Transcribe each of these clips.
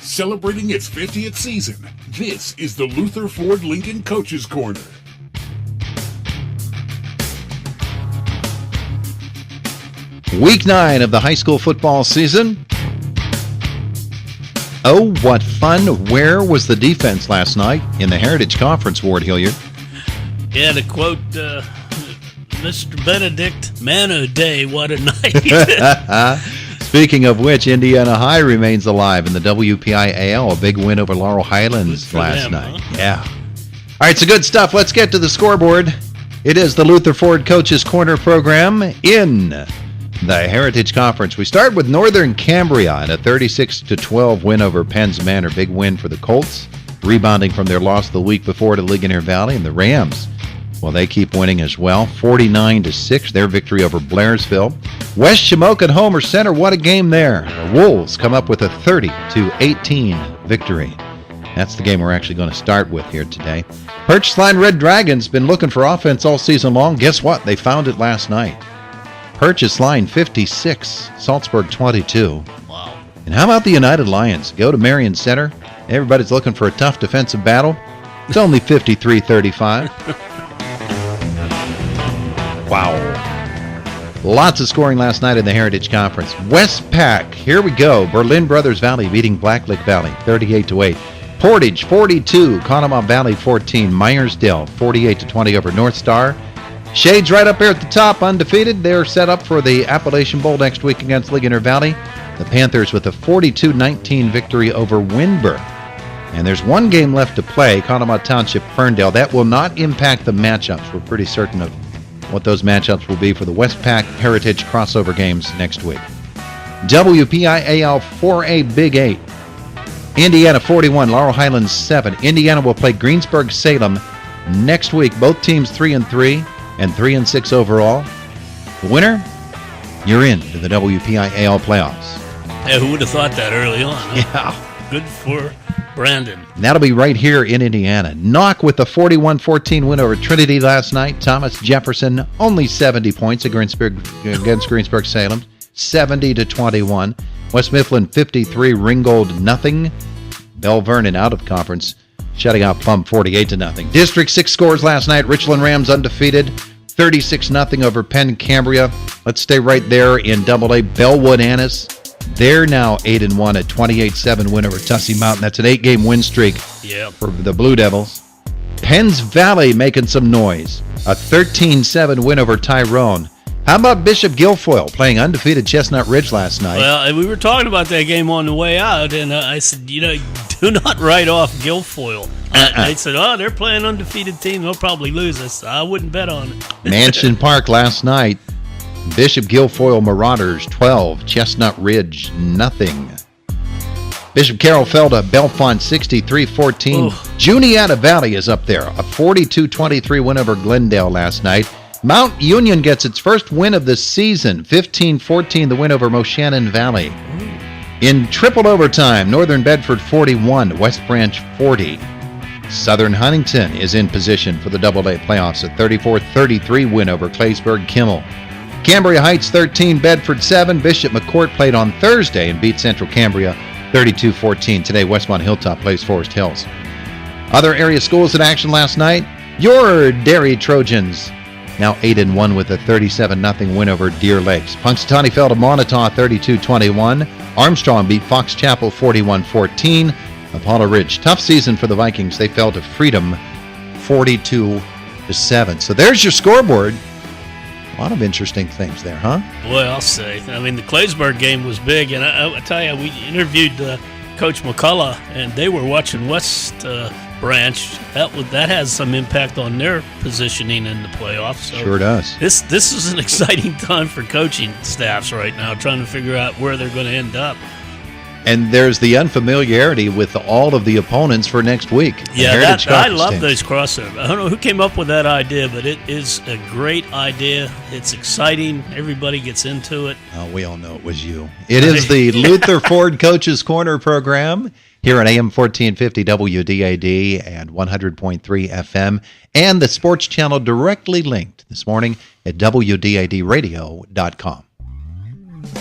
celebrating its 50th season. This is the Luther Ford Lincoln Coaches Corner. Week 9 of the high school football season. Oh, what fun. Where was the defense last night in the Heritage Conference, Ward Hilliard? Yeah, to quote Mr. Benedict, man of the day, what a night. Speaking of which, Indiana High remains alive in the WPIAL, a big win over Laurel Highlands last night. Huh? Yeah. All right, so good stuff. Let's get to the scoreboard. It is the Luther Ford Coaches Corner program in the Heritage Conference. We start with Northern Cambria and a 36-12 win over Penns Manor. Big win for the Colts, rebounding from their loss the week before to Ligonier Valley. And the Rams, well, they keep winning as well. 49-6, their victory over Blairsville. West Shamokin and Homer Center, what a game there. The Wolves come up with a 30-18 victory. That's the game we're actually going to start with here today. Purchase Line Red Dragons been looking for offense all season long. Guess what? They found it last night. Purchase Line 56, Salzburg 22. Wow. And how about the United Lions? Go to Marion Center. Everybody's looking for a tough defensive battle. It's only 53-35. Wow. Lots of scoring last night in the Heritage Conference. Westpac, here we go. Berlin Brothers Valley beating Blacklick Valley 38-8. Portage 42, Conemaugh Valley 14, Myersdale 48-20 over North Star. Shades right up there at the top, undefeated. They're set up for the Appalachian Bowl next week against Ligonier Valley. The Panthers with a 42-19 victory over Whitmer. And there's one game left to play, Conemaugh Township Ferndale. That will not impact the matchups. We're pretty certain of what those matchups will be for the Westpac Heritage crossover games next week. WPIAL 4A Big 8. Indiana 41, Laurel Highlands 7. Indiana will play Greensburg-Salem next week. Both teams 3-3 and 3-6 overall. The winner, you're in to the WPIAL playoffs. Yeah, who would have thought that early on? Huh? Yeah. Good for Brandon. And that'll be right here in Indiana. Knock with the 41-14 win over Trinity last night. Thomas Jefferson, only 70 points against Greensburg-Salem. 70-21. West Mifflin 53, Ringgold nothing. Bell Vernon out of conference, shutting out Plum 48-0. District 6 scores last night. Richland Rams undefeated, 36-0 over Penn Cambria. Let's stay right there in AA. Bellwood Annis, they're now 8-1 at 28-7 win over Tussey Mountain. That's an 8-game win streak for the Blue Devils. Penns Valley making some noise, a 13-7 win over Tyrone. How about Bishop Guilfoyle playing undefeated Chestnut Ridge last night? Well, we were talking about that game on the way out, and I said, do not write off Guilfoyle. I said, they're playing undefeated team. They'll probably lose us. I wouldn't bet on it. Mansion Park last night. Bishop Guilfoyle Marauders 12, Chestnut Ridge nothing. Bishop Carroll fell to Belfont 63-14. Juniata Valley is up there, a 42-23 win over Glendale last night. Mount Union gets its first win of the season, 15-14, the win over Moshannon Valley. In triple overtime, Northern Bedford 41, West Branch 40. Southern Huntington is in position for the AA playoffs, a 34-33 win over Claysburg Kimmel. Cambria Heights 13, Bedford 7. Bishop McCourt played on Thursday and beat Central Cambria 32-14. Today, Westmont Hilltop plays Forest Hills. Other area schools in action last night, your Dairy Trojans, now 8-1 with a 37-0 win over Deer Lakes. Punxsutawney fell to Montauk 32-21. Armstrong beat Fox Chapel 41-14. Apollo Ridge, tough season for the Vikings. They fell to Freedom 42-7. So there's your scoreboard. A lot of interesting things there, huh? Boy, I'll say. I mean, the Claysburg game was big, and I tell you, we interviewed Coach McCullough, and they were watching West Branch. That has some impact on their positioning in the playoffs. So sure does. This is an exciting time for coaching staffs right now, trying to figure out where they're going to end up. And there's the unfamiliarity with all of the opponents for next week. Yeah, I love those crossovers. I don't know who came up with that idea, but it is a great idea. It's exciting. Everybody gets into it. Oh, we all know it was you. It is the Luther Ford Coaches Corner program here on AM 1450 WDAD and 100.3 FM, and the sports channel directly linked this morning at WDADradio.com.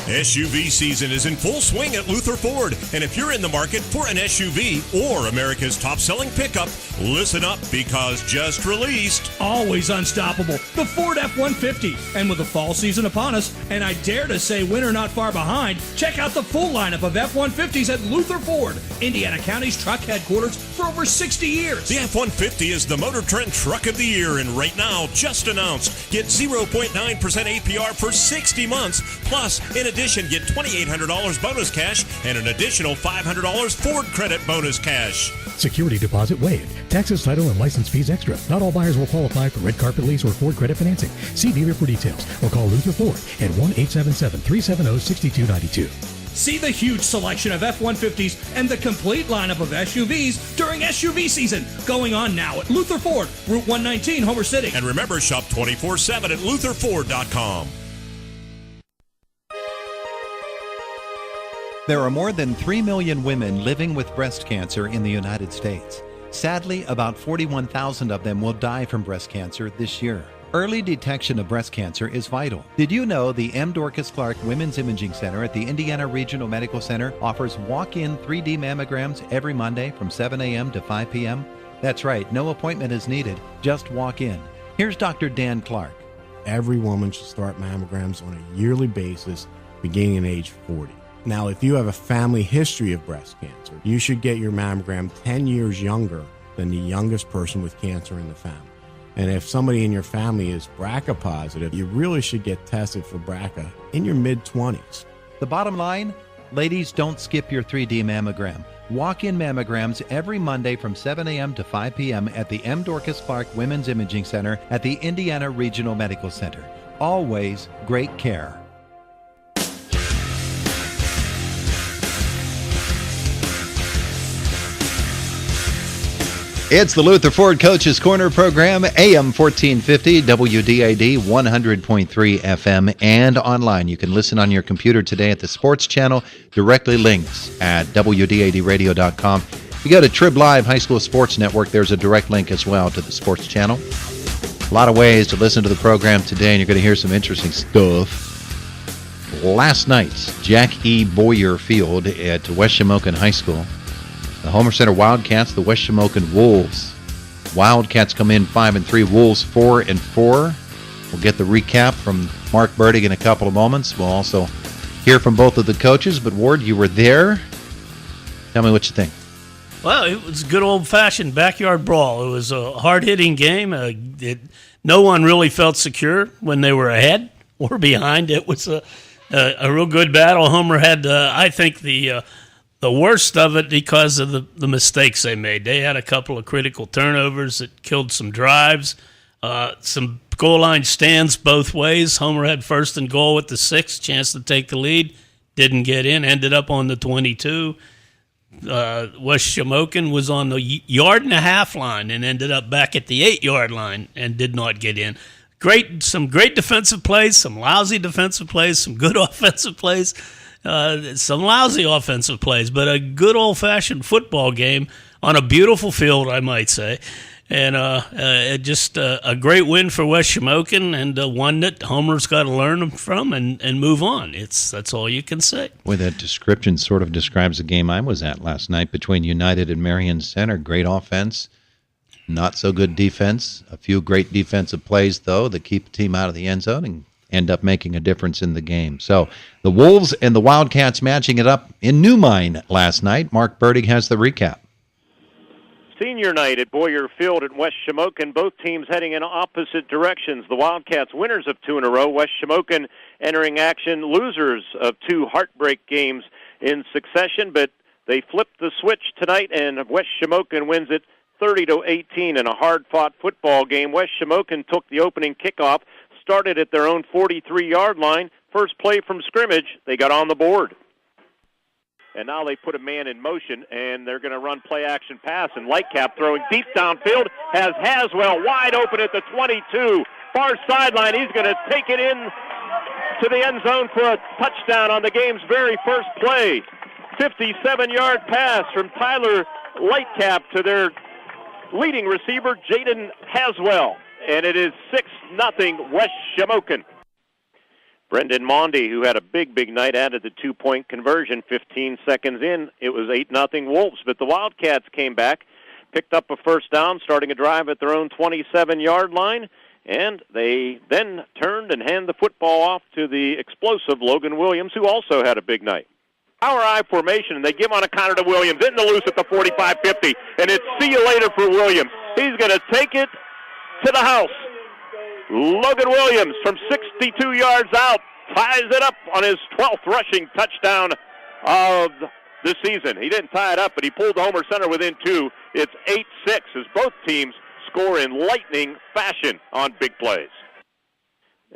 SUV season is in full swing at Luther Ford, and if you're in the market for an SUV or America's top-selling pickup, listen up because just released, always unstoppable, the Ford F-150. And with the fall season upon us, and I dare to say winter not far behind, check out the full lineup of F-150s at Luther Ford, Indiana County's truck headquarters for over 60 years. The F-150 is the Motor Trend Truck of the Year, and right now, just announced, get 0.9% APR for 60 months, plus, in addition, get $2,800 bonus cash and an additional $500 Ford credit bonus cash. Security deposit waived. Taxes, title, and license fees extra. Not all buyers will qualify for red carpet lease or Ford credit financing. See dealer for details or call Luther Ford at 1-877-370-6292. See the huge selection of F-150s and the complete lineup of SUVs during SUV season, going on now at Luther Ford, Route 119, Homer City. And remember, shop 24/7 at lutherford.com. There are more than 3 million women living with breast cancer in the United States. Sadly, about 41,000 of them will die from breast cancer this year. Early detection of breast cancer is vital. Did you know the M. Dorcas Clark Women's Imaging Center at the Indiana Regional Medical Center offers walk-in 3D mammograms every Monday from 7 a.m. to 5 p.m.? That's right, no appointment is needed, just walk in. Here's Dr. Dan Clark. Every woman should start mammograms on a yearly basis beginning at age 40. Now, if you have a family history of breast cancer, you should get your mammogram 10 years younger than the youngest person with cancer in the family. And if somebody in your family is BRCA positive, you really should get tested for BRCA in your mid-20s. The bottom line, ladies, don't skip your 3D mammogram. Walk-in mammograms every Monday from 7 a.m. to 5 p.m. at the M. Dorcas Clark Women's Imaging Center at the Indiana Regional Medical Center. Always great care. It's the Luther Ford Coaches Corner program, AM 1450, WDAD 100.3 FM, and online. You can listen on your computer today at the Sports Channel, directly links at WDADradio.com. If you go to Trib Live High School Sports Network, there's a direct link as well to the Sports Channel. A lot of ways to listen to the program today, and you're going to hear some interesting stuff. Last night's Jack E. Boyer Field at West Shamokin High School. The Homer Center Wildcats, the West Shamokin Wolves. Wildcats come in 5-3, Wolves 4-4. We'll get the recap from Mark Burdig in a couple of moments. We'll also hear from both of the coaches. But Ward, you were there. Tell me what you think. Well, it was a good old-fashioned backyard brawl. It was a hard-hitting game. No one really felt secure when they were ahead or behind. It was a real good battle. Homer had, I think, the worst of it because of the mistakes they made. They had a couple of critical turnovers that killed some drives, some goal line stands both ways. Homer had first and goal at the 6, chance to take the lead, didn't get in, ended up on the 22. West Shamokin was on the 1.5-yard line and ended up back at the 8-yard line and did not get in. Some great defensive plays, some lousy defensive plays, some good offensive plays. Some lousy offensive plays, but a good old-fashioned football game on a beautiful field, I might say. And just a great win for West Shamokin, and one that Homer's got to learn from and move on. That's all you can say. Boy, that description sort of describes the game I was at last night between United and Marion Center. Great offense, not so good defense. A few great defensive plays, though, that keep the team out of the end zone and end up making a difference in the game. So the Wolves and the Wildcats matching it up in Newmine last night. Mark Burdig has the recap. Senior night at Boyer Field at West Shamokin, both teams heading in opposite directions. The Wildcats winners of 2 in a row, West Shamokin entering action, losers of 2 heartbreak games in succession, but they flipped the switch tonight, and West Shamokin wins it 30-18 in a hard-fought football game. West Shamokin took the opening kickoff, started at their own 43-yard line. First play from scrimmage, they got on the board. And now they put a man in motion, and they're going to run play-action pass. And Lightcap throwing deep downfield has Haswell wide open at the 22. Far sideline, he's going to take it in to the end zone for a touchdown on the game's very first play. 57-yard pass from Tyler Lightcap to their leading receiver, Jaden Haswell. And it is 6-0 West Shamokin. Brendan Mondy, who had a big night, added the 2-point conversion. 15 seconds in, it was 8-0 Wolves. But the Wildcats came back, picked up a first down, starting a drive at their own 27-yard line, and they then turned and handed the football off to the explosive Logan Williams, who also had a big night. Power I formation, and they give on a counter to Williams, in the loose at the 45-50, and it's see you later for Williams. He's going to take it to the house. Logan Williams from 62 yards out ties it up on his 12th rushing touchdown of the season. He didn't tie it up, but he pulled the Homer Center within 2. It's 8-6 as both teams score in lightning fashion on big plays.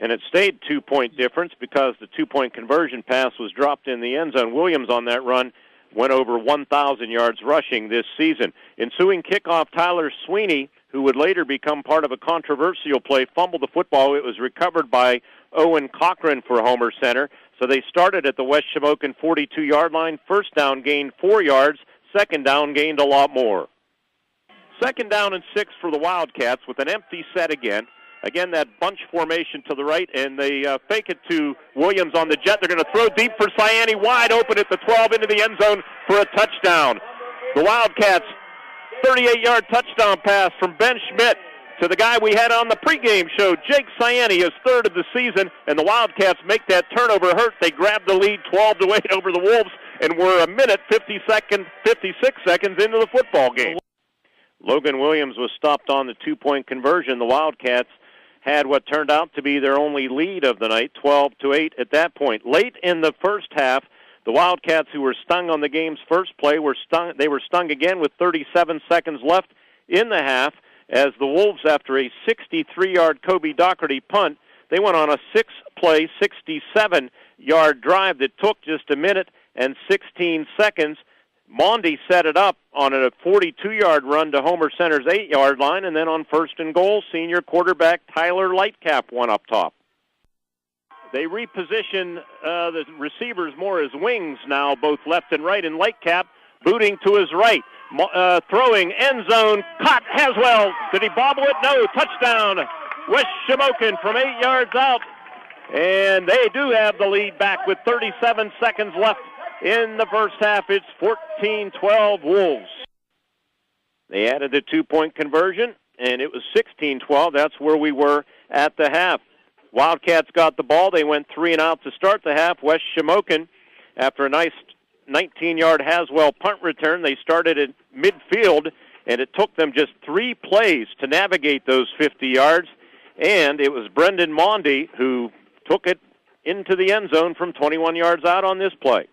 And it stayed 2-point difference because the 2-point conversion pass was dropped in the end zone. Williams on that run went over 1,000 yards rushing this season. Ensuing kickoff, Tyler Sweeney, who would later become part of a controversial play, fumbled the football. It was recovered by Owen Cochran for Homer Center. So they started at the West Shamokin 42-yard line. First down gained 4 yards. Second down gained a lot more. Second down and 6 for the Wildcats with an empty set again. Again, that bunch formation to the right, and they fake it to Williams on the jet. They're going to throw deep for Ciani, wide open at the 12 into the end zone for a touchdown. The Wildcats 38-yard touchdown pass from Ben Schmidt to the guy we had on the pregame show, Jake Ciani, his third of the season, and the Wildcats make that turnover hurt. They grab the lead 12-8 over the Wolves, and we're a minute 56 seconds into the football game. Logan Williams was stopped on the 2-point conversion. The Wildcats had what turned out to be their only lead of the night, 12-8 at that point. Late in the first half, the Wildcats, who were stung on the game's first play, were stung again with 37 seconds left in the half as the Wolves, after a 63-yard Kobe Doherty punt, they went on a 6-play, 67-yard drive that took just a minute and 16 seconds. Mondy set it up on a 42-yard run to Homer Center's 8-yard line, and then on first and goal, senior quarterback Tyler Lightcap went up top. They reposition the receivers more as wings now, both left and right, and Lightcap booting to his right. Throwing end zone, caught Haswell. Did he bobble it? No. Touchdown, West Shamokin from 8 yards out. And they do have the lead back with 37 seconds left in the first half. It's 14-12 Wolves. They added the 2-point conversion, and it was 16-12. That's where we were at the half. Wildcats got the ball. They went 3 and out to start the half. West Shamokin, after a nice 19-yard Haswell punt return, they started at midfield, and it took them just 3 plays to navigate those 50 yards. And it was Brendan Mondy who took it into the end zone from 21 yards out on this play.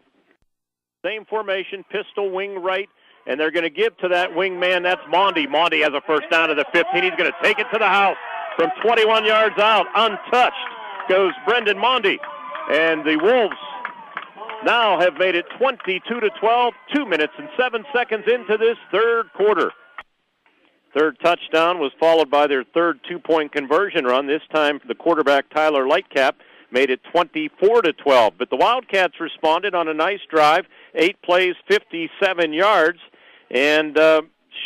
Same formation, pistol wing right, and they're going to give to that wing man. That's Mondy. Mondy has a first down to the 15. He's going to take it to the house from 21 yards out. Untouched goes Brendan Mondy. And the Wolves now have made it 22-12, 2 minutes and 7 seconds into this third quarter. Third touchdown was followed by their third 2-point conversion run. This time the quarterback Tyler Lightcap made it 24-12. But the Wildcats responded on a nice drive, 8 plays, 57 yards. And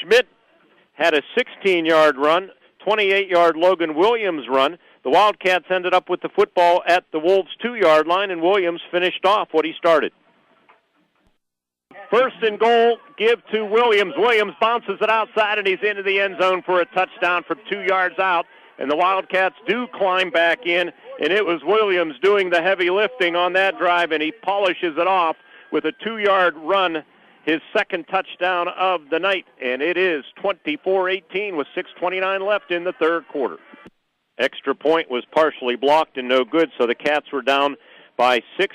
Schmidt had a 16-yard run, 28-yard Logan Williams run. The Wildcats ended up with the football at the Wolves' 2-yard line, and Williams finished off what he started. First and goal, give to Williams. Williams bounces it outside, and he's into the end zone for a touchdown from 2 yards out. And the Wildcats do climb back in, and it was Williams doing the heavy lifting on that drive, and he polishes it off with a 2-yard run, his second touchdown of the night. And it is 24-18 with 6:29 left in the third quarter. Extra point was partially blocked and no good, so the Cats were down by 6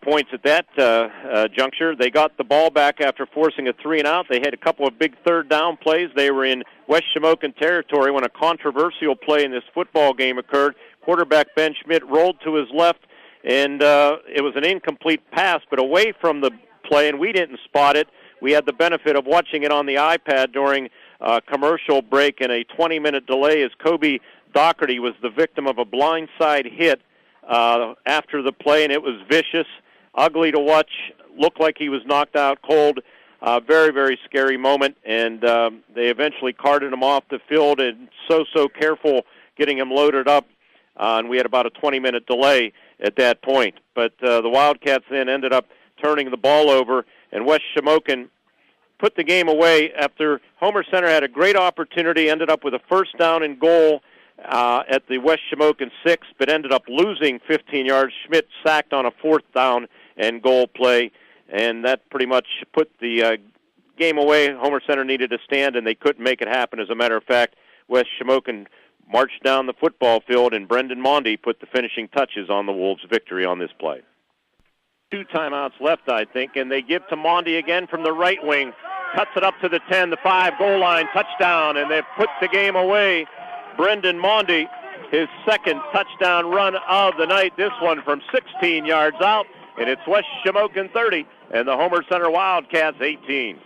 points at that juncture. They got the ball back after forcing a 3-and-out. They had a couple of big third down plays. They were in West Shamokin territory when a controversial play in this football game occurred. Quarterback Ben Schmidt rolled to his left, and it was an incomplete pass, but away from the play, and we didn't spot it. We had the benefit of watching it on the iPad during commercial break and a 20-minute delay as Kobe Doherty was the victim of a blindside hit after the play, and it was vicious, ugly to watch, looked like he was knocked out cold. Very, very scary moment, and they eventually carted him off the field and so careful getting him loaded up and we had about a 20-minute delay at that point. But the Wildcats then ended up turning the ball over, and West Shamokin put the game away after Homer Center had a great opportunity, ended up with a first down and goal at the West Shamokin 6, but ended up losing 15 yards. Schmidt sacked on a fourth down and goal play, and that pretty much put the game away. Homer Center needed a stand, and they couldn't make it happen. As a matter of fact, West Shamokin marched down the football field, and Brendan Mondy put the finishing touches on the Wolves' victory on this play. 2 timeouts left, I think, and they give to Mondy again from the right wing. Cuts it up to the 10, the 5, goal line, touchdown, and they've put the game away. Brendan Mondy, his second touchdown run of the night, this one from 16 yards out, and it's West Shamokin 30 and the Homer Center Wildcats 18.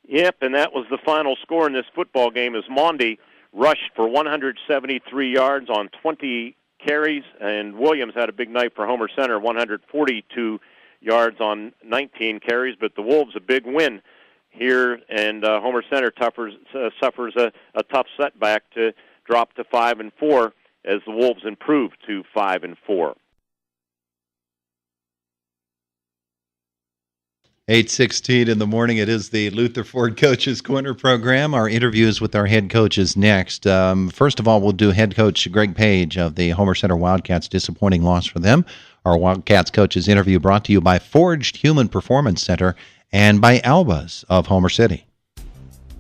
Yep, and that was the final score in this football game as Mondy rushed for 173 yards on 20 carries, and Williams had a big night for Homer Center, 142 yards on 19 carries, but the Wolves a big win here, and Homer Center suffers a tough setback to drop to 5-4 as the Wolves improve to 5-4. 8:16 in the morning. It is the Luther Ford Coaches Corner program. Our interviews with our head coaches next. First of all, we'll do head coach Greg Page of the Homer Center Wildcats. Disappointing loss for them. Our Wildcats coaches interview brought to you by Forged Human Performance Center and by Albas of Homer City.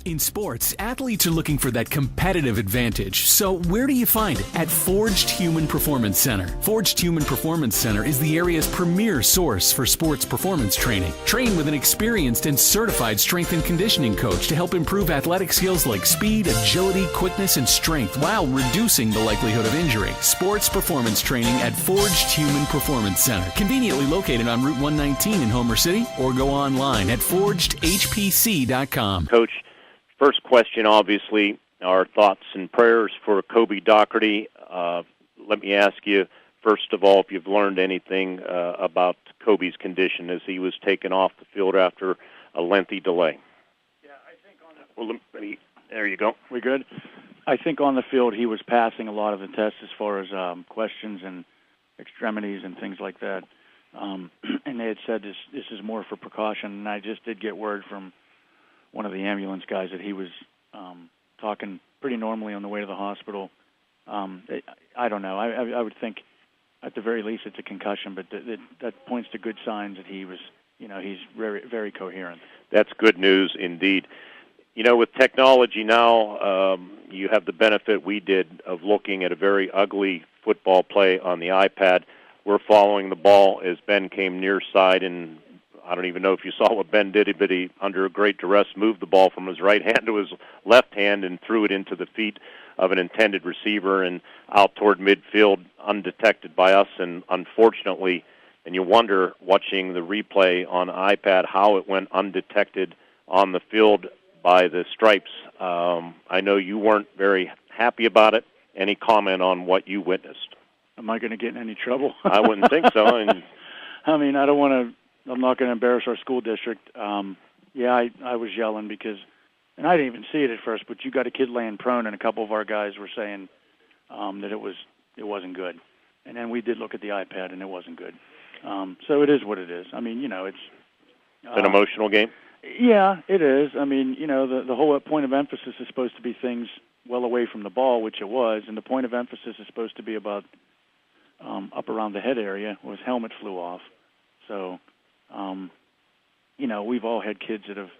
In sports, athletes are looking for that competitive advantage. So where do you find it? At Forged Human Performance Center. Forged Human Performance Center is the area's premier source for sports performance training. Train with an experienced and certified strength and conditioning coach to help improve athletic skills like speed, agility, quickness, and strength while reducing the likelihood of injury. Sports performance training at Forged Human Performance Center. Conveniently located on Route 119 in Homer City, or go online at forgedhpc.com. Coach, first question, obviously, our thoughts and prayers for Kobe Doherty. Let me ask you, first of all, if you've learned anything about Kobe's condition as he was taken off the field after a lengthy delay. Yeah, I think on the... There you go. We good? I think on the field he was passing a lot of the tests as far as questions and extremities and things like that. And they had said this is more for precaution, and I just did get word from one of the ambulance guys that he was talking pretty normally on the way to the hospital. I don't know. I would think at the very least it's a concussion, but that points to good signs that he was, he's very, very coherent. That's good news indeed. With technology now, you have the benefit we did of looking at a very ugly football play on the iPad. We're following the ball as Ben came near side, and I don't even know if you saw what Ben did, but he, under a great duress, moved the ball from his right hand to his left hand and threw it into the feet of an intended receiver and out toward midfield undetected by us. And unfortunately, and you wonder, watching the replay on iPad, how it went undetected on the field by the Stripes. I know you weren't very happy about it. Any comment on what you witnessed? Am I going to get in any trouble? I wouldn't think so. I mean, I don't want to. I'm not going to embarrass our school district. I was yelling because, and I didn't even see it at first, but you got a kid laying prone, and a couple of our guys were saying that it wasn't good. And then we did look at the iPad, and it wasn't good. So it is what it is. I mean, it's an emotional game. Yeah, it is. I mean, the whole point of emphasis is supposed to be things well away from the ball, which it was, and the point of emphasis is supposed to be about up around the head area where his helmet flew off. So, we've all had kids that have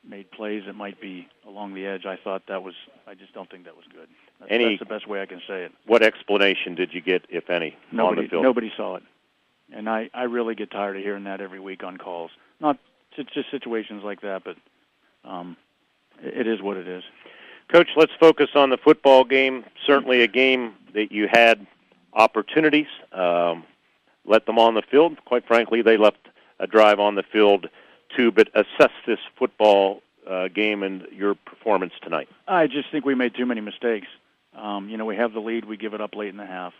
made plays that might be along the edge. I just don't think that was good. That's the best way I can say it. What explanation did you get, if any, on the field? Nobody saw it. And I really get tired of hearing that every week on calls. Not just situations like that, but it is what it is. Coach, let's focus on the football game. Certainly a game that you had opportunities. Let them on the field. Quite frankly, they left a drive on the field too, but assess this football game and your performance tonight. I just think we made too many mistakes. We have the lead. We give it up late in the half.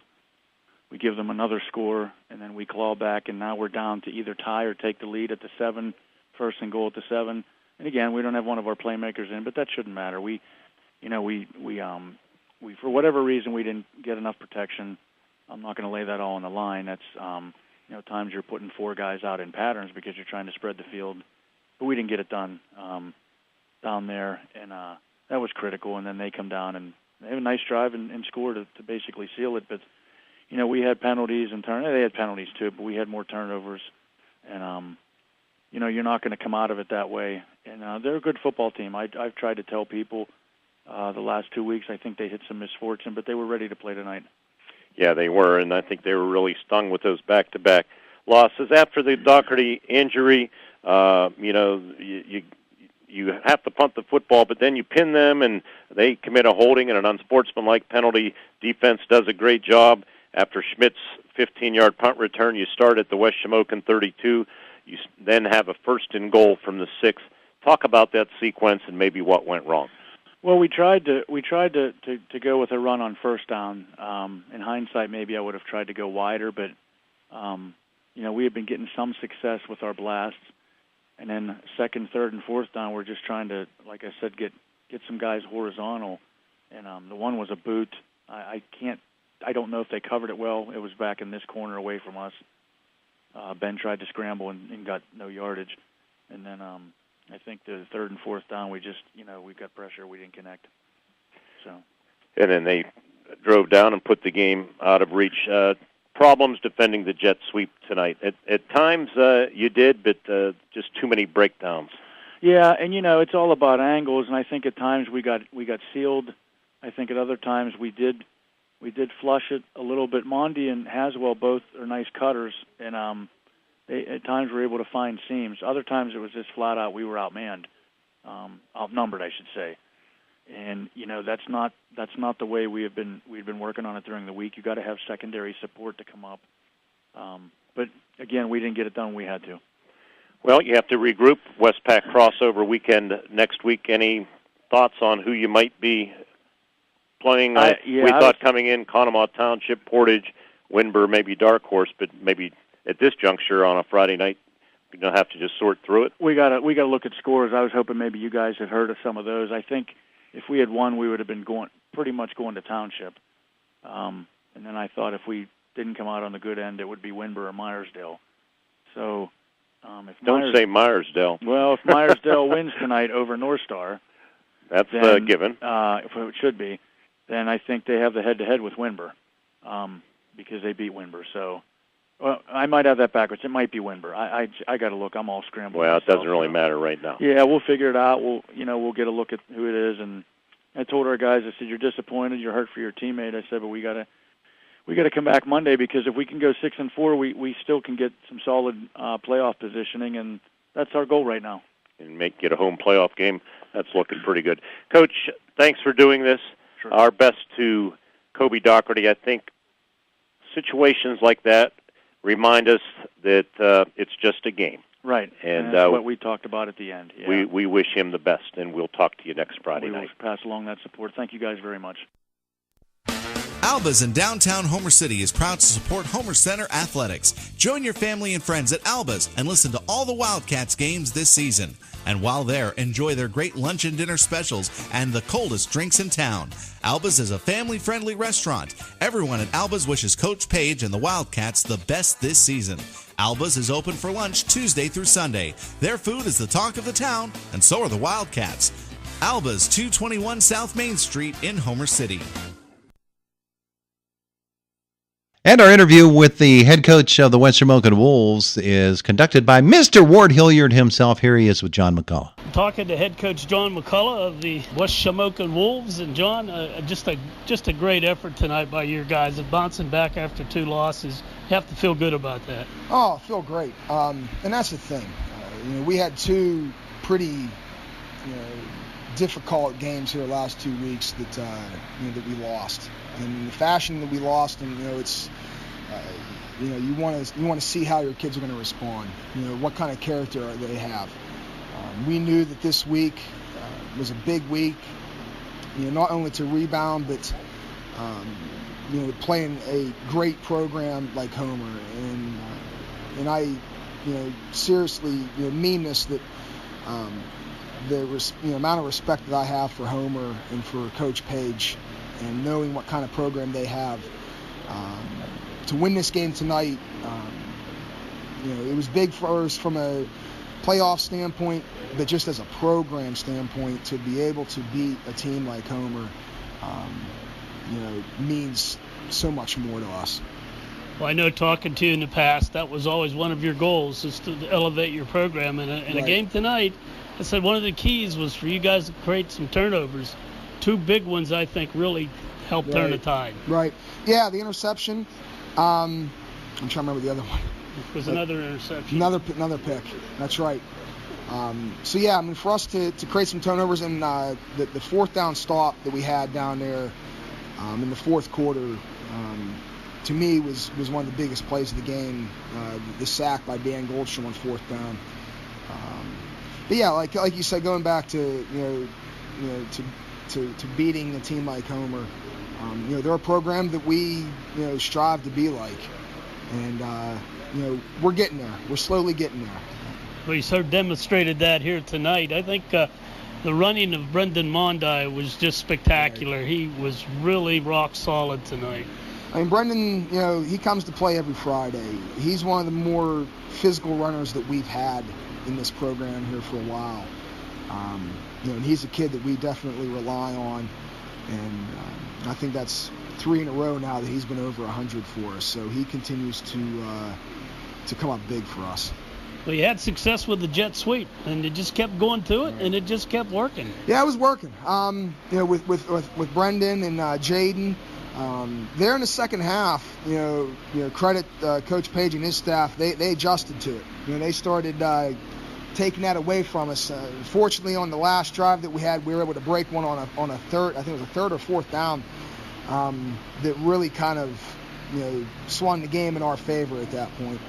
We give them another score, and then we claw back, and now we're down to either tie or take the lead at the 7, first and goal at the 7. And again, we don't have one of our playmakers in, but that shouldn't matter. We for whatever reason we didn't get enough protection. I'm not going to lay that all on the line. That's times you're putting 4 guys out in patterns because you're trying to spread the field, but we didn't get it done down there, and that was critical. And then they come down and they have a nice drive and score to basically seal it. But we had penalties and they had penalties too, but we had more turnovers, and you're not going to come out of it that way. And they're a good football team. I've tried to tell people the last 2 weeks I think they hit some misfortune, but they were ready to play tonight. Yeah, they were, and I think they were really stung with those back-to-back losses. After the Doherty injury, you have to punt the football, but then you pin them, and they commit a holding and an unsportsmanlike penalty. Defense does a great job. After Schmidt's 15-yard punt return, you start at the West Shamokin 32. You then have a first and goal from the 6. Talk about that sequence and maybe what went wrong. Well, we tried to go with a run on first down. In hindsight, maybe I would have tried to go wider, but we have been getting some success with our blasts. And then second, third, and fourth down, we're just trying to, like I said, get some guys horizontal. And the one was a boot. I don't know if they covered it well. It was back in this corner away from us. Ben tried to scramble and got no yardage. And then I think the third and fourth down, we just, we got pressure. We didn't connect. So. And then they drove down and put the game out of reach. Problems defending the jet sweep tonight. At times you did, but just too many breakdowns. Yeah, and it's all about angles, and I think at times we got sealed. I think at other times we did flush it a little bit. Mondi and Haswell both are nice cutters, and they at times were able to find seams. Other times it was just flat out we were outmanned, outnumbered, I should say. And that's not the way we've been working on it during the week. You got to have secondary support to come up. But again, we didn't get it done when we had to. Well, you have to regroup. Westpac crossover weekend next week. Any thoughts on who you might be playing? We thought coming in Conemaugh Township, Portage, Whitmer, maybe Dark Horse, but maybe at this juncture on a Friday night, you don't have to just sort through it. We got to look at scores. I was hoping maybe you guys had heard of some of those. I think if we had won, we would have been pretty much going to Township. And then I thought if we didn't come out on the good end, it would be Whitmer or Myersdale. So don't say Myersdale. Well, if Myersdale wins tonight over North Star, that's a given. If it should be, then I think they have the head-to-head with Whitmer because they beat Whitmer. So, well, I might have that backwards. It might be Whitmer. I got to look. I'm all scrambled. Well, it doesn't really matter right now. Yeah, we'll figure it out. We'll get a look at who it is. And I told our guys, I said, you're disappointed, you're hurt for your teammate. I said, but we got to come back Monday because if we can go 6-4, we still can get some solid playoff positioning, and that's our goal right now. And get a home playoff game. That's looking pretty good. Coach, thanks for doing this. Sure. Our best to Kobe Doherty. I think situations like that remind us that it's just a game. Right, and that's what we talked about at the end. Yeah. We wish him the best, and we'll talk to you next Friday night. We will pass along that support. Thank you guys very much. Alba's in downtown Homer City is proud to support Homer Center Athletics. Join your family and friends at Alba's and listen to all the Wildcats games this season. And while there, enjoy their great lunch and dinner specials and the coldest drinks in town. Alba's is a family-friendly restaurant. Everyone at Alba's wishes Coach Page and the Wildcats the best this season. Alba's is open for lunch Tuesday through Sunday. Their food is the talk of the town, and so are the Wildcats. Alba's, 221 South Main Street in Homer City. And our interview with the head coach of the West Shamokin Wolves is conducted by Mr. Ward Hilliard himself. Here he is with John McCullough. Talking to head coach John McCullough of the West Shamokin Wolves. And John, just a great effort tonight by your guys of bouncing back after 2 losses. You have to feel good about that. Oh, I feel great. And that's the thing. We had 2 pretty difficult games here the last 2 weeks that we lost. And the fashion that we lost, and it's you want to see how your kids are going to respond. What kind of character they have. We knew that this week was a big week. Not only to rebound, but playing a great program like Homer, and I seriously mean this, that the amount of respect that I have for Homer and for Coach Page. and knowing what kind of program they have. To win this game tonight, it was big for us from a playoff standpoint, but just as a program standpoint, to be able to beat a team like Homer, means so much more to us. Well, I know talking to you in the past, that was always one of your goals, is to elevate your program. And a game tonight, I said one of the keys was for you guys to create some turnovers. 2 big ones, I think, really helped turn the tide. Right. Yeah, the interception. I'm trying to remember the other one. It was another interception. Another pick. That's right. For us to create some turnovers, and the fourth down stop that we had down there in the fourth quarter, to me was one of the biggest plays of the game. The sack by Dan Goldstrom on fourth down. Like you said, going back to to beating a team like Homer, they're a program that we strive to be like, and we're getting there. We're slowly getting there. Well, you sort of demonstrated that here tonight. I think the running of Brendan Mondi was just spectacular. He was really rock solid tonight. I mean, Brendan, he comes to play every Friday. He's one of the more physical runners that we've had in this program here for a while. And he's a kid that we definitely rely on, and I think that's 3 in a row now that he's been over 100 for us. So he continues to come up big for us. Well, you had success with the jet sweep, and you just kept going to it, and it just kept working. Yeah, it was working. With Brendan and Jaden, there in the second half, credit Coach Page and his staff. They adjusted to it. They started taking that away from us. Fortunately, on the last drive that we had, we were able to break one on a third. I think it was a third or fourth down. That really kind of swung the game in our favor at that point.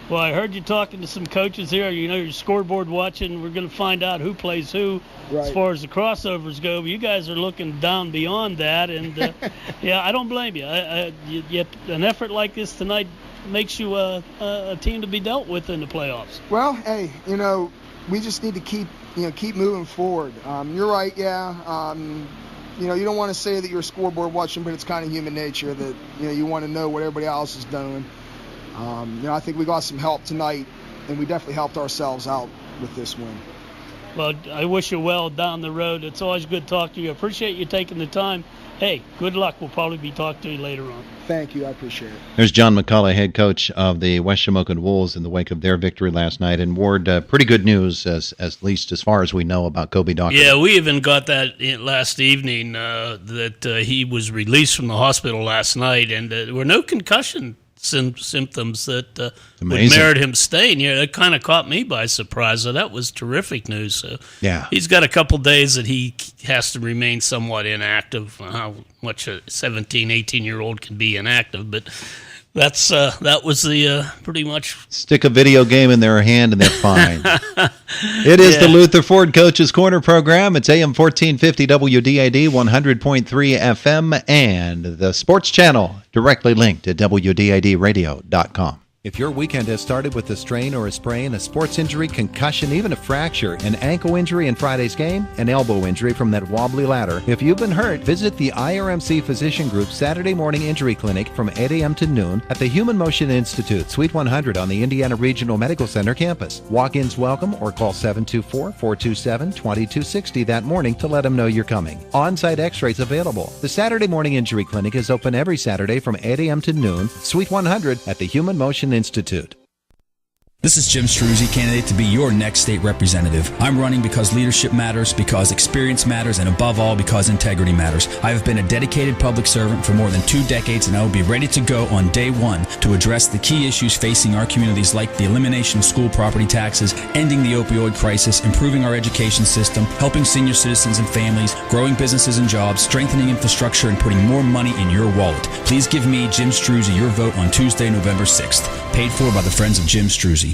Well, I heard you talking to some coaches here. Your scoreboard watching. We're going to find out who plays who as far as the crossovers go. But you guys are looking down beyond that, and I don't blame you. Yet an effort like this tonight makes you a team to be dealt with in the playoffs. Well, hey, we just need to keep moving forward. You're right, yeah. You don't want to say that you're scoreboard watching, but it's kind of human nature that you want to know what everybody else is doing. I think we got some help tonight, and we definitely helped ourselves out with this win. Well, I wish you well down the road. It's always good to talk to you. I appreciate you taking the time. Hey, good luck. We'll probably be talking to you later on. Thank you. I appreciate it. There's John McCullough, head coach of the West Shamokin Wolves, in the wake of their victory last night. And Ward, pretty good news, at least as far as we know, about Kobe Docker. Yeah, we even got that last evening that he was released from the hospital last night, and there were no concussion symptoms that would merit him staying. That kind of caught me by surprise. So that was terrific news. So he's got a couple days that he has to remain somewhat inactive. How much a 17, 18-year-old can be inactive, but that was the pretty much. Stick a video game in their hand and they're fine. It is the Luther Ford Coach's Corner program. It's AM 1450 WDID, 100.3 FM, and the Sports Channel, directly linked at WDIDradio.com. If your weekend has started with a strain or a sprain, a sports injury, concussion, even a fracture, an ankle injury in Friday's game, an elbow injury from that wobbly ladder, if you've been hurt, visit the IRMC Physician Group Saturday morning injury clinic from 8 a.m. to noon at the Human Motion Institute, Suite 100 on the Indiana Regional Medical Center campus. Walk-ins welcome, or call 724-427-2260 that morning to let them know you're coming. On-site x-rays available. The Saturday morning injury clinic is open every Saturday from 8 a.m. to noon, Suite 100 at the Human Motion Institute. This is Jim Struzzi, candidate to be your next state representative. I'm running because leadership matters, because experience matters, and above all, because integrity matters. I have been a dedicated public servant for more than 2 decades, and I will be ready to go on day one to address the key issues facing our communities, like the elimination of school property taxes, ending the opioid crisis, improving our education system, helping senior citizens and families, growing businesses and jobs, strengthening infrastructure, and putting more money in your wallet. Please give me, Jim Struzzi, your vote on Tuesday, November 6th. Paid for by the Friends of Jim Struzzi.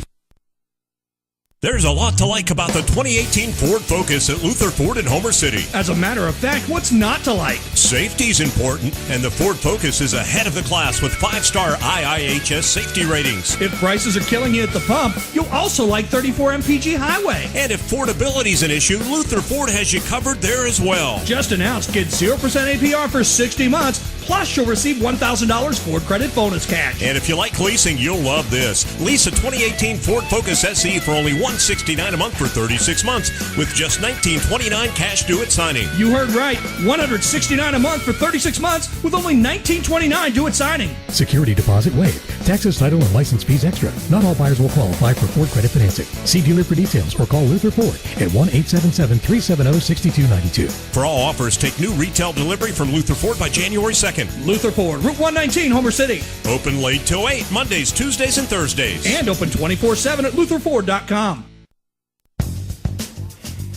There's a lot to like about the 2018 Ford Focus at Luther Ford in Homer City. As a matter of fact, what's not to like? Safety's important, and the Ford Focus is ahead of the class with 5-star IIHS safety ratings. If prices are killing you at the pump, you'll also like 34 MPG Highway. And if affordability's an issue, Luther Ford has you covered there as well. Just announced, get 0% APR for 60 months, plus you'll receive $1,000 Ford credit bonus cash. And if you like leasing, you'll love this. Lease a 2018 Ford Focus SE for only $169 a month for 36 months with just $19.29 cash due at signing. You heard right. $169 a month for 36 months with only $19.29 due at signing. Security deposit waived. Taxes, title, and license fees extra. Not all buyers will qualify for Ford credit financing. See dealer for details or call Luther Ford at 1-877-370-6292. For all offers, take new retail delivery from Luther Ford by January 2nd. Luther Ford, Route 119, Homer City. Open late till 8, Mondays, Tuesdays, and Thursdays. And open 24/7 at lutherford.com.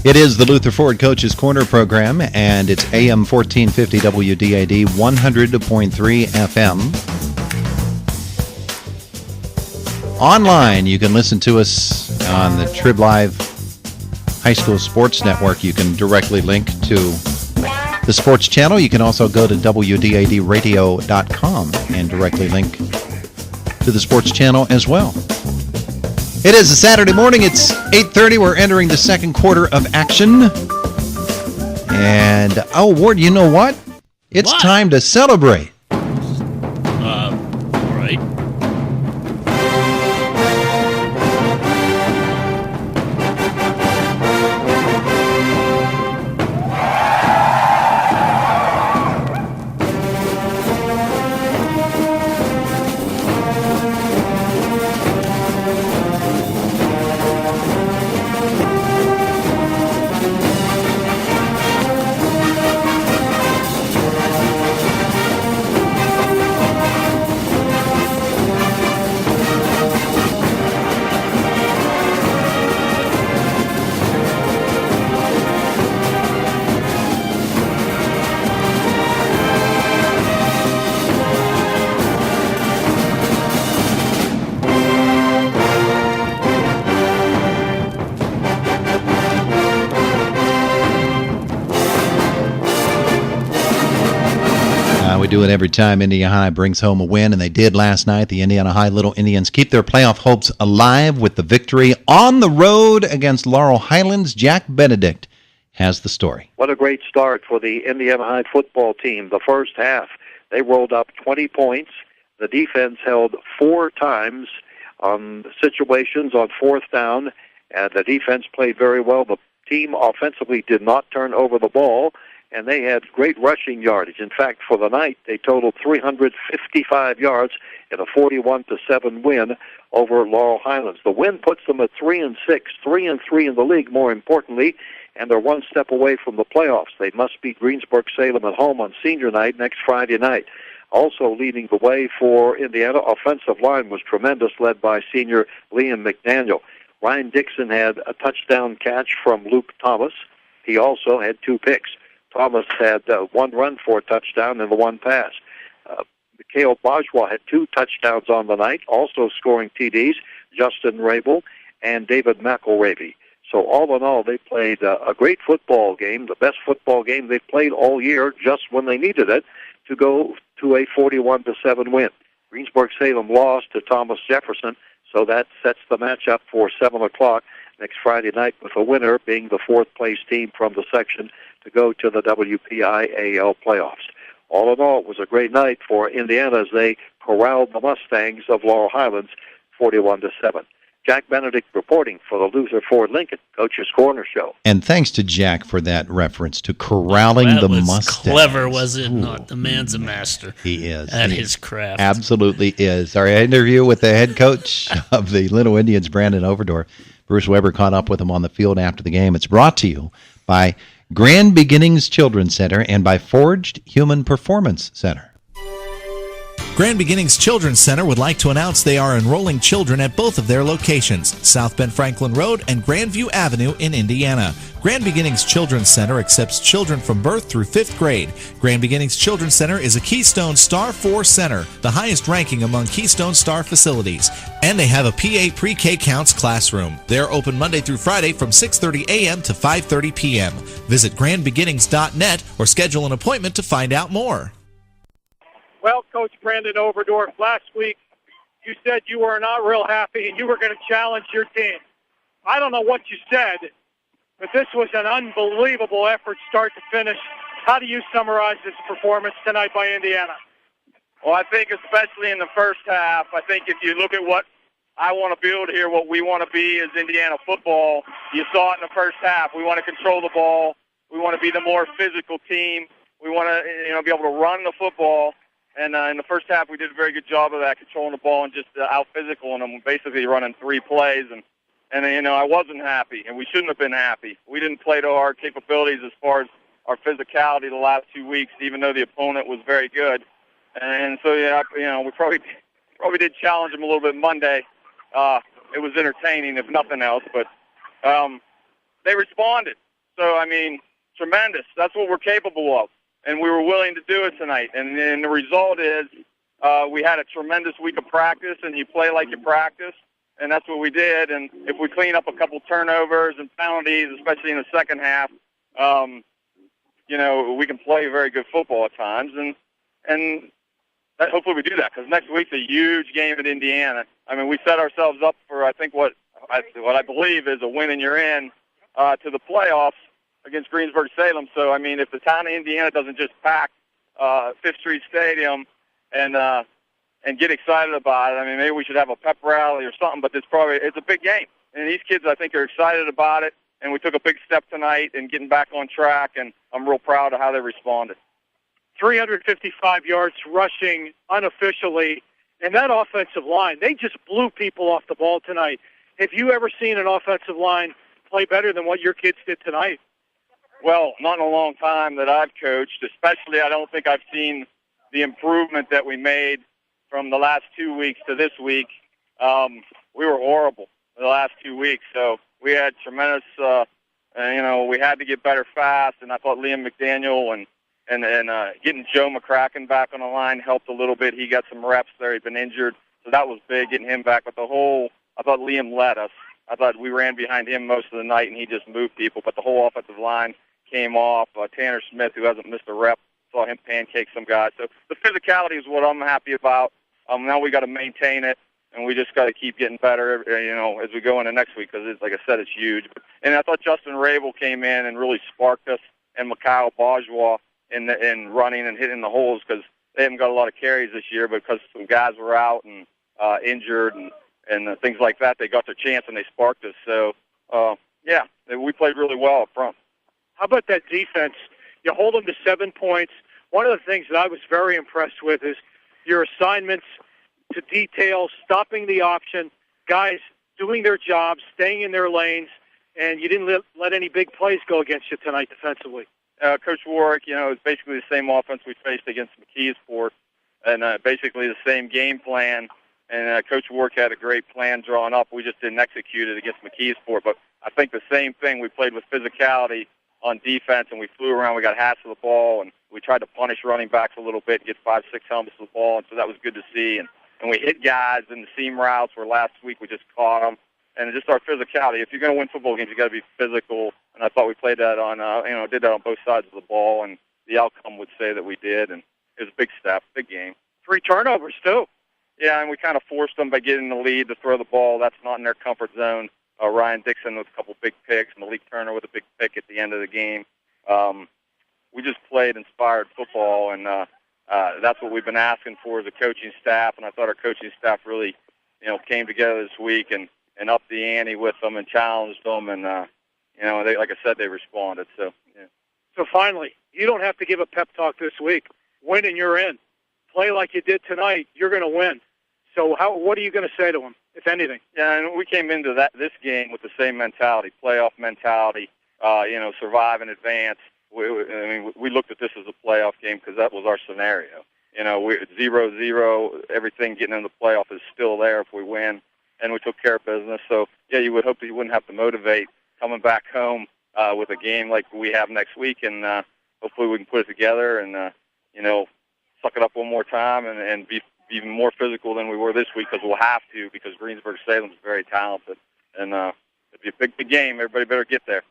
It is the Luther Ford Coaches Corner program, and it's AM 1450 WDAD 100.3 FM. Online, you can listen to us on the Trib Live High School Sports Network. You can directly link to the sports channel. You can also go to WDADradio.com and directly link to the sports channel as well. It is a Saturday morning. It's 8:30. We're entering the second quarter of action. And, oh, Ward, you know what? It's time to celebrate. Right. We do it every time Indiana High brings home a win, and they did last night. The Indiana High Little Indians keep their playoff hopes alive with the victory on the road against Laurel Highlands. Jack Benedict has the story. What a great start for the Indiana High football team. The first half, they rolled up 20 points. The defense held 4 times on situations on fourth down, and the defense played very well. The team offensively did not turn over the ball, and they had great rushing yardage. In fact, for the night, they totaled 355 yards in a 41-7 win over Laurel Highlands. The win puts them at 3-6, 3-3 in the league, more importantly, and they're one step away from the playoffs. They must beat Greensburg-Salem at home on senior night next Friday night. Also leading the way for Indiana, offensive line was tremendous, led by senior Liam McDaniel. Ryan Dixon had a touchdown catch from Luke Thomas. He also had 2 picks. Thomas had 1 run for a touchdown and the 1 pass. Mikhail Bajwa had 2 touchdowns on the night, also scoring TDs, Justin Rabel and David McElravy. So all in all, they played a great football game, the best football game they've played all year, just when they needed it, to go to a 41-7 win. Greensburg-Salem lost to Thomas Jefferson, so that sets the match up for 7 o'clock next Friday night, with a winner being the 4th-place team from the section to go to the WPIAL playoffs. All in all, it was a great night for Indiana as they corralled the Mustangs of Laurel Highlands 41-7. Jack Benedict reporting for the Luther Ford Lincoln Coach's Corner Show. And thanks to Jack for that reference to corralling the Mustangs. Clever, was it not? The man's a master. He is. At his craft. Absolutely is. Our interview with the head coach of the Little Indians, Brandon Overdorf, Bruce Weber, caught up with him on the field after the game. It's brought to you by Grand Beginnings Children's Center and by Forged Human Performance Center. Grand Beginnings Children's Center would like to announce they are enrolling children at both of their locations, South Bend Franklin Road and Grandview Avenue in Indiana. Grand Beginnings Children's Center accepts children from birth through 5th grade. Grand Beginnings Children's Center is a Keystone Star 4 center, the highest ranking among Keystone Star facilities. And they have a PA Pre-K Counts classroom. They're open Monday through Friday from 6:30 a.m. to 5:30 p.m. Visit grandbeginnings.net or schedule an appointment to find out more. Well, Coach Brandon Overdorf, last week you said you were not real happy and you were going to challenge your team. I don't know what you said, but this was an unbelievable effort start to finish. How do you summarize this performance tonight by Indiana? Well, I think especially in the first half, I think if you look at what I want to build here, what we want to be as Indiana football, you saw it in the first half. We want to control the ball. We want to be the more physical team. We want to be able to run the football. And in the first half, we did a very good job of that, controlling the ball and just out-physicaling them, basically running 3 plays. And I wasn't happy, and we shouldn't have been happy. We didn't play to our capabilities as far as our physicality the last 2 weeks, even though the opponent was very good. And so, we probably did challenge them a little bit Monday. It was entertaining, if nothing else, but they responded. So, tremendous. That's what we're capable of. And we were willing to do it tonight. And the result is we had a tremendous week of practice, and you play like you practice, and that's what we did. And if we clean up a couple turnovers and penalties, especially in the second half, we can play very good football at times. And hopefully we do that, because next week's a huge game at Indiana. We set ourselves up for, I think, what I believe is a win and you're in to the playoffs against Greensburg-Salem. So, if the town of Indiana doesn't just pack Fifth Street Stadium and get excited about it, maybe we should have a pep rally or something, but it's a big game. And these kids, I think, are excited about it, and we took a big step tonight in getting back on track, and I'm real proud of how they responded. 355 yards rushing unofficially, and that offensive line, they just blew people off the ball tonight. Have you ever seen an offensive line play better than what your kids did tonight? Well, not in a long time that I've coached. Especially, I don't think I've seen the improvement that we made from the last 2 weeks to this week. We were horrible the last 2 weeks, so we had tremendous. We had to get better fast, and I thought Liam McDaniel and getting Joe McCracken back on the line helped a little bit. He got some reps there. He'd been injured, so that was big, getting him back. But I thought Liam led us. I thought we ran behind him most of the night, and he just moved people. But the whole offensive line came off. Tanner Smith, who hasn't missed a rep, saw him pancake some guys. So the physicality is what I'm happy about. Now we got to maintain it, and we just got to keep getting better, as we go into next week, because, like I said, it's huge. And I thought Justin Rabel came in and really sparked us, and Mikhail Bourgeois in running and hitting the holes, because they haven't got a lot of carries this year, because some guys were out and injured and things like that. They got their chance, and they sparked us. So, we played really well up front. How about that defense? You hold them to 7 points. One of the things that I was very impressed with is your assignments to detail, stopping the option, guys doing their jobs, staying in their lanes, and you didn't let any big plays go against you tonight defensively. Coach Warwick, it's basically the same offense we faced against McKeesport, and basically the same game plan. And Coach Warwick had a great plan drawn up. We just didn't execute it against McKeesport. But I think the same thing, we played with physicality on defense, and we flew around. We got half of the ball, and we tried to punish running backs a little bit, get 5-6 helmets of the ball, and so that was good to see. And we hit guys in the seam routes where last week we just caught them. And just our physicality. If you're going to win football games, you got to be physical. And I thought we played that on, did that on both sides of the ball, and the outcome would say that we did. And it was a big step, big game. 3 turnovers too. Yeah, and we kind of forced them by getting the lead to throw the ball. That's not in their comfort zone. Ryan Dixon with a couple big picks, Malik Turner with a big pick at the end of the game. We just played inspired football, and that's what we've been asking for as a coaching staff. And I thought our coaching staff really, came together this week and upped the ante with them and challenged them. And, they, like I said, they responded. So, yeah. So finally, you don't have to give a pep talk this week. Win and you're in. Play like you did tonight, you're going to win. So what are you going to say to them, if anything? Yeah, and we came into this game with the same mentality, playoff mentality, survive and advance. We looked at this as a playoff game because that was our scenario. You know, we're 0-0. Everything getting in the playoff is still there if we win, and we took care of business. So, yeah, you would hope that you wouldn't have to motivate coming back home with a game like we have next week, and hopefully we can put it together and, you know, suck it up one more time and be even more physical than we were this week, because we'll have to, because Greensburg-Salem is very talented. And it'll be a big game. Everybody better get there.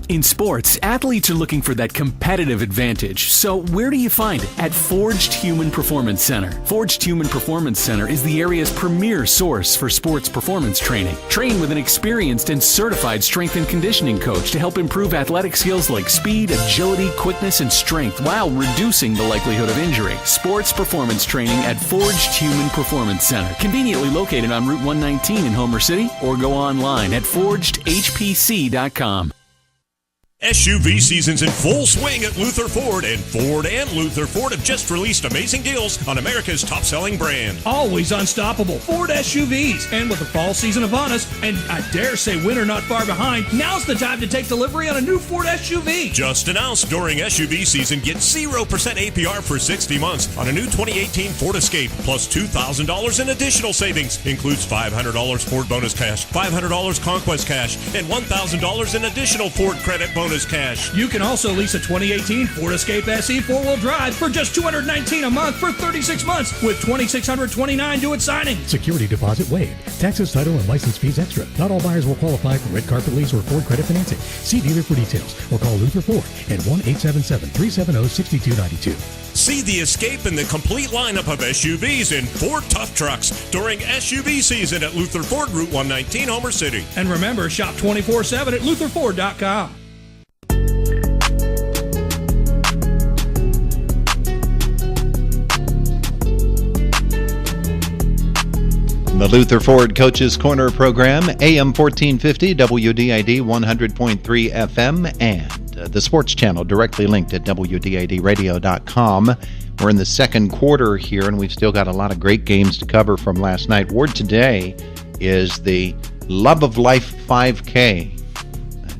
In sports, athletes are looking for that competitive advantage. So where do you find it? At Forged Human Performance Center. Forged Human Performance Center is the area's premier source for sports performance training. Train with an experienced and certified strength and conditioning coach to help improve athletic skills like speed, agility, quickness, and strength while reducing the likelihood of injury. Sports performance training at Forged Human Performance Center. Conveniently located on Route 119 in Homer City, or go online at forgedhpc.com. SUV season's in full swing at Luther Ford, and Ford and Luther Ford have just released amazing deals on America's top-selling brand. Always unstoppable Ford SUVs. And with the fall season upon us, and I dare say winter not far behind, now's the time to take delivery on a new Ford SUV. Just announced during SUV season, get 0% APR for 60 months on a new 2018 Ford Escape, plus $2,000 in additional savings. Includes $500 Ford bonus cash, $500 Conquest cash, and $1,000 in additional Ford credit bonus cash. You can also lease a 2018 Ford Escape SE 4-wheel drive for just $219 a month for 36 months with $2,629 due at signing. Security deposit waived. Taxes, title, and license fees extra. Not all buyers will qualify for red carpet lease or Ford credit financing. See dealer for details or call Luther Ford at 1-877-370-6292. See the Escape and the complete lineup of SUVs in Ford Tough Trucks during SUV season at Luther Ford, Route 119, Homer City. And remember, shop 24/7 at lutherford.com. The Luther Ford Coaches Corner program, AM 1450, WDID 100.3 FM, and the sports channel directly linked at WDIDradio.com. We're in the second quarter here, and we've still got a lot of great games to cover from last night. Word today is the Love of Life 5K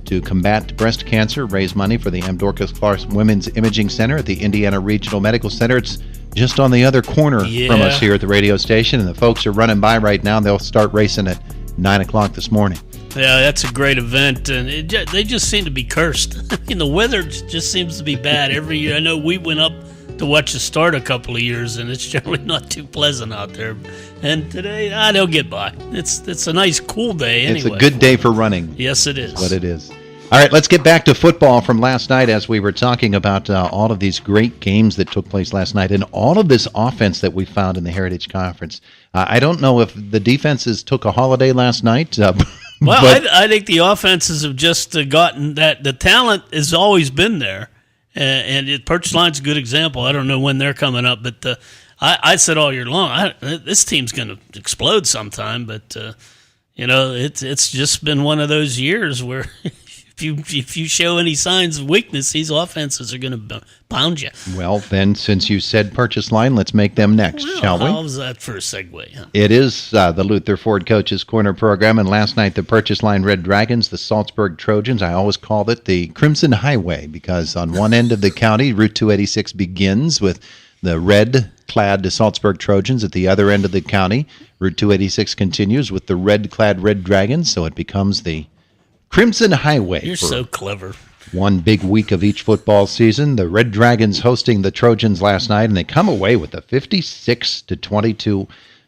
to combat breast cancer, raise money for the M. Dorcas Clark Women's Imaging Center at the Indiana Regional Medical Center. It's just on the other corner from us here at the radio station, and the folks are running by right now. They'll start racing at 9 o'clock this morning. Yeah, that's a great event, and they just seem to be cursed. I mean, the weather just seems to be bad every year. I know we went up to watch the start a couple of years, and it's generally not too pleasant out there. And today, they'll get by. It's a nice, cool day anyway. It's a good day for running. Yes, it is. What it is. All right, let's get back to football from last night as we were talking about all of these great games that took place last night and all of this offense that we found in the Heritage Conference. I don't know if the defenses took a holiday last night. I think the offenses have just gotten that. The talent has always been there, and Purchase Line's a good example. I don't know when they're coming up, but I said all year long, this team's going to explode sometime, but it's just been one of those years where if you show any signs of weakness, these offenses are going to pound you. Well, then, since you said Purchase Line, let's make them next, shall we? How was that for a segue? Huh? It is the Luther Ford Coaches Corner program, and last night the Purchase Line Red Dragons, the Salzburg Trojans. I always called it the Crimson Highway because on one end of the county, Route 286 begins with the red-clad Salzburg Trojans. At the other end of the county, Route 286 continues with the red-clad Red Dragons, so it becomes the Crimson Highway. You're so clever. One big week of each football season. The Red Dragons hosting the Trojans last night, and they come away with a 56-22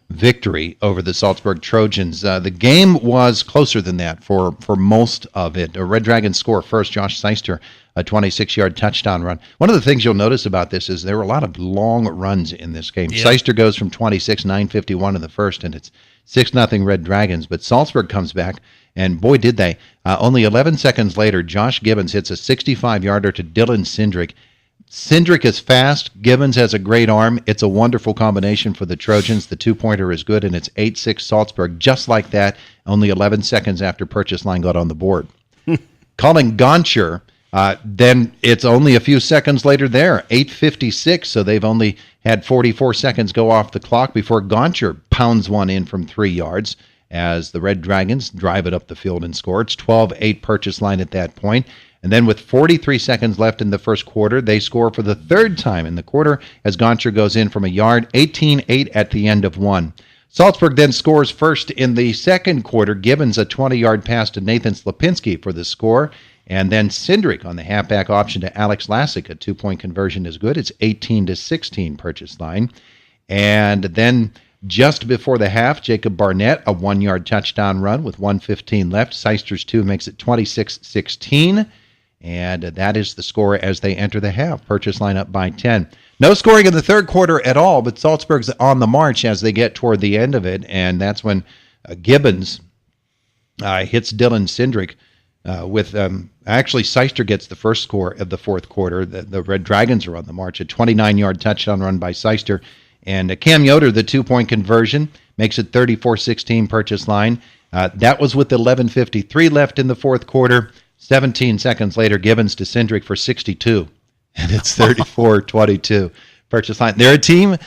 victory over the Salzburg Trojans. The game was closer than that for most of it. A Red Dragons score first, Josh Seister, a 26-yard touchdown run. One of the things you'll notice about this is there were a lot of long runs in this game. Yep. Seister goes from 26, 9:51 in the first, and it's 6-0 Red Dragons. But Salzburg comes back, and boy, did they. Only 11 seconds later, Josh Gibbons hits a 65-yarder to Dylan Cindric. Cindric is fast. Gibbons has a great arm. It's a wonderful combination for the Trojans. The two-pointer is good, and it's 8-6 Salzburg. Just like that, only 11 seconds after Purchase Line got on the board. Calling Goncher, then it's only a few seconds later there, 8:56, so they've only had 44 seconds go off the clock before Goncher pounds one in from 3 yards as the Red Dragons drive it up the field and score. It's 12-8 Purchase Line at that point. And then with 43 seconds left in the first quarter, they score for the third time in the quarter as Goncher goes in from a yard, 18-8 at the end of one. Salzburg then scores first in the second quarter. Gibbons a 20-yard pass to Nathan Slapinski for the score. And then Cindric on the halfback option to Alex Lassick. A 2-point conversion is good. It's 18-16 Purchase line. And then just before the half, Jacob Barnett, a 1-yard touchdown run with 1:15 left. Seister's 2 makes it 26-16. And that is the score as they enter the half. Purchase line up by 10. No scoring in the third quarter at all, but Salzburg's on the march as they get toward the end of it. And that's when Gibbons hits Dylan Cindric with actually Seister gets the first score of the fourth quarter. The Red Dragons are on the march. A 29-yard touchdown run by Seister. And Cam Yoder, the 2-point conversion, makes it 34-16 Purchase line. That was with 11:53 left in the fourth quarter. 17 seconds later, Gibbons to Cindric for 62. And it's 34-22 Purchase line. They're a team,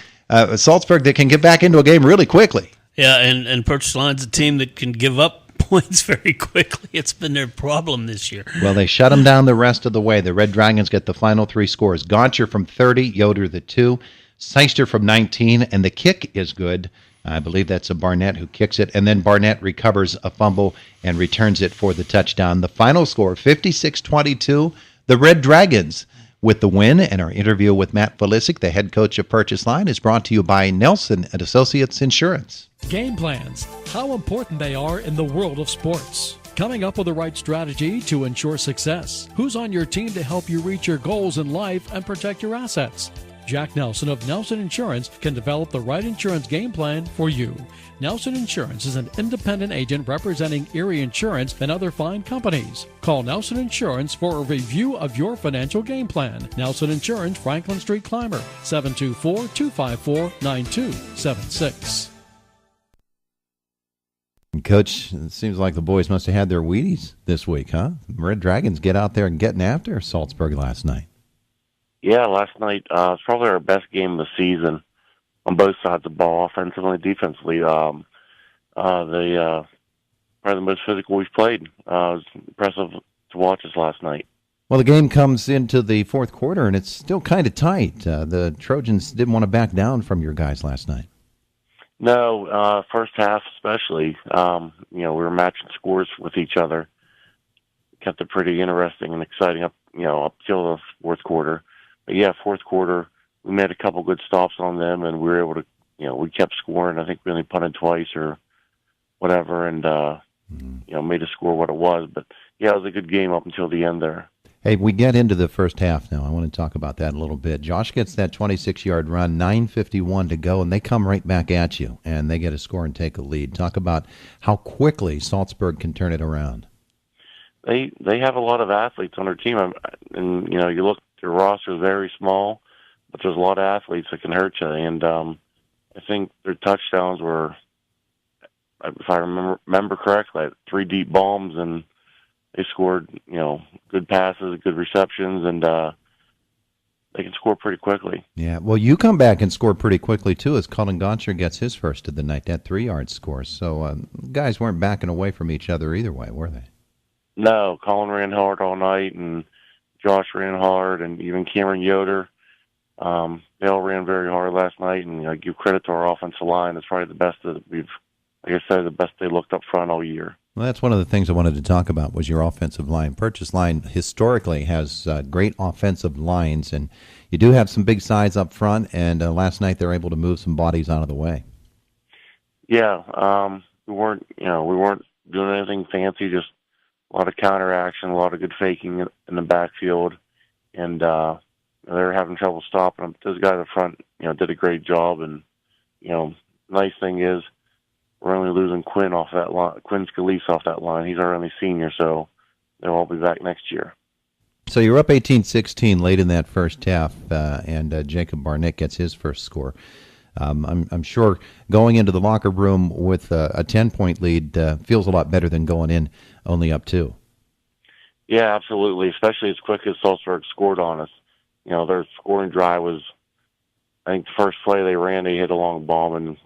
Salzburg, that can get back into a game really quickly. Yeah, and Purchase line's a team that can give up points very quickly. It's been their problem this year. Well, they shut them down the rest of the way. The Red Dragons get the final 3 scores. Goncher from 30, Yoder the 2, Seister from 19, and the kick is good. I believe that's a Barnett who kicks it, and then Barnett recovers a fumble and returns it for the touchdown. The final score, 56-22, the Red Dragons with the win. And our interview with Matt Felisic, the head coach of Purchase Line, is brought to you by Nelson and Associates Insurance. Game plans, how important they are in the world of sports. Coming up with the right strategy to ensure success. Who's on your team to help you reach your goals in life and protect your assets? Jack Nelson of Nelson Insurance can develop the right insurance game plan for you. Nelson Insurance is an independent agent representing Erie Insurance and other fine companies. Call Nelson Insurance for a review of your financial game plan. Nelson Insurance, Franklin Street Clymer, 724-254-9276. Coach, it seems like the boys must have had their Wheaties this week, huh? Red Dragons get out there and getting after Salzburg last night. Yeah, last night was probably our best game of the season on both sides of the ball, offensively and defensively. Probably the most physical we've played. It was impressive to watch us last night. Well, the game comes into the fourth quarter, and it's still kind of tight. The Trojans didn't want to back down from your guys last night. No, first half especially. We were matching scores with each other. Kept it pretty interesting and exciting up till the fourth quarter. But yeah, fourth quarter, we made a couple good stops on them, and we were able to, we kept scoring. I think we only punted twice or whatever, and, made the score what it was. But yeah, it was a good game up until the end there. Hey, we get into the first half now. I want to talk about that a little bit. Josh gets that 26-yard run, 9:51 to go, and they come right back at you, and they get a score and take a lead. Talk about how quickly Salzburg can turn it around. They have a lot of athletes on their team, and you look, their roster is very small, but there's a lot of athletes that can hurt you. And I think their touchdowns were, if I remember correctly, like 3 deep bombs, and they scored, good passes, good receptions, and they can score pretty quickly. Yeah, well, you come back and score pretty quickly, too, as Colin Goncher gets his first of the night, that 3-yard score. So guys weren't backing away from each other either way, were they? No, Colin ran hard all night, and Josh ran hard, and even Cameron Yoder. They all ran very hard last night, and I give credit to our offensive line. It's probably the best that we've, like I said, the best they looked up front all year. Well, that's one of the things I wanted to talk about was your offensive line. Purchase Line historically has great offensive lines, and you do have some big sides up front, and last night they were able to move some bodies out of the way. Yeah, we weren't doing anything fancy, just a lot of counter action, a lot of good faking in the backfield, and they were having trouble stopping them. Those guys up front, did a great job, and nice thing is we're only losing Quinn off that line. Quinn Scalise off that line. He's our only senior, so they'll all be back next year. So you're up 18-16 late in that first half, and Jacob Barnett gets his first score. I'm sure going into the locker room with a 10-point lead feels a lot better than going in only up 2. Yeah, absolutely, especially as quick as Salzburg scored on us. Their scoring drive was, I think the first play they ran, they hit a long bomb, and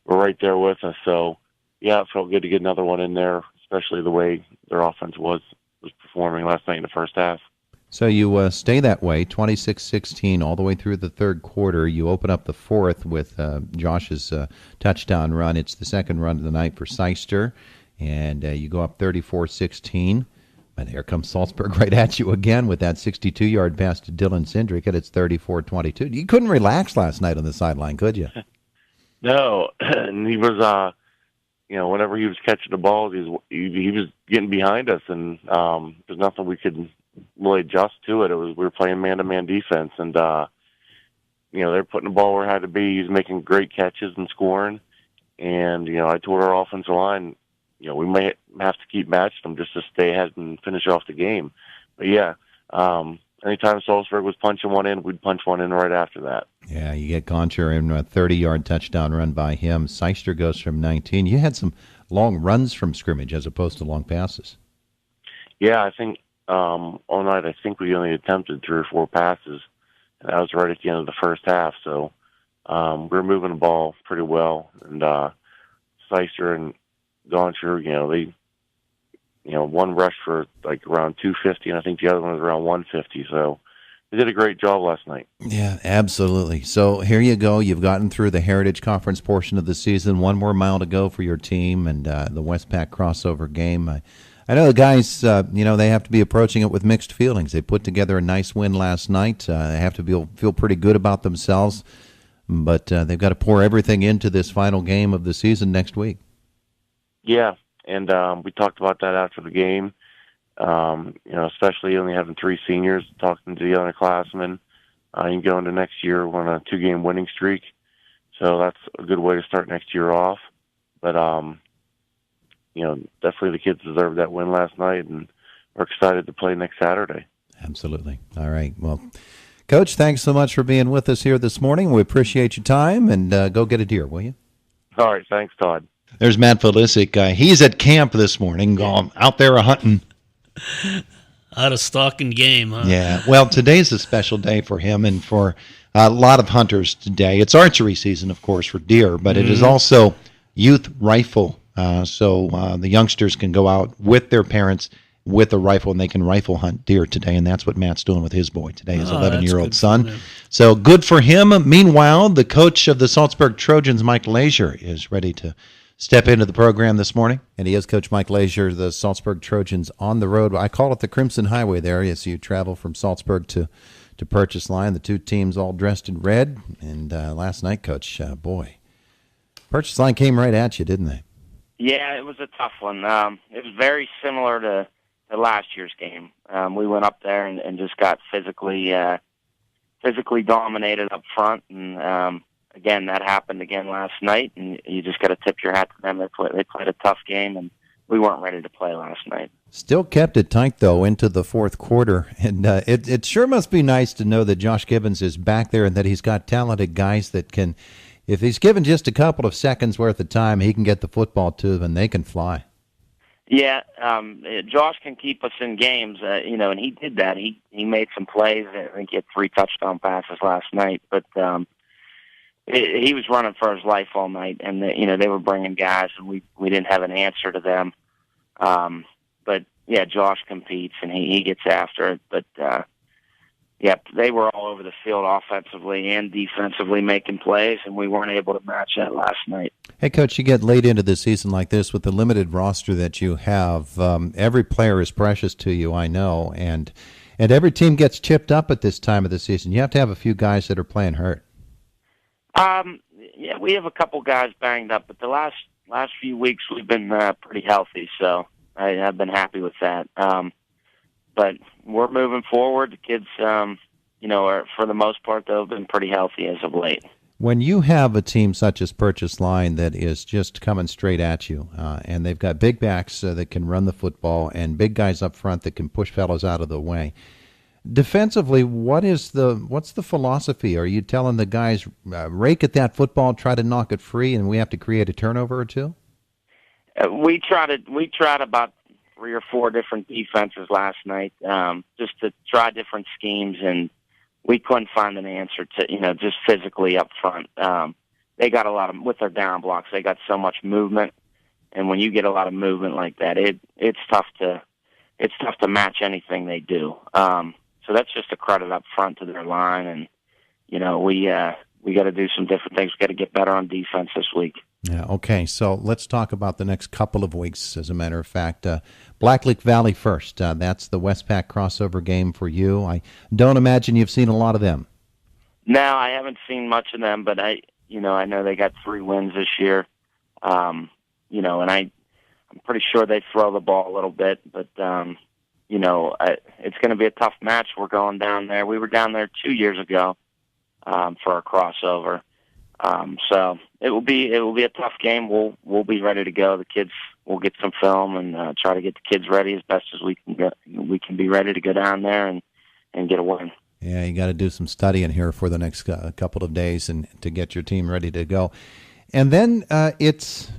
were right there with us. So, yeah, it felt good to get another one in there, especially the way their offense was underperforming last night in the first half. So you stay that way, 26-16, all the way through the third quarter. You open up the fourth with Josh's touchdown run. It's the second run of the night for Seister, and you go up 34-16. But here comes Salzburg right at you again with that 62-yard pass to Dylan Cindric, and it's 34-22. You couldn't relax last night on the sideline, could you? No, and he was, whenever he was catching the balls, he was getting behind us, and there's nothing we could really adjust to it. We were playing man-to-man defense, and they're putting the ball where it had to be. He's making great catches and scoring, and I told our offensive line, we may have to keep matching them just to stay ahead and finish off the game. But yeah, anytime Salzburg was punching one in, we'd punch one in right after that. Yeah, you get Goncher in a 30-yard touchdown run by him. Seister goes from 19. You had some long runs from scrimmage as opposed to long passes. Yeah, I think all night I think we only attempted 3 or 4 passes, and that was right at the end of the first half. So we were moving the ball pretty well, and Seister and Goncher, one rushed for like around 250, and I think the other one was around 150. So they did a great job last night. Yeah, absolutely. So here you go. You've gotten through the Heritage Conference portion of the season. One more mile to go for your team and the Westpac crossover game. I know the guys, they have to be approaching it with mixed feelings. They put together a nice win last night. They have to feel pretty good about themselves, but they've got to pour everything into this final game of the season next week. Yeah, and we talked about that after the game. Especially only having 3 seniors, talking to the underclassmen. You go into next year, we're on a 2-game winning streak, so that's a good way to start next year off. But definitely the kids deserved that win last night, and we're excited to play next Saturday. Absolutely. All right. Well, Coach, thanks so much for being with us here this morning. We appreciate your time, and go get a deer, will you? All right. Thanks, Todd. There's Matt Felisic. He's at camp this morning, out there hunting. Out of stalking game, huh? Yeah. Well, today's a special day for him and for a lot of hunters today. It's archery season, of course, for deer, but it is also youth rifle. So the youngsters can go out with their parents with a rifle, and they can rifle hunt deer today, and that's what Matt's doing with his boy today, his 11-year-old son. So good for him. Meanwhile, the coach of the Salzburg Trojans, Mike Leisure, is ready to step into the program this morning. And he is Coach Mike Leisure, the Salzburg Trojans on the road. I call it the Crimson Highway there as you travel from Salzburg to Purchase Line. The two teams all dressed in red. And last night, Coach, Purchase Line came right at you, didn't they? Yeah, it was a tough one. It was very similar to last year's game. We went up there and just got physically dominated up front. And again, that happened again last night, and you just got to tip your hat to them. They played a tough game, and we weren't ready to play last night. Still kept it tight, though, into the fourth quarter. And it sure must be nice to know that Josh Gibbons is back there and that he's got talented guys that can, if he's given just a couple of seconds worth of time, he can get the football to them and they can fly. Yeah, Josh can keep us in games, and he did that. He made some plays. I think he had 3 touchdown passes last night, but he was running for his life all night, and they were bringing guys, and we didn't have an answer to them. But yeah, Josh competes and he gets after it. But they were all over the field offensively and defensively making plays, and we weren't able to match that last night. Hey, Coach, you get late into the season like this with the limited roster that you have. Every player is precious to you, I know, and every team gets chipped up at this time of the season. You have to have a few guys that are playing hurt. Yeah, we have a couple guys banged up, but the last few weeks we've been pretty healthy, so I've been happy with that. But we're moving forward. The kids, are for the most part, though, been pretty healthy as of late. When you have a team such as Purchase Line that is just coming straight at you, and they've got big backs that can run the football and big guys up front that can push fellows out of the way, defensively, what's the philosophy? Are you telling the guys, rake at that football, try to knock it free, and we have to create a turnover or two? We tried about 3 or 4 different defenses last night, just to try different schemes, and we couldn't find an answer to, just physically up front. They got a lot of, with their down blocks, they got so much movement, and when you get a lot of movement like that, it's tough to it's tough to match anything they do. So that's just a credit up front to their line, and we got to do some different things. We got to get better on defense this week. Yeah, okay, so let's talk about the next couple of weeks, as a matter of fact. Blacklick Valley first. That's the Westpac crossover game for you. I don't imagine you've seen a lot of them. No, I haven't seen much of them, but I know they got 3 wins this year. And I'm pretty sure they throw the ball a little bit, but it's going to be a tough match. We're going down there. We were down there 2 years ago for our crossover. So it will be a tough game. We'll be ready to go. The kids will get some film and try to get the kids ready as best as we can be ready to go down there and get a win. Yeah, you got to do some studying here for the next couple of days and to get your team ready to go. And then it's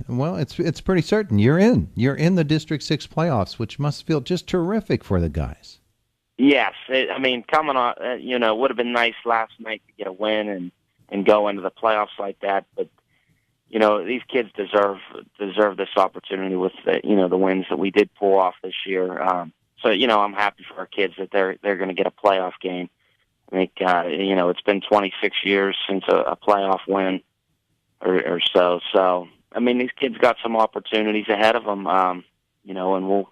pretty certain you're in the District 6 playoffs, which must feel just terrific for the guys. Yes, coming on, it would have been nice last night to get a win and go into the playoffs like that. But these kids deserve this opportunity with the wins that we did pull off this year. So I'm happy for our kids that they're going to get a playoff game. I think it's been 26 years since a playoff win or so. So these kids got some opportunities ahead of them. And we'll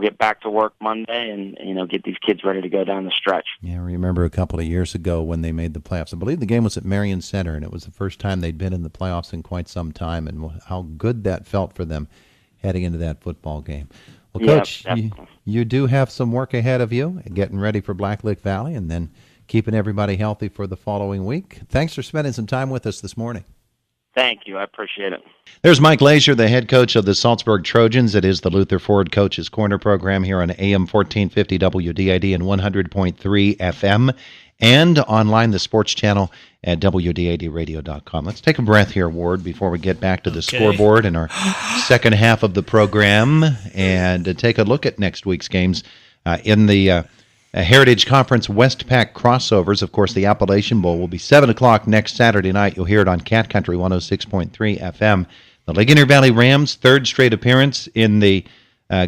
get back to work Monday and get these kids ready to go down the stretch. Yeah, I remember a couple of years ago when they made the playoffs. I believe the game was at Marion Center, and it was the first time they'd been in the playoffs in quite some time, and how good that felt for them heading into that football game. Well, Coach, you do have some work ahead of you, getting ready for Blacklick Valley, and then keeping everybody healthy for the following week. Thanks for spending some time with us this morning. Thank you. I appreciate it. There's Mike Lazier, the head coach of the Salzburg Trojans. It is the Luther Ford Coach's Corner program here on AM 1450 WDID and 100.3 FM and online, the sports channel at WDIDradio.com. Let's take a breath here, Ward, before we get back to the scoreboard in our second half of the program and take a look at next week's games in the Heritage Conference Westpac crossovers. Of course, the Appalachian Bowl will be 7 o'clock next Saturday night. You'll hear it on Cat Country 106.3 FM. The Ligonier Valley Rams, third straight appearance in the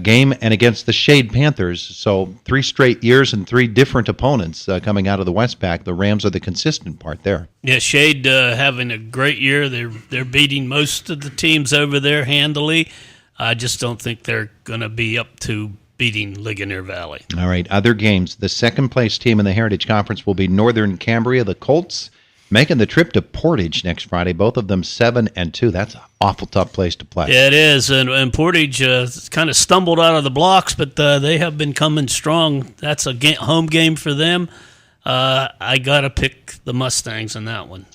game and against the Shade Panthers. So 3 straight years and 3 different opponents coming out of the Westpac. The Rams are the consistent part there. Yeah, Shade having a great year. They're beating most of the teams over there handily. I just don't think they're going to be up to beating Ligonier Valley. All right, other games. The second-place team in the Heritage Conference will be Northern Cambria, the Colts, making the trip to Portage next Friday. Both of them 7-2. That's an awful tough place to play. Yeah, it is. And Portage kind of stumbled out of the blocks, but they have been coming strong. That's a home game for them. I got to pick the Mustangs in that one.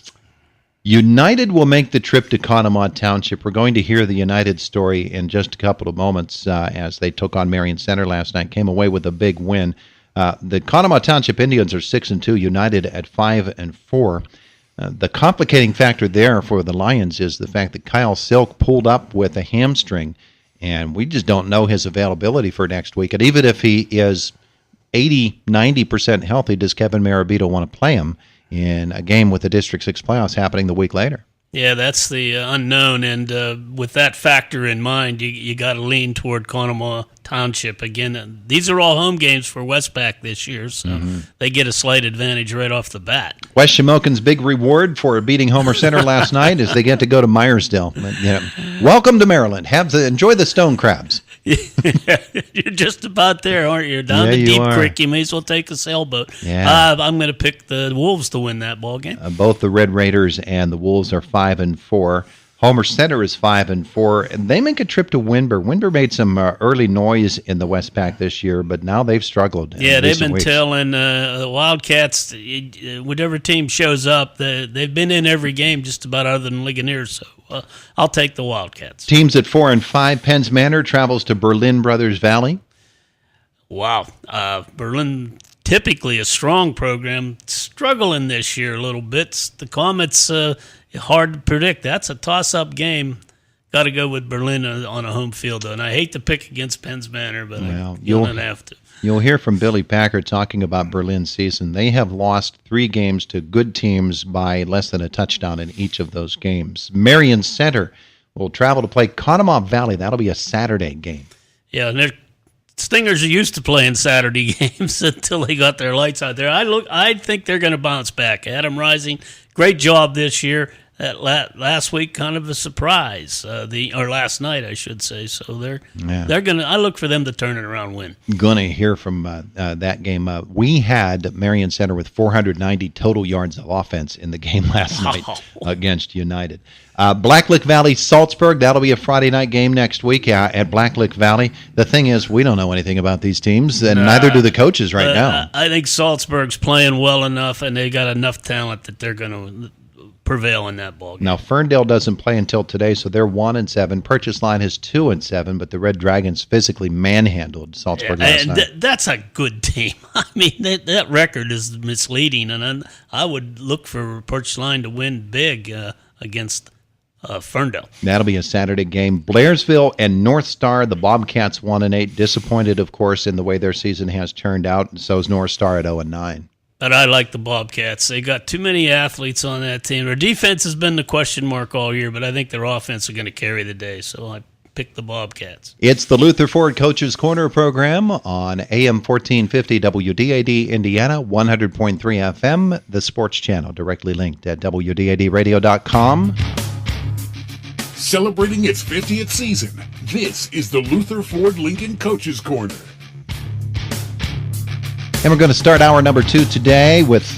United will make the trip to Conemaugh Township. We're going to hear the United story in just a couple of moments as they took on Marion Center last night, came away with a big win. The Conemaugh Township Indians are 6-2, United at 5-4. The complicating factor there for the Lions is the fact that Kyle Silk pulled up with a hamstring, and we just don't know his availability for next week. And even if he is 80-90% healthy, does Kevin Marabito want to play him in a game with the District 6 playoffs happening the week later? Yeah, that's the unknown, and with that factor in mind, you got to lean toward Conemaugh Township. Again, these are all home games for Westpac this year, so they get a slight advantage right off the bat. West Shamokin's big reward for beating Homer Center last night is they get to go to Myersdale. Welcome to Maryland. Enjoy the stone crabs. You're just about there, aren't you? Down the Deep Creek, you may as well take a sailboat. Yeah. I'm going to pick the Wolves to win that ball game. Both the Red Raiders and the Wolves are 5-4. Homer Center is 5-4, and they make a trip to Whitmer. Whitmer made some early noise in the Westpac this year, but now they've struggled. Yeah, they've been telling the Wildcats, whatever team shows up, they've been in every game just about other than Ligonier, so I'll take the Wildcats. Teams at 4-5, Penns Manor travels to Berlin Brothers Valley. Wow. Berlin, typically a strong program, struggling this year a little bit. The Comets, hard to predict. That's a toss-up game. Got to go with Berlin on a home field, though. And I hate to pick against Penns Manor, but you'll not have to. You'll hear from Billy Packer talking about Berlin's season. They have lost 3 games to good teams by less than a touchdown in each of those games. Marion Center will travel to play Conemaugh Valley. That'll be a Saturday game. Yeah, and they're Stingers are used to playing Saturday games until they got their lights out there. I think they're going to bounce back. Adam Rising, great job this year. That last week, kind of a surprise. Or last night, I should say. So they're gonna. I look for them to turn it around, win. Gonna hear from that game. We had Marion Center with 490 total yards of offense in the game last night against United. Blacklick Valley, Salzburg. That'll be a Friday night game next week at Blacklick Valley. The thing is, we don't know anything about these teams, and neither do the coaches right now. I think Salzburg's playing well enough, and they got enough talent that they're going to prevail in that ball game. Now, Ferndale doesn't play until today, so they're 1-7. Purchase Line is 2-7, but the Red Dragons physically manhandled Salzburg last night. That's a good team. I mean, that record is misleading, and I would look for Purchase Line to win big against Ferndale. That'll be a Saturday game. Blairsville and North Star, the Bobcats 1-8. Disappointed, of course, in the way their season has turned out, and so is North Star at 0-9. But I like the Bobcats. They got too many athletes on that team. Their defense has been the question mark all year, but I think their offense is going to carry the day, so I picked the Bobcats. It's the Luther Ford Coaches Corner program on AM 1450 WDAD Indiana, 100.3 FM, the sports channel, directly linked at WDADradio.com. Celebrating its 50th season, this is the Luther Ford Lincoln Coaches Corner. And we're going to start hour number 2 today with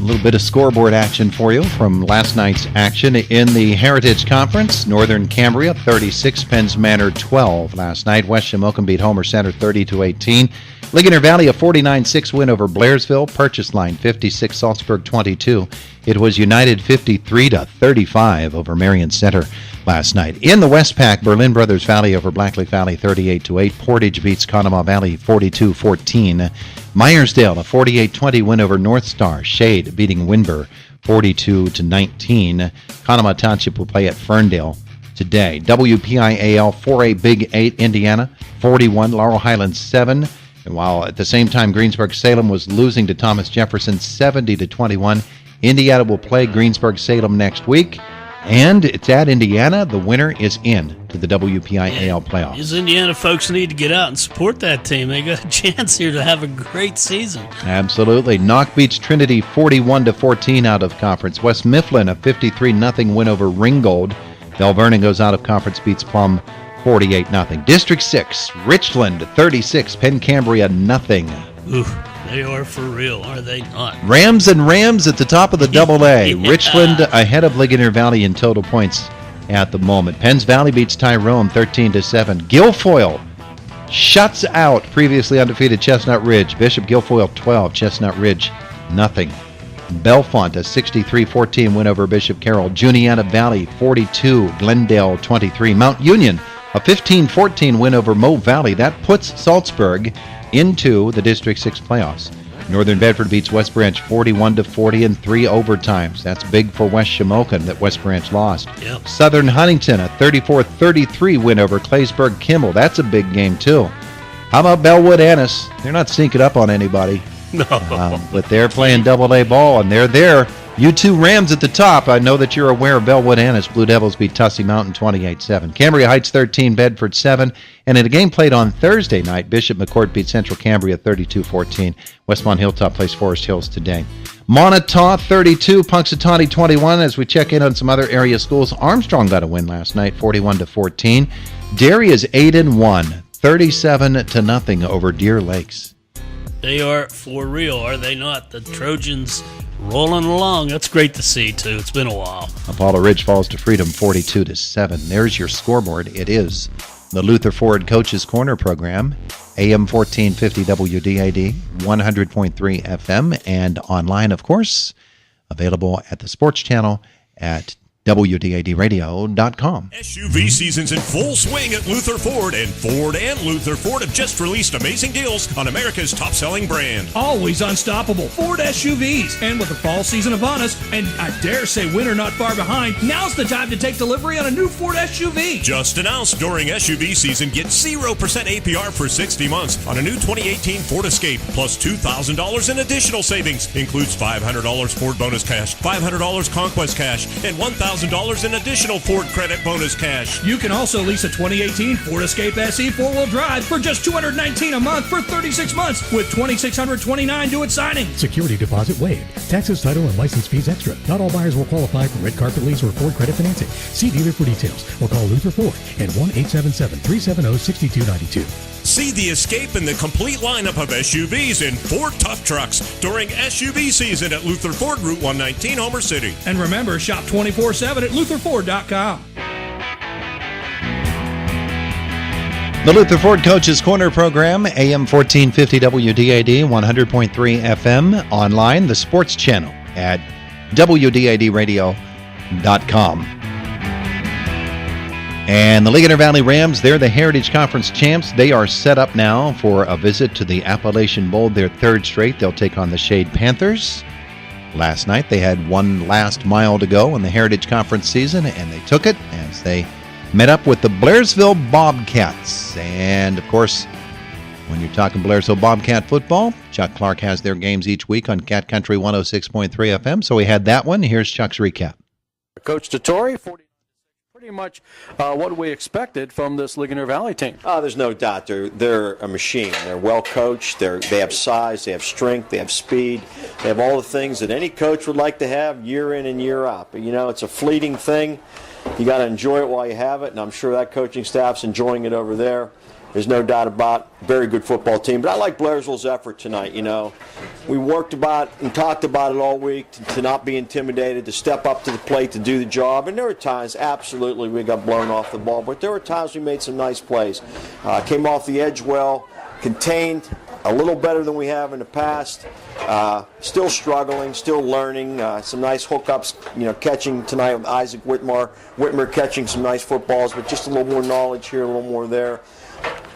a little bit of scoreboard action for you from last night's action in the Heritage Conference. Northern Cambria 36, Penns Manor 12 last night. West Shamokin beat Homer Center 30-18. Ligonier Valley a 49-6 win over Blairsville. Purchase Line 56, Salzburg 22. It was United 53-35 over Marion Center last night. In the Westpac, Berlin Brothers Valley over Blacklick Valley 38-8. Portage beats Conemaugh Valley 42-14. Myersdale a 48-20 win over North Star. Shade beating Winber 42-19. Conemaugh Township will play at Ferndale today. WPIAL 4A Big 8 Indiana 41, Laurel Highlands 7. And while at the same time Greensburg-Salem was losing to Thomas Jefferson 70-21, Indiana will play Greensburg-Salem next week. And it's at Indiana. The winner is in to the WPIAL playoffs. These Indiana folks need to get out and support that team. They got a chance here to have a great season. Absolutely. Knock beats Trinity 41-14 out of conference. West Mifflin a 53-0 win over Ringgold. Bell Vernon goes out of conference, beats Plum 48-0. District 6, Richland 36, Penn Cambria 0. Ooh, they are for real, are they not? Rams and Rams at the top of the AA. Yeah. Richland ahead of Ligonier Valley in total points at the moment. Penns Valley beats Tyrone 13-7. Guilfoyle shuts out previously undefeated Chestnut Ridge. Bishop Guilfoyle 12, Chestnut Ridge 0. Belfont a 63-14 win over Bishop Carroll. Juniata Valley 42, Glendale 23. Mount Union a 15-14 win over Moe Valley. That puts Salzburg into the District 6 playoffs. Northern Bedford beats West Branch 41-40 in 3 overtimes. That's big for West Shamokin that West Branch lost. Yep. Southern Huntington a 34-33 win over Claysburg-Kimball. That's a big game too. How about Bellwood Annis? They're not sneaking up on anybody. No. But they're playing AA ball, and they're there. You two Rams at the top. I know that you're aware of Bellwood Annis. Blue Devils beat Tussey Mountain 28-7. Cambria Heights 13, Bedford 7. And in a game played on Thursday night, Bishop McCourt beat Central Cambria 32-14. Westmont Hilltop plays Forest Hills today. Montauk 32, Punxsutawney 21. As we check in on some other area schools, Armstrong got a win last night, 41-14. Derry is 8-1, 37-0 over Deer Lakes. They are for real, are they not? The Trojans rolling along. That's great to see, too. It's been a while. Apollo Ridge falls to Freedom 42-7. There's your scoreboard. It is the Luther Ford Coaches Corner program, AM 1450 WDAD, 100.3 FM, and online, of course, available at the sports channel at WDADradio.com. SUV season's in full swing at Luther Ford, and Ford and Luther Ford have just released amazing deals on America's top-selling brand. Always unstoppable Ford SUVs. And with the fall season upon us, and I dare say winter not far behind, now's the time to take delivery on a new Ford SUV. Just announced during SUV season, get 0% APR for 60 months on a new 2018 Ford Escape, plus $2,000 in additional savings. Includes $500 Ford bonus cash, $500 Conquest cash, and $1,000 $1,000 in additional Ford credit bonus cash. You can also lease a 2018 Ford Escape SE 4-wheel drive for just $219 a month for 36 months with $2,629 due at signing. Security deposit waived. Taxes, title, and license fees extra. Not all buyers will qualify for red carpet lease or Ford credit financing. See dealer for details or call Luther Ford at 1-877-370-6292. See the Escape and the complete lineup of SUVs in Ford Tough Trucks during SUV season at Luther Ford, Route 119, Homer City. And remember, shop 24/7 at LutherFord.com. The Luther Ford Coaches Corner program, AM 1450 WDAD, 100.3 FM, online, the sports channel at WDADradio.com. And the Ligonier Valley Rams, they're the Heritage Conference champs. They are set up now for a visit to the Appalachian Bowl, their third straight. They'll take on the Shade Panthers. Last night they had one last mile to go in the Heritage Conference season, and they took it as they met up with the Blairsville Bobcats. And, of course, when you're talking Blairsville Bobcat football, Chuck Clark has their games each week on Cat Country 106.3 FM. So we had that one. Here's Chuck's recap. Coach Dettori, pretty much what we expected from this Ligonier Valley team. There's no doubt. They're a machine. They're well coached. They have size. They have strength. They have speed. They have all the things that any coach would like to have year in and year out. But, it's a fleeting thing. You got to enjoy it while you have it, and I'm sure that coaching staff's enjoying it over there. There's no doubt about it. Very good football team. But I like Blairsville's effort tonight, We worked about and talked about it all week to not be intimidated, to step up to the plate, to do the job. And there were times, absolutely, we got blown off the ball. But there were times we made some nice plays. Came off the edge well, contained a little better than we have in the past. Still struggling, still learning. Some nice hookups, catching tonight with Isaac Whitmer. Whitmer catching some nice footballs, but just a little more knowledge here, a little more there.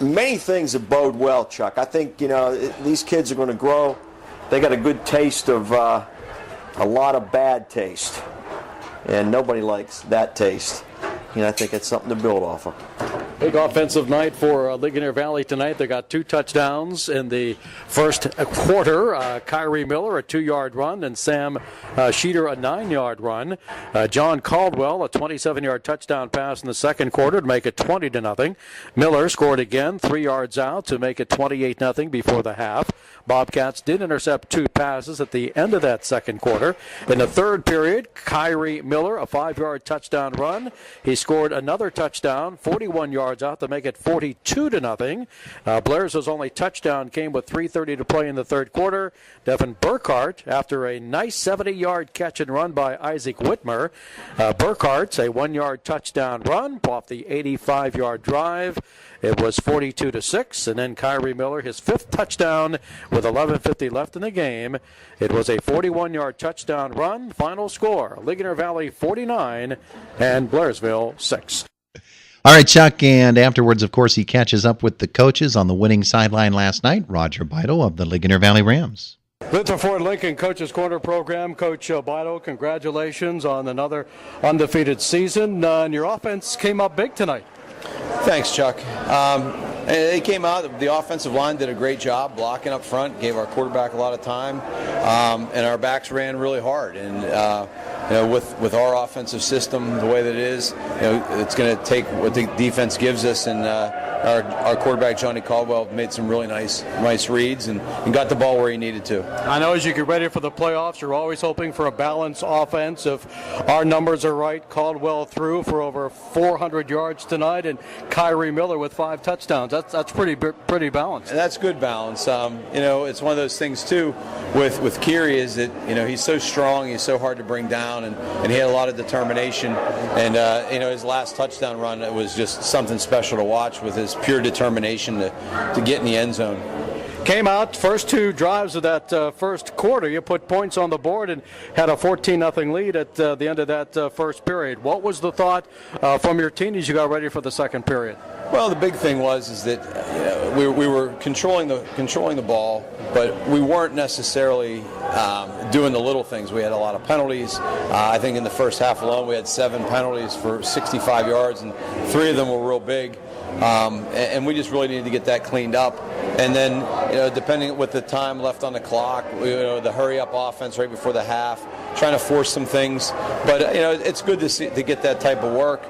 Many things that bode well, Chuck. I think, these kids are going to grow. They got a good taste of a lot of bad taste. And nobody likes that taste. I think it's something to build off of. Big offensive night for Ligonier Valley tonight. They got 2 touchdowns in the first quarter. Kyrie Miller, a 2-yard run, and Sam Sheeter, a 9-yard run. John Caldwell, a 27-yard touchdown pass in the second quarter to make it 20-0. Miller scored again, 3 yards out to make it 28-0 before the half. Bobcats did intercept 2 passes at the end of that second quarter. In the third period, Kyrie Miller, a 5-yard touchdown run. He scored another touchdown, 41 yards out to make it 42-0. Blairsville's only touchdown came with 3:30 to play in the third quarter. Devin Burkhart, after a nice 70-yard catch and run by Isaac Whitmer. Burkhart's a 1-yard touchdown run off the 85-yard drive. It was 42-6, and then Kyrie Miller, his 5th touchdown with 11:50 left in the game. It was a 41-yard touchdown run. Final score, Ligonier Valley 49 and Blairsville 6. All right, Chuck, and afterwards, of course, he catches up with the coaches on the winning sideline last night. Roger Beidel of the Ligonier Valley Rams. Luther Ford Lincoln Coaches Corner program. Coach Beidel, congratulations on another undefeated season. And your offense came up big tonight. Thanks, Chuck. They came out, the offensive line did a great job blocking up front, gave our quarterback a lot of time, and our backs ran really hard. And with our offensive system the way that it is, it's going to take what the defense gives us, and our quarterback Johnny Caldwell made some really nice reads and got the ball where he needed to. I know as you get ready for the playoffs, you're always hoping for a balanced offense. If our numbers are right, Caldwell threw for over 400 yards tonight, and Kyrie Miller with 5 touchdowns. That's pretty balanced. And that's good balance. It's one of those things too with Kiri is that he's so strong, he's so hard to bring down, and he had a lot of determination. And his last touchdown run, it was just something special to watch with his pure determination to get in the end zone. Came out, first 2 drives of that first quarter. You put points on the board and had a 14-0 lead at the end of that first period. What was the thought from your team as you got ready for the second period? Well, the big thing is that we were controlling the ball, but we weren't necessarily doing the little things. We had a lot of penalties. I think in the first half alone we had 7 penalties for 65 yards, and 3 of them were real big. And we just really needed to get that cleaned up. And then, depending with the time left on the clock, the hurry-up offense right before the half, trying to force some things. But it's good to get that type of work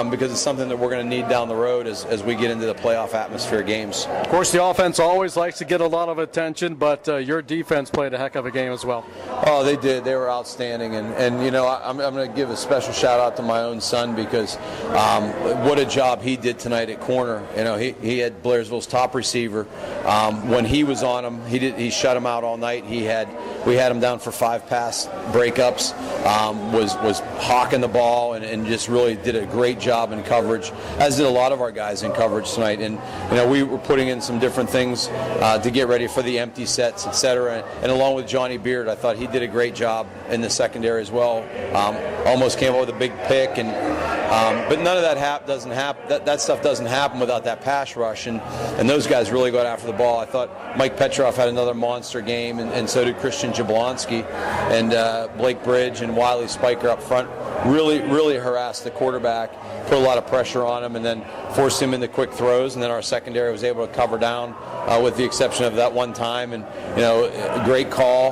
because it's something that we're going to need down the road as we get into the playoff atmosphere games. Of course, the offense always likes to get a lot of attention, but your defense played a heck of a game as well. Oh, they did. They were outstanding. And I'm going to give a special shout out to my own son because what a job he did tonight at corner. He had Blairsville's top receiver. When he was on him, he shut him out all night. We had him down for 5 pass breakups, was hawking the ball and just really did a great job in coverage, as did a lot of our guys in coverage tonight. And we were putting in some different things to get ready for the empty sets, etc. And along with Johnny Beard, I thought he did a great job in the secondary as well. Almost came up with a big pick, but none of that doesn't happen. That stuff doesn't happen without that pass rush, and those guys really got after the ball. I thought Mike Petroff had another monster game, and so did Christian Jablonski, and Blake Bridge and Wiley Spiker up front really harassed the quarterback, put a lot of pressure on him, and then forced him into quick throws. And then our secondary was able to cover down, with the exception of that one time. And great call,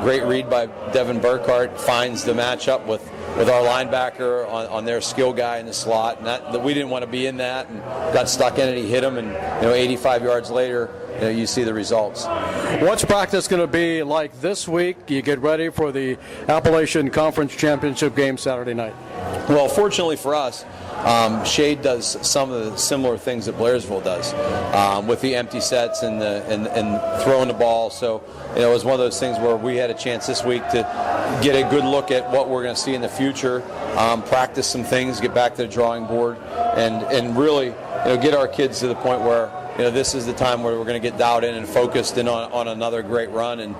great read by Devin Burkhart, finds the matchup with our linebacker on their skill guy in the slot, and that we didn't want to be in that, and got stuck in it. He hit him, and 85 yards later, you see the results. What's practice going to be like this week? You get ready for the Appalachian Conference Championship game Saturday night. Well, fortunately for us, Shade does some of the similar things that Blairsville does with the empty sets and throwing the ball. So it was one of those things where we had a chance this week to get a good look at what we're going to see in the future, practice some things, get back to the drawing board, and really get our kids to the point where this is the time where we're going to get dialed in and focused in on another great run. And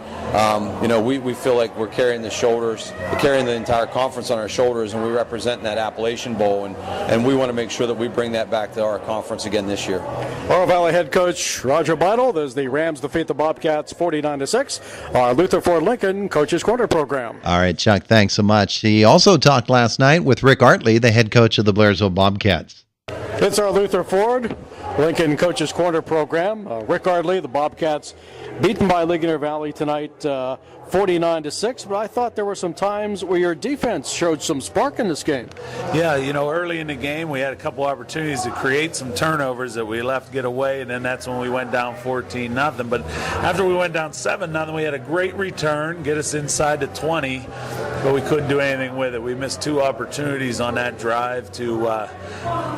we feel like we're carrying the entire conference on our shoulders, and we represent that Appalachian Bowl, and we want to make sure that we bring that back to our conference again this year. Oro Valley head coach Roger Beidel as the Rams defeat the Bobcats 49-6. Our Luther Ford Lincoln Coach's Corner program. All right, Chuck, thanks so much. He also talked last night with Rick Artley, the head coach of the Blairsville Bobcats. It's our Luther Ford Lincoln Coach's Corner program. Rick Artley, the Bobcats, beaten by Ligonier Valley tonight 49-6, but I thought there were some times where your defense showed some spark in this game. Yeah, early in the game we had a couple opportunities to create some turnovers that we left get away, and then that's when we went down 14-0. But after we went down 7-0, we had a great return, get us inside the 20, but we couldn't do anything with it. We missed 2 opportunities on that drive to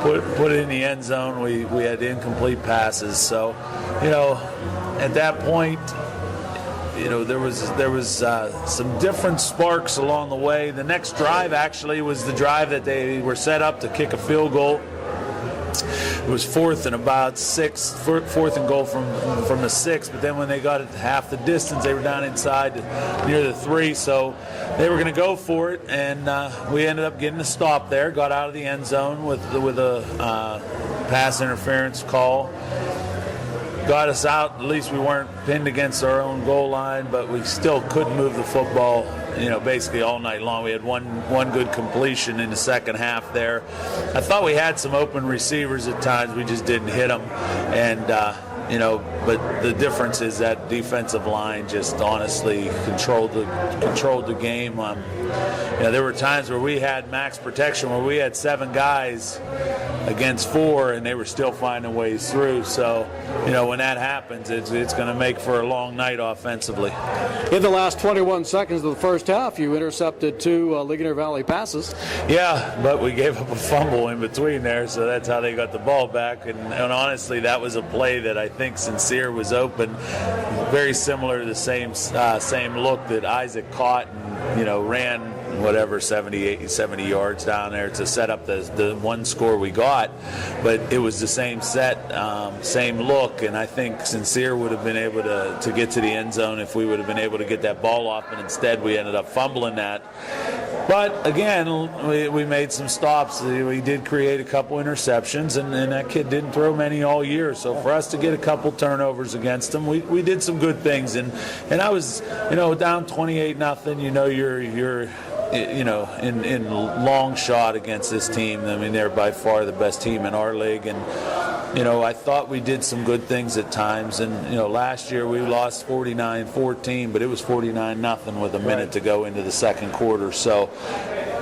put it in the end zone. We had incomplete passes. So, at that point, there was some different sparks along the way. The next drive actually was the drive that they were set up to kick a field goal. It was 4th and goal from the 6, but then when they got it half the distance, they were down inside near the 3, so they were going to go for it, and we ended up getting a stop there, got out of the end zone with a pass interference call. Got us out. At least we weren't pinned against our own goal line, but we still couldn't move the football, basically all night long. We had one good completion in the second half there. I thought we had some open receivers at times. We just didn't hit them. And, but the difference is that defensive line just honestly controlled the game. There were times where we had max protection, where we had 7 guys against 4, and they were still finding ways through. So, when that happens, it's going to make for a long night offensively. In the last 21 seconds of the first half, you intercepted 2 Ligonier Valley passes. Yeah, but we gave up a fumble in between there, so that's how they got the ball back. And honestly, that was a play that I think Sincere was open, very similar to the same look that Isaac caught and ran 70 yards down there to set up the one score we got. But it was the same set, same look, and I think Sincere would have been able to get to the end zone if we would have been able to get that ball off, and instead we ended up fumbling that. But again, we made some stops. We did create a couple interceptions, and that kid didn't throw many all year. So for us to get a couple turnovers against him, we did some good things. And I was, down 28-0. You're in long shot against this team. I mean, they're by far the best team in our league, and I thought we did some good things at times. And, last year we lost 49-14, but it was 49-0 with a minute to go into the second quarter. So,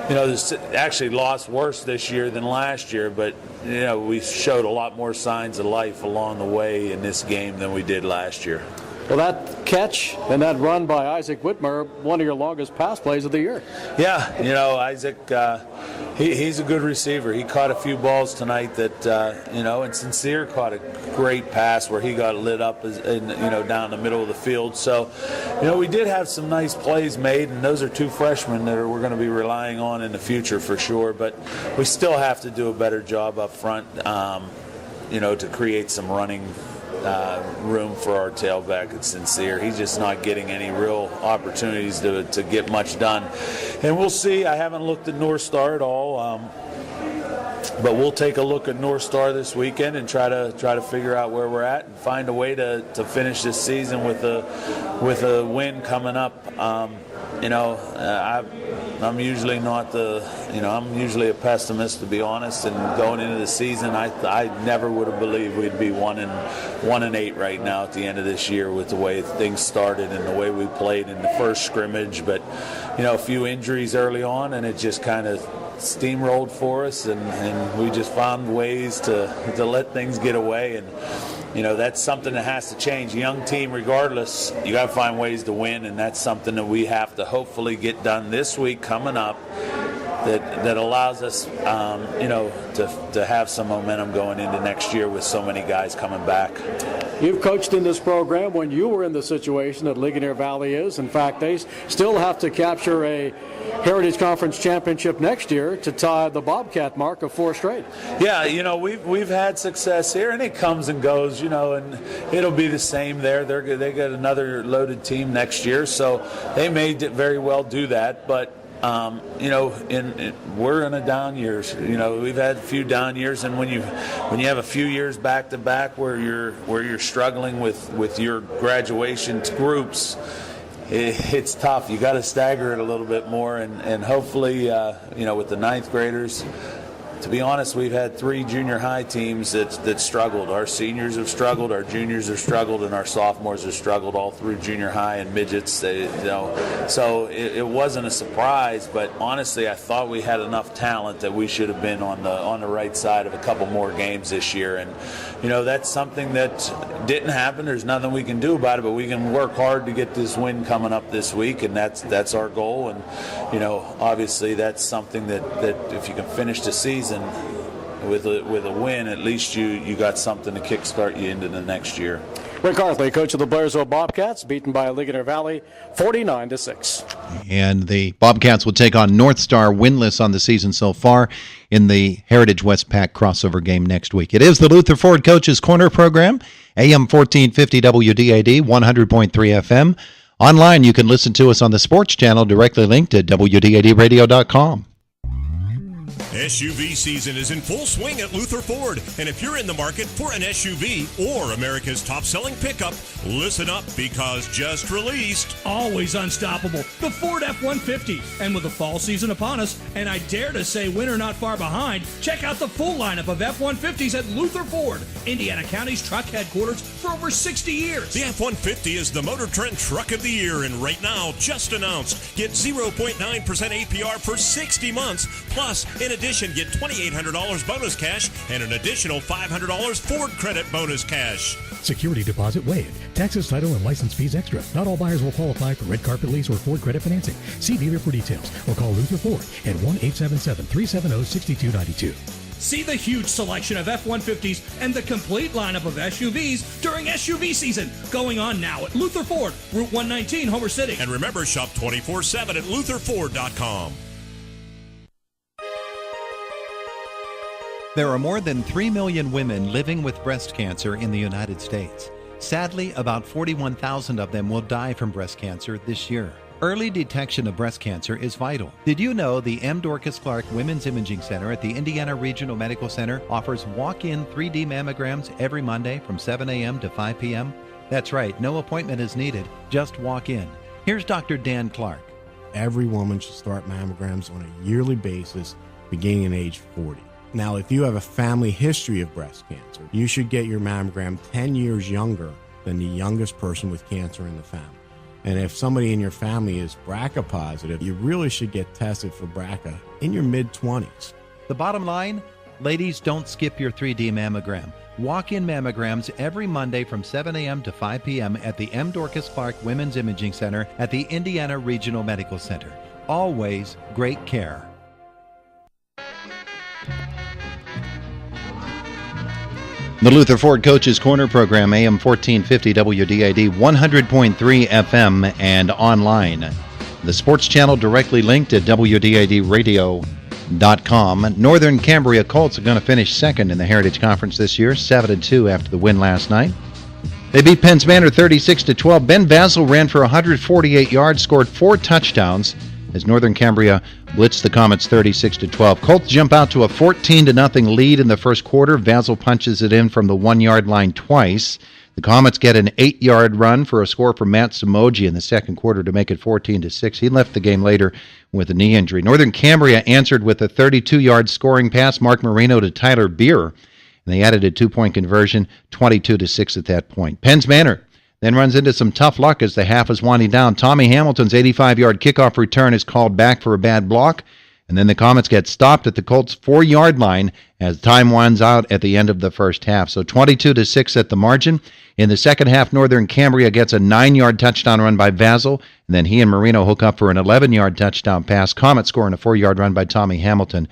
this actually lost worse this year than last year, but, we showed a lot more signs of life along the way in this game than we did last year. Well, that catch and that run by Isaac Whitmer, one of your longest pass plays of the year. Yeah, Isaac, he's a good receiver. He caught a few balls tonight that, and Sincere caught a great pass where he got lit up, down the middle of the field. So, we did have some nice plays made, and those are two freshmen that we're going to be relying on in the future for sure. But we still have to do a better job up front, to create some running room for our tailback. It's Sincere. He's just not getting any real opportunities to get much done. And we'll see. I haven't looked at North Star at all, but we'll take a look at North Star this weekend and try to figure out where we're at and find a way to finish this season with a win coming up. I'm usually not I'm usually a pessimist, to be honest, and going into the season I never would have believed we'd be 1-8 right now at the end of this year with the way things started and the way we played in the first scrimmage. But a few injuries early on, and it just kind of steamrolled for us, and we just found ways to let things get away. And that's something that has to change. A young team, regardless, you got to find ways to win, and that's something that we have to hopefully get done this week coming up that allows us, to have some momentum going into next year with so many guys coming back. You've coached in this program when you were in the situation that Ligonier Valley is. In fact, they still have to capture a Heritage Conference championship next year to tie the Bobcat mark of 4 straight. Yeah, we've had success here, and it comes and goes, and it'll be the same there. They got another loaded team next year, so they may very well do that. But we're in a down years. We've had a few down years, and when you have a few years back to back where you're struggling with your graduation groups, it's tough. You got to stagger it a little bit more, and hopefully, with the 9th graders. To be honest, we've had 3 junior high teams that struggled. Our seniors have struggled, our juniors have struggled, and our sophomores have struggled all through junior high and midgets. So it wasn't a surprise, but honestly, I thought we had enough talent that we should have been on the right side of a couple more games this year. And that's something that didn't happen. There's nothing we can do about it, but we can work hard to get this win coming up this week, and that's our goal. And obviously, that's something that if you can finish the season with a win, at least you got something to kickstart you into the next year. Rick Hartley, coach of the Blairsville Bobcats, beaten by Ligonier Valley 49-6. And the Bobcats will take on North Star, winless on the season so far, in the Heritage Westpac crossover game next week. It is the Luther Ford Coaches Corner program, AM 1450 WDAD, 100.3 FM. Online, you can listen to us on the sports channel directly linked at WDADradio.com. SUV season is in full swing at Luther Ford, and if you're in the market for an SUV or America's top-selling pickup, listen up, because just released, always unstoppable, the Ford F-150. And with the fall season upon us, and I dare to say winter not far behind, check out the full lineup of F-150s at Luther Ford, Indiana County's truck headquarters for over 60 years. The F-150 is the Motor Trend Truck of the Year, and right now, just announced, get 0.9% APR for 60 months, plus, in addition, get $2,800 bonus cash and an additional $500 Ford credit bonus cash. Security deposit waived. Taxes, title, and license fees extra. Not all buyers will qualify for red carpet lease or Ford credit financing. See dealer for details or call Luther Ford at 1-877-370-6292. See the huge selection of F-150s and the complete lineup of SUVs during SUV season, going on now at Luther Ford, Route 119, Homer City. And remember, shop 24/7 at lutherford.com. There are more than 3 million women living with breast cancer in the United States. Sadly, about 41,000 of them will die from breast cancer this year. Early detection of breast cancer is vital. Did you know the M. Dorcas Clark Women's Imaging Center at the Indiana Regional Medical Center offers walk-in 3D mammograms every Monday from 7 a.m. to 5 p.m.? That's right, no appointment is needed, just walk in. Here's Dr. Dan Clark. Every woman should start mammograms on a yearly basis beginning at age 40. Now, if you have a family history of breast cancer, you should get your mammogram 10 years younger than the youngest person with cancer in the family. And if somebody in your family is BRCA positive, you really should get tested for BRCA in your mid-20s. The bottom line, ladies, don't skip your 3D mammogram. Walk-in mammograms every Monday from 7 a.m. to 5 p.m. at the M. Dorcas Clark Women's Imaging Center at the Indiana Regional Medical Center. Always great care. The Luther Ford Coaches Corner program, AM 1450 WDID, 100.3 FM, and online. The sports channel directly linked at WDIDradio.com. Northern Cambria Colts are going to finish second in the Heritage Conference this year, 7-2 after the win last night. They beat Penns Manor 36-12. Ben Vassell ran for 148 yards, scored 4 touchdowns as Northern Cambria blitzed the Comets 36-12. Colts jump out to a 14-0 lead in the first quarter. Vassell punches it in from the 1-yard line twice. The Comets get an 8-yard run for a score from Matt Samogi in the second quarter to make it 14-6. He left the game later with a knee injury. Northern Cambria answered with a 32-yard scoring pass, Mark Marino to Tyler Beer, and they added a 2-point conversion, 22-6 at that point. Penns Manor then runs into some tough luck as the half is winding down. Tommy Hamilton's 85-yard kickoff return is called back for a bad block, and then the Comets get stopped at the Colts' 4-yard line as time winds out at the end of the first half. So 22-6 at the margin. In the second half, Northern Cambria gets a 9-yard touchdown run by Vassell, and then he and Marino hook up for an 11-yard touchdown pass. Comets scoring a 4-yard run by Tommy Hamilton.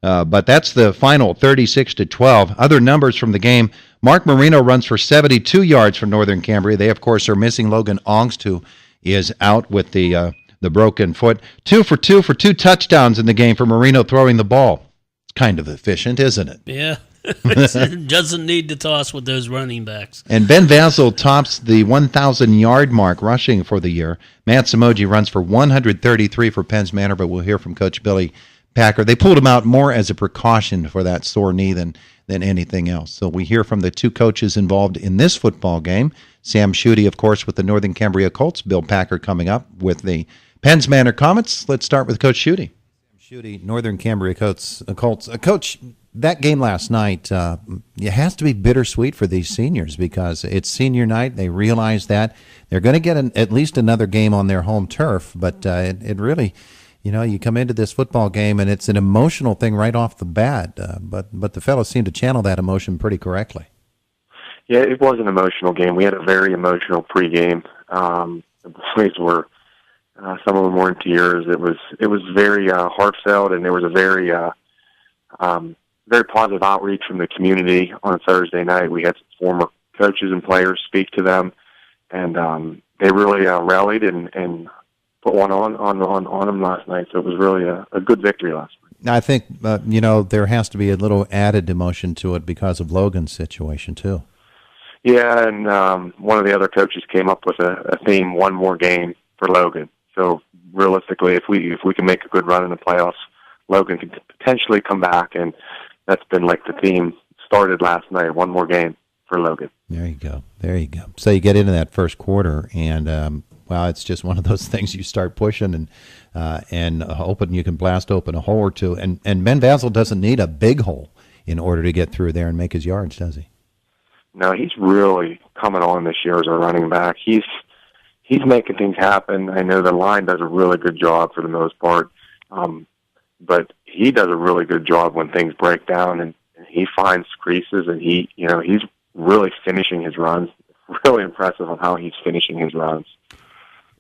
But that's the final, 36-12. Other numbers from the game, Mark Marino runs for 72 yards for Northern Cambria. They, of course, are missing Logan Ongst, who is out with the broken foot. 2 for 2 for 2 touchdowns in the game for Marino throwing the ball. It's kind of efficient, isn't it? Yeah. It doesn't need to toss with those running backs. And Ben Vassell tops the 1,000-yard mark rushing for the year. Matt Samogi runs for 133 for Penns Manor, but we'll hear from Coach Billy Packer. They pulled him out more as a precaution for that sore knee than anything else. So we hear from the two coaches involved in this football game. Sam Schutte, of course, with the Northern Cambria Colts. Bill Packer coming up with the Penns Manor Comets. Let's start with Coach Schutte. Schutte, Northern Cambria Colts. Coach, that game last night, it has to be bittersweet for these seniors because it's senior night. They realize that. They're going to get at least another game on their home turf, but it really... You know, you come into this football game, and it's an emotional thing right off the bat, but the fellows seem to channel that emotion pretty correctly. Yeah, it was an emotional game. We had a very emotional pregame. The boys were, some of them were in tears. It was very heartfelt, and there was a very positive outreach from the community on Thursday night. We had some former coaches and players speak to them, and they really rallied and put one on them last night. So it was really a good victory last night. I think, there has to be a little added emotion to it because of Logan's situation, too. Yeah, and one of the other coaches came up with a theme, one more game for Logan. So realistically, if we can make a good run in the playoffs, Logan can potentially come back, and that's been like the theme started last night, one more game for Logan. There you go. So you get into that first quarter, and it's just one of those things you start pushing and hoping you can blast open a hole or two. And Ben Vassell doesn't need a big hole in order to get through there and make his yards, does he? No, he's really coming on this year as a running back. He's making things happen. I know the line does a really good job for the most part, but he does a really good job when things break down, and he finds creases, and he's really finishing his runs. Really impressive on how he's finishing his runs.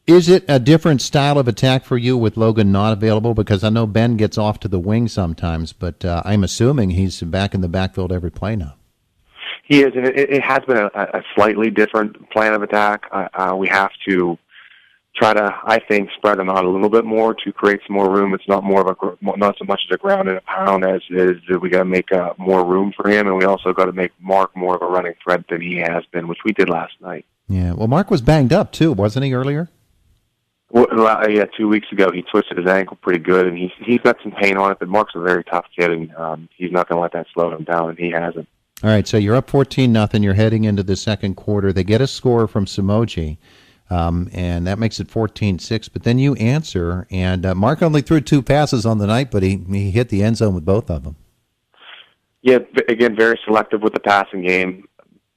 Is it a different style of attack for you with Logan not available? Because I know Ben gets off to the wing sometimes, but I'm assuming he's back in the backfield every play now. He is, and it has been a slightly different plan of attack. We have to try to, I think, spread him out a little bit more to create some more room. It's not so much as a ground and a pound as is we got to make more room for him, and we also got to make Mark more of a running threat than he has been, which we did last night. Yeah, well, Mark was banged up too, wasn't he, earlier? Well, yeah, 2 weeks ago he twisted his ankle pretty good, and he's got some pain on it. But Mark's a very tough kid, and he's not going to let that slow him down, and he hasn't. All right, so you're up 14-0. You're heading into the second quarter. They get a score from Samogi, and that makes it 14-6. But then you answer, and Mark only threw 2 passes on the night, but he hit the end zone with both of them. Yeah, again, very selective with the passing game.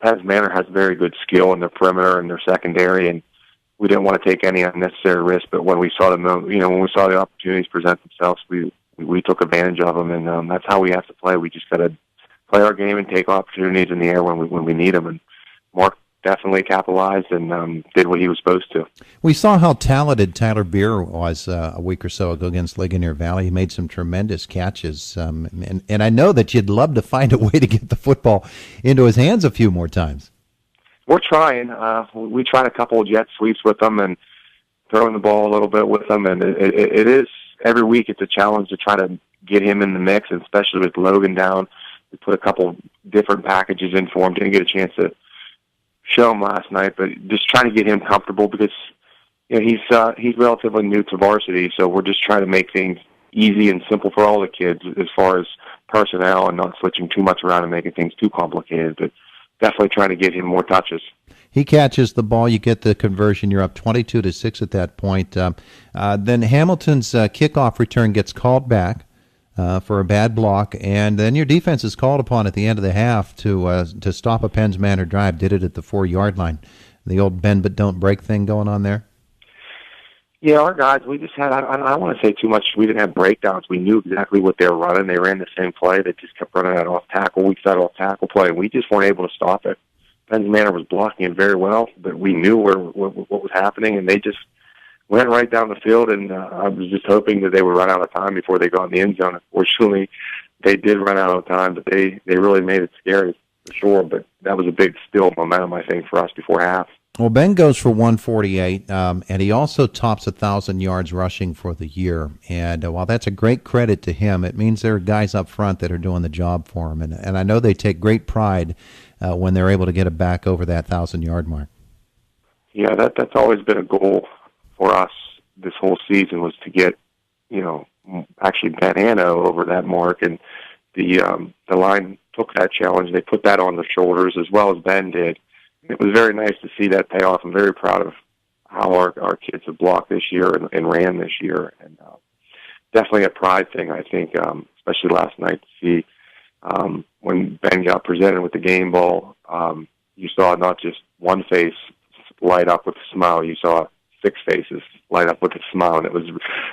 Penn Manor has very good skill in their perimeter and their secondary, and we didn't want to take any unnecessary risk. But when we saw them, when we saw the opportunities present themselves, we took advantage of them, and that's how we have to play. We just got to play our game and take opportunities in the air when we need them. And Mark definitely capitalized and did what he was supposed to. We saw how talented Tyler Beer was a week or so ago against Ligonier Valley. He made some tremendous catches, and I know that you'd love to find a way to get the football into his hands a few more times. We're trying. We tried a couple of jet sweeps with them and throwing the ball a little bit with them, and it is every week it's a challenge to try to get him in the mix, and especially with Logan down. We put a couple different packages in for him. Didn't get a chance to show him last night, but just trying to get him comfortable because he's relatively new to varsity, so we're just trying to make things easy and simple for all the kids as far as personnel and not switching too much around and making things too complicated, but definitely trying to get him more touches. He catches the ball, you get the conversion, you're up 22-6 at that point. Then Hamilton's kickoff return gets called back for a bad block, and then your defense is called upon at the end of the half to stop a Penns Manor drive. Did it at the 4-yard line. The old bend but don't break thing going on there? Yeah, our guys, we just had, I don't want to say too much, we didn't have breakdowns. We knew exactly what they were running. They ran the same play. They just kept running that off tackle, weak side off tackle play, and we just weren't able to stop it. Penns Manor was blocking it very well, but we knew what was happening, and they just went right down the field, and I was just hoping that they would run out of time before they got in the end zone. Unfortunately, they did run out of time, but they really made it scary for sure, but that was a big still momentum, I think, for us before half. Well, Ben goes for 148, and he also tops 1,000 yards rushing for the year. And while that's a great credit to him, it means there are guys up front that are doing the job for him. And I know they take great pride when they're able to get it back over that 1,000-yard mark. Yeah, that's always been a goal for us this whole season, was to get, actually Ben Hanno over that mark. And the line took that challenge. They put that on their shoulders as well as Ben did. It was very nice to see that pay off. I'm very proud of how our kids have blocked this year and ran this year. And definitely a pride thing, I think, especially last night to see when Ben got presented with the game ball, you saw not just one face light up with a smile. You saw 6 faces light up with a smile, and it was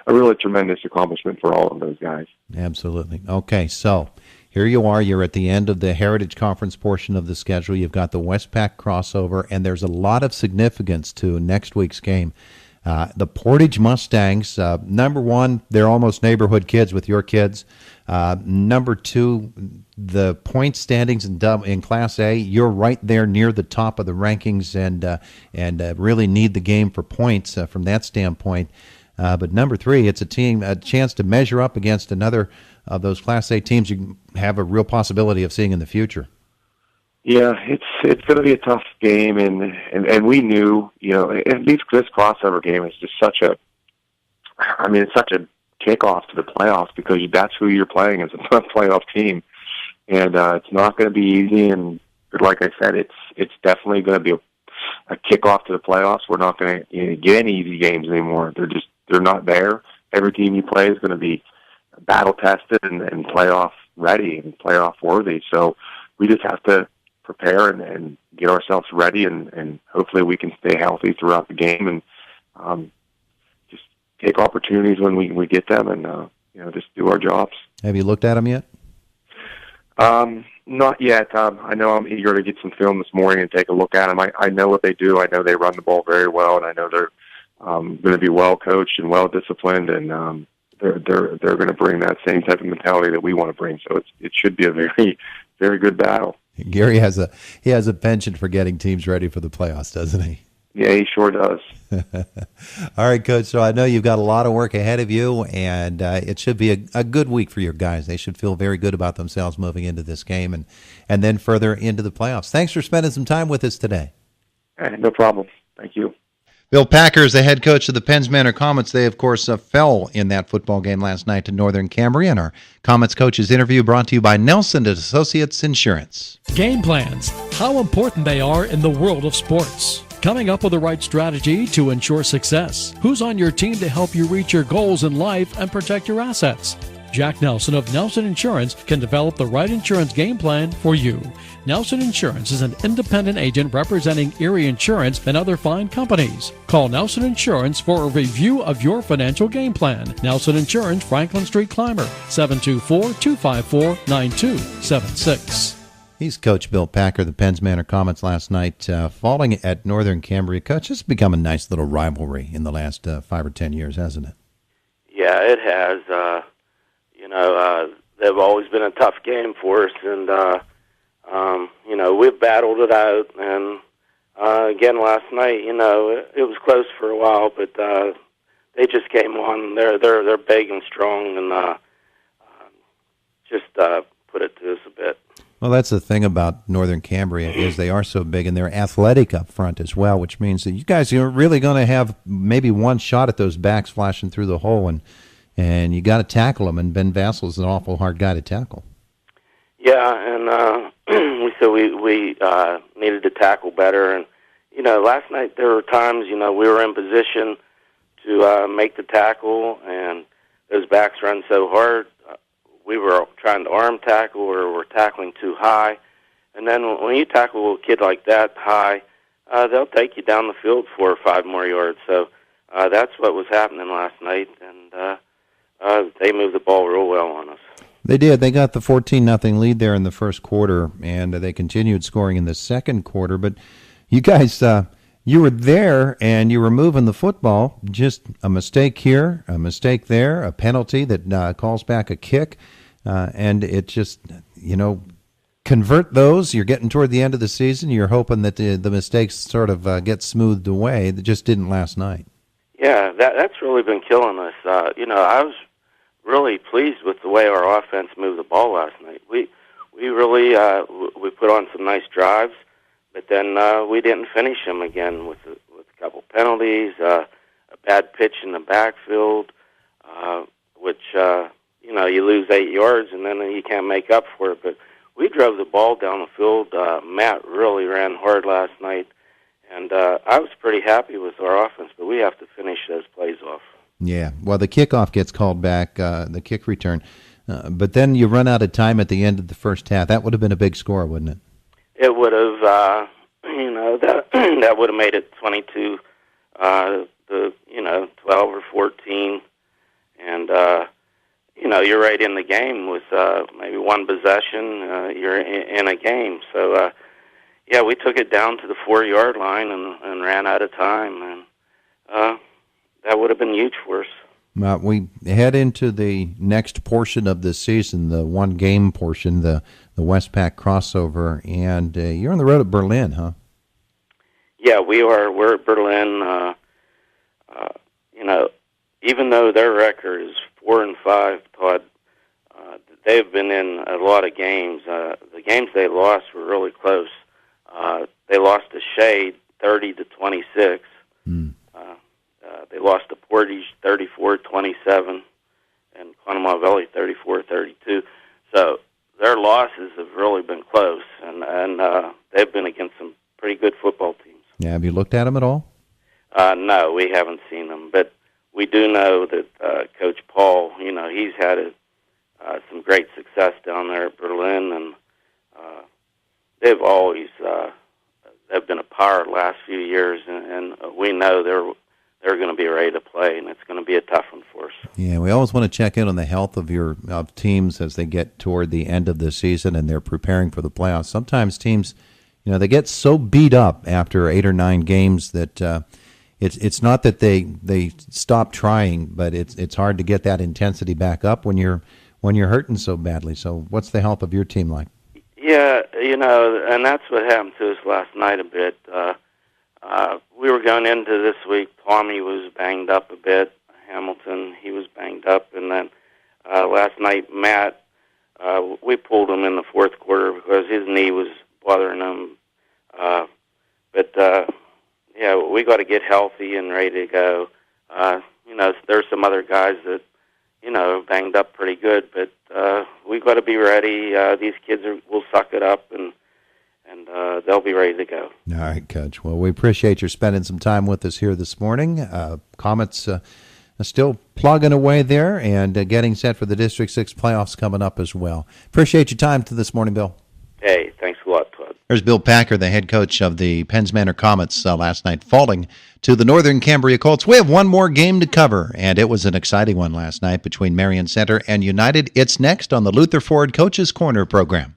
a really tremendous accomplishment for all of those guys. Absolutely. Okay, so here you are. You're at the end of the Heritage Conference portion of the schedule. You've got the Westpac crossover, and there's a lot of significance to next week's game. The Portage Mustangs, number one, they're almost neighborhood kids with your kids. Number two, the point standings in Class A, you're right there near the top of the rankings and really need the game for points from that standpoint. But number three, it's a chance to measure up against another of those Class A teams you have a real possibility of seeing in the future. Yeah, it's going to be a tough game, and we knew, this crossover game is just such a kickoff to the playoffs because that's who you're playing as a playoff team, and it's not going to be easy. And like I said, it's definitely going to be a kickoff to the playoffs. We're not going to get any easy games anymore. They're not there. Every team you play is going to be battle tested and playoff ready and playoff worthy. So we just have to prepare and get ourselves ready, and hopefully we can stay healthy throughout the game and just take opportunities when we get them and just do our jobs. Have you looked at them yet? Not yet. I know I'm eager to get some film this morning and take a look at them. I know what they do. I know they run the ball very well, and I know they're going to be well coached and well disciplined, and they're going to bring that same type of mentality that we want to bring. So it should be a very, very good battle. Gary has a penchant for getting teams ready for the playoffs, doesn't he? Yeah, he sure does. All right, Coach. So I know you've got a lot of work ahead of you, and it should be a good week for your guys. They should feel very good about themselves moving into this game and then further into the playoffs. Thanks for spending some time with us today. No problem. Thank you. Bill Packer is the head coach of the Penns Manor Comets. They, of course, fell in that football game last night to Northern Cambria. And our Comets coaches interview brought to you by Nelson Associates Insurance. Game plans, how important they are in the world of sports. Coming up with the right strategy to ensure success. Who's on your team to help you reach your goals in life and protect your assets? Jack Nelson of Nelson Insurance can develop the right insurance game plan for you. Nelson Insurance is an independent agent representing Erie Insurance and other fine companies. Call Nelson Insurance for a review of your financial game plan. Nelson Insurance, Franklin Street Clymer, 724-254-9276. He's Coach Bill Packer. The Penns Manor Comets last night falling at Northern Cambria. Coach, it's become a nice little rivalry in the last 5 or 10 years, hasn't it? Yeah, it has. They've always been a tough game for us, and we've battled it out. And again, last night, it was close for a while, but they just came on. They're big and strong, and just put it to us a bit. Well, that's the thing about Northern Cambria is they are so big and they're athletic up front as well, which means that you guys are really going to have maybe one shot at those backs flashing through the hole, and you got to tackle them. And Ben Vassel's an awful hard guy to tackle. Yeah, and we needed to tackle better. And last night there were times we were in position to make the tackle, and those backs run so hard. We were trying to arm tackle or we're tackling too high. And then when you tackle a kid like that high, they'll take you down the field 4 or 5 more yards. So that's what was happening last night, and they moved the ball real well on us. They did. They got the 14-0 lead there in the first quarter, and they continued scoring in the second quarter. But you guys, you were there, and you were moving the football. Just a mistake here, a mistake there, a penalty that calls back a kick. And it just, convert those. You're getting toward the end of the season. You're hoping that the mistakes sort of get smoothed away. That just didn't last night. Yeah, that's really been killing us. I was really pleased with the way our offense moved the ball last night. We really we put on some nice drives, but then we didn't finish them again with a couple penalties, a bad pitch in the backfield, which you lose 8 yards and then you can't make up for it. But we drove the ball down the field. Matt really ran hard last night, and I was pretty happy with our offense, but we have to finish those plays off. Yeah, well, the kickoff gets called back, the kick return, but then you run out of time at the end of the first half. That would have been a big score, wouldn't it? It would have, that would have made it 22, 12 or 14, and you're right in the game with maybe one possession. You're in a game. So, we took it down to the 4-yard line and ran out of time, and that would have been huge for us. We head into the next portion of the season, the one-game portion, the Westpac crossover, and you're on the road at Berlin, huh? Yeah, we are. We're at Berlin. Even though their record is 4-5, Todd, they've been in a lot of games. The games they lost were really close. They lost to Shade 30-26. They lost to Portage 34-27, and Conemaugh 34-32. So their losses have really been close, and they've been against some pretty good football teams. Yeah, have you looked at them at all? No, we haven't seen them, but we do know that Coach Paul, he's had some great success down there at Berlin, and they've always they've been a power the last few years, and we know they're going to be ready to play, and it's going to be a tough one for us. Yeah, we always want to check in on the health of teams as they get toward the end of the season and they're preparing for the playoffs. Sometimes teams, they get so beat up after 8 or 9 games that it's not that they stop trying, but it's hard to get that intensity back up when you're hurting so badly. So what's the health of your team like? Yeah, and that's what happened to us last night a bit. We were going into this week. Tommy was banged up a bit. Hamilton, he was banged up. And then last night, Matt, we pulled him in the fourth quarter because his knee was bothering him. We got to get healthy and ready to go. There's some other guys that, banged up pretty good, but we got to be ready. These kids will suck it up, and they'll be ready to go. All right, Coach. Well, we appreciate you spending some time with us here this morning. Comets still plugging away there and getting set for the District 6 playoffs coming up as well. Appreciate your time this morning, Bill. Hey, thanks a lot, Todd. There's Bill Packer, the head coach of the Penns Manor Comets last night, falling to the Northern Cambria Colts. We have one more game to cover, and it was an exciting one last night between Marion Center and United. It's next on the Luther Ford Coaches Corner program.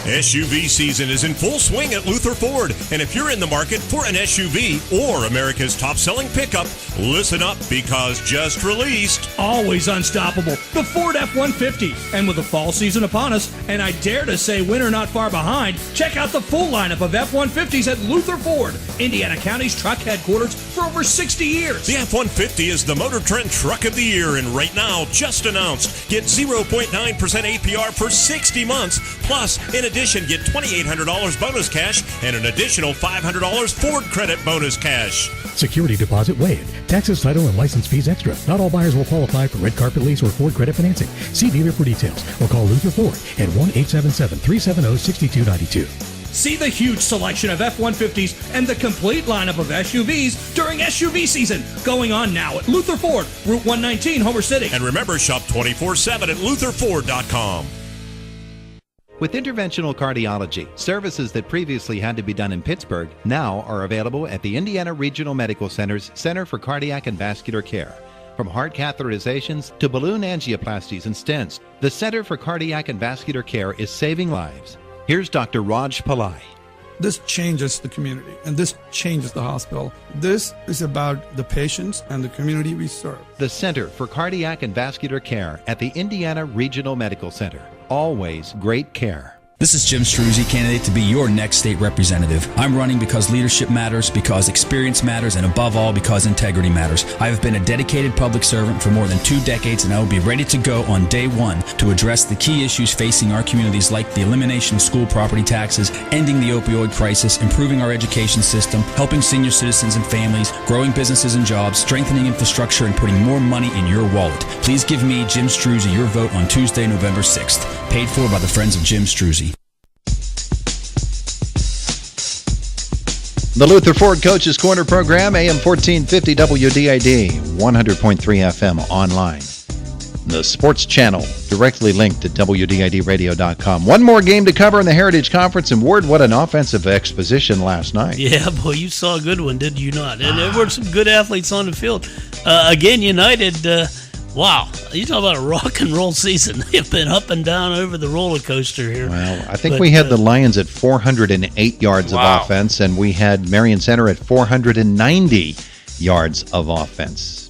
SUV season is in full swing at Luther Ford, and if you're in the market for an SUV or America's top-selling pickup, listen up because just released, always unstoppable, the Ford F-150. And with the fall season upon us, and I dare to say winter not far behind, check out the full lineup of F-150s at Luther Ford, Indiana County's truck headquarters for over 60 years. The F-150 is the Motor Trend Truck of the Year, and right now, just announced, get 0.9% APR for 60 months, plus, in addition, get $2,800 bonus cash and an additional $500 Ford credit bonus cash. Security deposit waived. Taxes, title, and license fees extra. Not all buyers will qualify for red carpet lease or Ford credit financing. See dealer for details or call Luther Ford at 1-877-370-6292. See the huge selection of F-150s and the complete lineup of SUVs during SUV season. Going on now at Luther Ford, Route 119, Homer City. And remember, shop 24/7 at lutherford.com. With interventional cardiology, services that previously had to be done in Pittsburgh now are available at the Indiana Regional Medical Center's Center for Cardiac and Vascular Care. From heart catheterizations to balloon angioplasties and stents, the Center for Cardiac and Vascular Care is saving lives. Here's Dr. Raj Pillai. This changes the community, and this changes the hospital. This is about the patients and the community we serve. The Center for Cardiac and Vascular Care at the Indiana Regional Medical Center. Always great care. This is Jim Struzzi, candidate to be your next state representative. I'm running because leadership matters, because experience matters, and above all, because integrity matters. I have been a dedicated public servant for more than 2 decades, and I will be ready to go on day one to address the key issues facing our communities like the elimination of school property taxes, ending the opioid crisis, improving our education system, helping senior citizens and families, growing businesses and jobs, strengthening infrastructure, and putting more money in your wallet. Please give me, Jim Struzzi, your vote on Tuesday, November 6th. Paid for by the Friends of Jim Struzzi. The Luther Ford Coaches Corner program, AM 1450 WDID, 100.3 FM online. The Sports Channel, directly linked to WDIDradio.com. One more game to cover in the Heritage Conference, and Ward, what an offensive exposition last night. Yeah, boy, you saw a good one, did you not? And there were some good athletes on the field. Again, United, wow, you talk about a rock and roll season. They've been up and down over the roller coaster here. Well, I think we had the Lions at 408 yards of offense, and we had Marion Center at 490 yards of offense.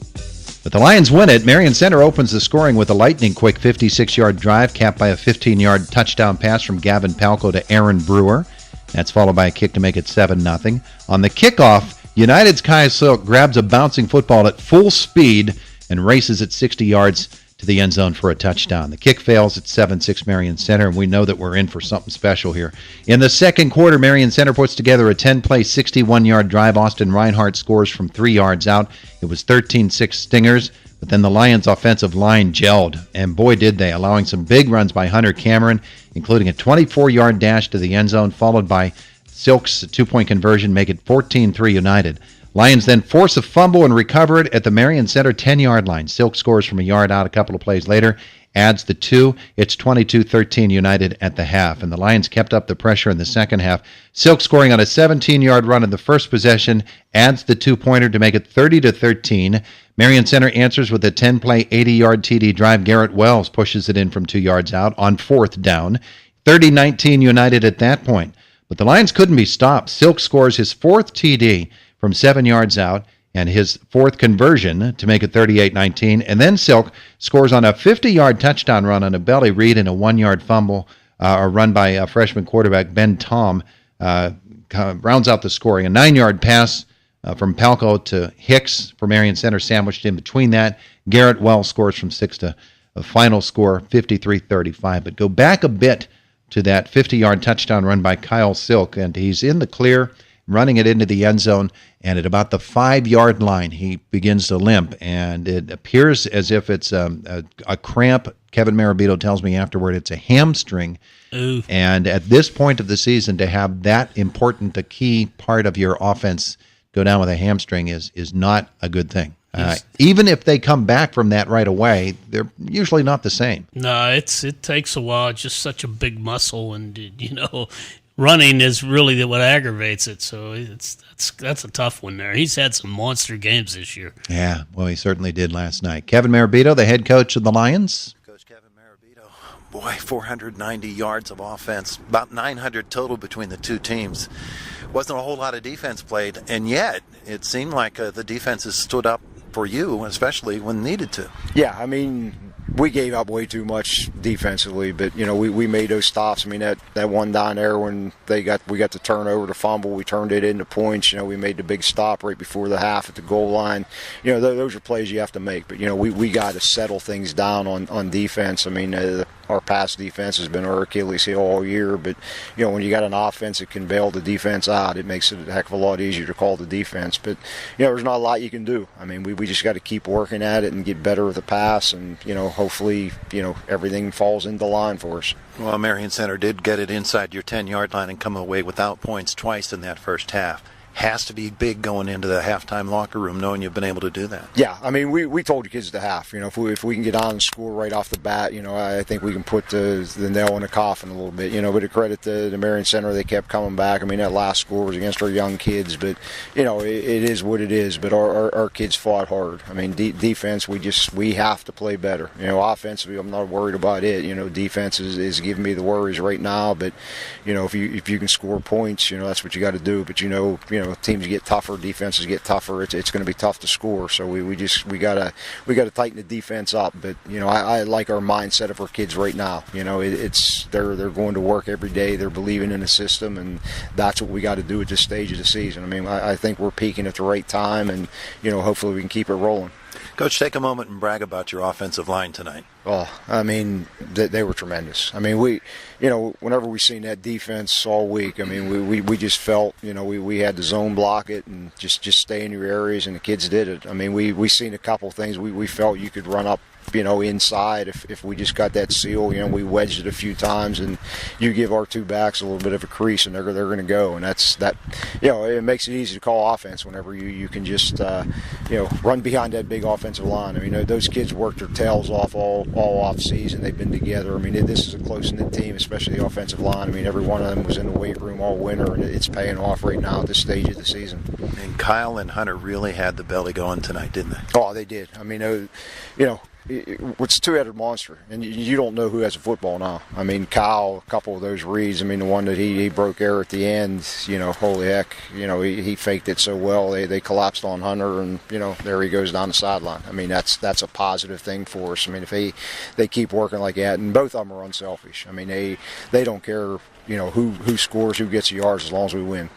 But the Lions win it. Marion Center opens the scoring with a lightning-quick 56-yard drive, capped by a 15-yard touchdown pass from Gavin Palco to Aaron Brewer. That's followed by a kick to make it 7-0. On the kickoff, United's Kai Silk grabs a bouncing football at full speed and races it 60 yards to the end zone for a touchdown. The kick fails at 7-6 Marion Center, and we know that we're in for something special here. In the second quarter, Marion Center puts together a 10-play, 61-yard drive. Austin Reinhardt scores from 3 yards out. It was 13-6 Stingers, but then the Lions' offensive line gelled, and boy did they, allowing some big runs by Hunter Cameron, including a 24-yard dash to the end zone, followed by Silk's 2-point conversion, make it 14-3 United. Lions then force a fumble and recover it at the Marion Center 10-yard line. Silk scores from a yard out a couple of plays later, adds the 2. It's 22-13 United at the half, and the Lions kept up the pressure in the second half. Silk scoring on a 17-yard run in the first possession, adds the 2-pointer to make it 30-13. Marion Center answers with a 10-play, 80-yard TD drive. Garrett Wells pushes it in from 2 yards out on 4th down. 30-19 United at that point. But the Lions couldn't be stopped. Silk scores his 4th TD from 7 yards out, and his 4th conversion to make it 38-19. And then Silk scores on a 50-yard touchdown run on a belly read and a 1-yard fumble, a run by freshman quarterback Ben Tom, rounds out the scoring. A 9-yard pass from Palco to Hicks for Marion Center, sandwiched in between that. Garrett Wells scores from 6 to a final score, 53-35. But go back a bit to that 50-yard touchdown run by Kyle Silk, and he's in the clear, running it into the end zone, and at about the 5-yard line, he begins to limp, and it appears as if it's a cramp. Kevin Marabito tells me afterward it's a hamstring. Ooh. And at this point of the season, to have that important a key part of your offense go down with a hamstring is not a good thing. Even if they come back from that right away, they're usually not the same. No, it takes a while. It's just such a big muscle, and running is really what aggravates it. So that's a tough one there. He's had some monster games this year. Yeah, well, he certainly did last night. Kevin Marabito, the head coach of the Lions. Boy, 490 yards of offense, about 900 total between the two teams. Wasn't a whole lot of defense played, and yet it seemed like the defenses stood up for you, especially when needed to. Yeah, I mean, we gave up way too much defensively, but we made those stops. I mean, that one down there when we got the turnover, the fumble, we turned it into points. We made the big stop right before the half at the goal line. Those are plays you have to make, but we got to settle things down on defense. I mean, our pass defense has been our Achilles heel all year, but when you got an offense that can bail the defense out, it makes it a heck of a lot easier to call the defense. But there's not a lot you can do. I mean, we just got to keep working at it and get better with the pass, and hopefully everything falls into line for us. Well, Marion Center did get it inside your 10-yard line and come away without points twice in that first half. Has to be big going into the halftime locker room, knowing you've been able to do that. Yeah, I mean, we told the kids to half. If we can get on and score right off the bat, I think we can put the nail in the coffin a little bit. But to credit the Marion Center, they kept coming back. I mean, that last score was against our young kids, but it is what it is. But our kids fought hard. I mean, defense, we have to play better. Offensively, I'm not worried about it. Defense is giving me the worries right now. But if you can score points, that's what you got to do. But teams get tougher, defenses get tougher. It's going to be tough to score. So we gotta tighten the defense up. But I like our mindset of our kids right now. They're going to work every day. They're believing in the system, and that's what we got to do at this stage of the season. I mean, I think we're peaking at the right time, and hopefully we can keep it rolling. Coach, take a moment and brag about your offensive line tonight. Oh, I mean, they were tremendous. I mean, whenever we seen that defense all week, I mean, we just felt, we had to zone block it and just stay in your areas, and the kids did it. I mean, we seen a couple of things. We felt you could run up, inside if we just got that seal. We wedged it a few times, and you give our two backs a little bit of a crease, and they're going to go. And that's that. It makes it easy to call offense whenever you can just run behind that big offensive line. I mean, those kids worked their tails off all off season. They've been together. I mean, this is a close knit team, especially the offensive line. I mean, every one of them was in the weight room all winter, and it's paying off right now at this stage of the season. And Kyle and Hunter really had the belly going tonight, didn't they? Oh, they did. I mean, it's a two-headed monster, and you don't know who has a football now. I mean, Kyle, a couple of those reads. I mean, the one that he broke air at the end. Holy heck, he faked it so well. They collapsed on Hunter, and there he goes down the sideline. I mean, that's a positive thing for us. I mean, if they keep working like that, and both of them are unselfish. I mean, they don't care. Who scores, who gets the yards, as long as we win.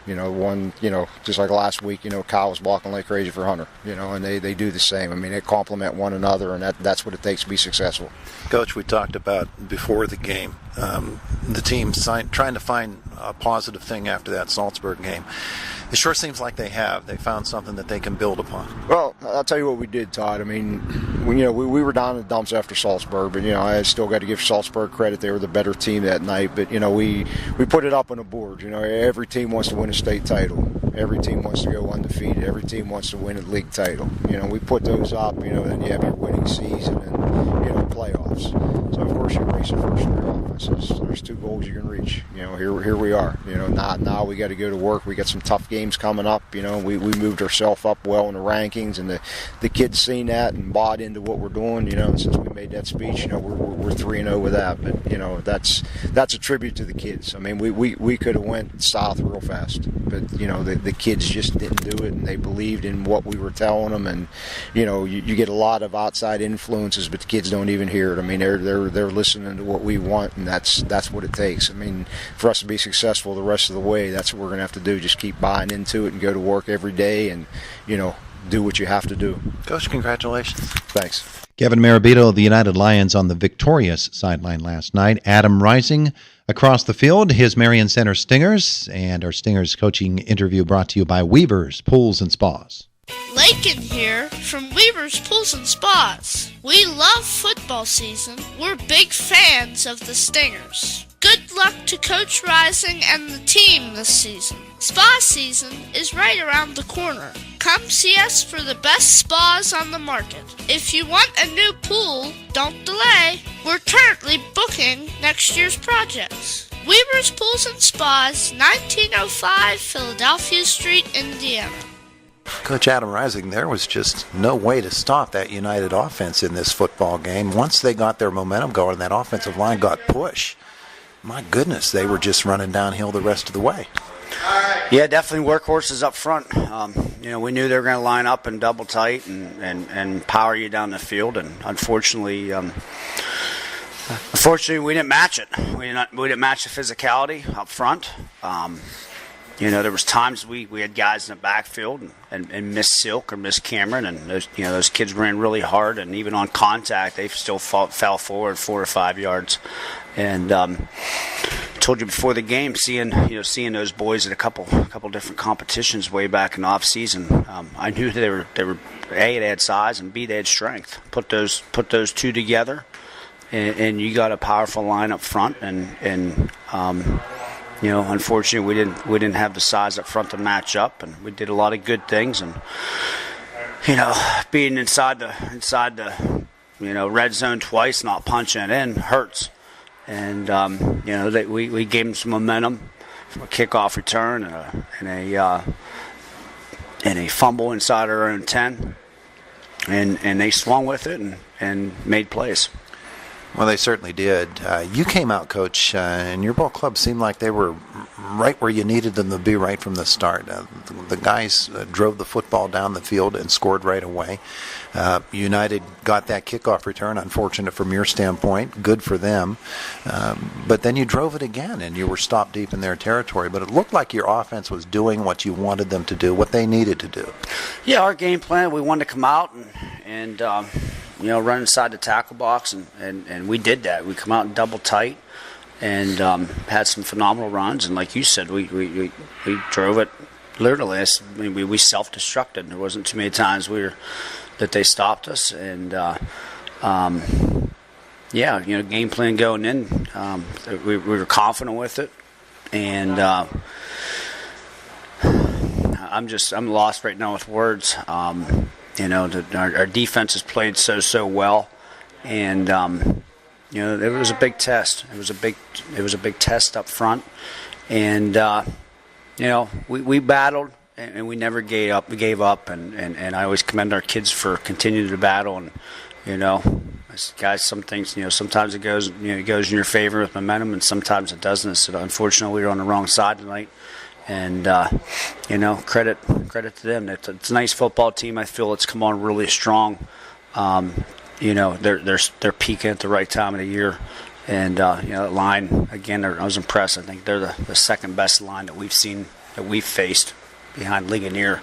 Just like last week, Kyle was blocking like crazy for Hunter, and they do the same. I mean, they complement one another, and that's what it takes to be successful. Coach, we talked about before the game, the team trying to find a positive thing after that Salzburg game. It sure seems like they have. They found something that they can build upon. Well, I'll tell you what we did, Todd. I mean, we were down in the dumps after Salzburg, but I still got to give Salzburg credit. They were the better team that night. But we put it up on the board. Every team wants to win a state title. Every team wants to go undefeated. Every team wants to win a league title. We put those up. Then you have your winning season and playoffs. So of course you race the first three offenses. There's two goals you can reach. Here we are. Now we got to go to work. We got some tough games coming up. We moved ourselves up well in the rankings, and the kids seen that and bought into what we're doing. And since we made that speech, we're 3-0 with that. But that's a tribute to the kids. I mean, we could have went south real fast, but the kids just didn't do it, and they believed in what we were telling them. And you get a lot of outside influences, but the kids don't even hear it. I mean, they're listening to what we want, and that's what it takes. I mean, for us to be successful the rest of the way, that's what we're going to have to do. Just keep buying into it and go to work every day, and do what you have to do. Coach, congratulations. Thanks. Kevin Marabito of the United Lions on the victorious sideline last night. Adam Rising across the field, his Marion Center Stingers, and our Stingers coaching interview brought to you by Weaver's Pools and Spas. Lakin here from Weaver's Pools and Spas. We love football season. We're big fans of the Stingers. Go Good luck to Coach Rising and the team this season. Spa season is right around the corner. Come see us for the best spas on the market. If you want a new pool, don't delay. We're currently booking next year's projects. Weber's Pools and Spas, 1905 Philadelphia Street, Indiana. Coach Adam Rising, there was just no way to stop that United offense in this football game. Once they got their momentum going, that offensive line got pushed. My goodness, they were just running downhill the rest of the way. Yeah, definitely workhorses up front. We knew they were going to line up and double tight and power you down the field, and unfortunately, we didn't match it. We didn't match the physicality up front. There was times we had guys in the backfield and Miss Silk or Miss Cameron, and those kids ran really hard, and even on contact, they still fell forward 4 or 5 yards. And told you before the game, seeing those boys at a couple different competitions way back in the off season, I knew they were A, they had size, and B, they had strength. Put those two together, and you got a powerful line up front, and unfortunately, we didn't have the size up front to match up, and we did a lot of good things. And being inside the red zone twice, not punching it in, hurts. And we gave them some momentum from a kickoff return and a fumble inside our own 10, and they swung with it and made plays. Well, they certainly did. You came out, Coach, and your ball club seemed like they were right where you needed them to be right from the start. The guys drove the football down the field and scored right away. United got that kickoff return, unfortunate from your standpoint, good for them. But then you drove it again, and you were stopped deep in their territory. But it looked like your offense was doing what you wanted them to do, what they needed to do. Yeah, our game plan, we wanted to come out and run inside the tackle box, and we did that. We come out and double tight and had some phenomenal runs. And like you said, we drove it literally. We self-destructed. There wasn't too many times that they stopped us. And, game plan going in, we were confident with it. And I'm lost right now with words. Our defense has played so well, and it was a big test. It was a big test up front, and we battled and we never gave up, and I always commend our kids for continuing to battle. And guys, some things sometimes it goes in your favor with momentum, and sometimes it doesn't. So unfortunately, we were on the wrong side tonight. And credit to them. It's a nice football team. I feel it's come on really strong. They're peaking at the right time of the year, and that line again. I was impressed. I think they're the second best line that we've faced behind Ligonier.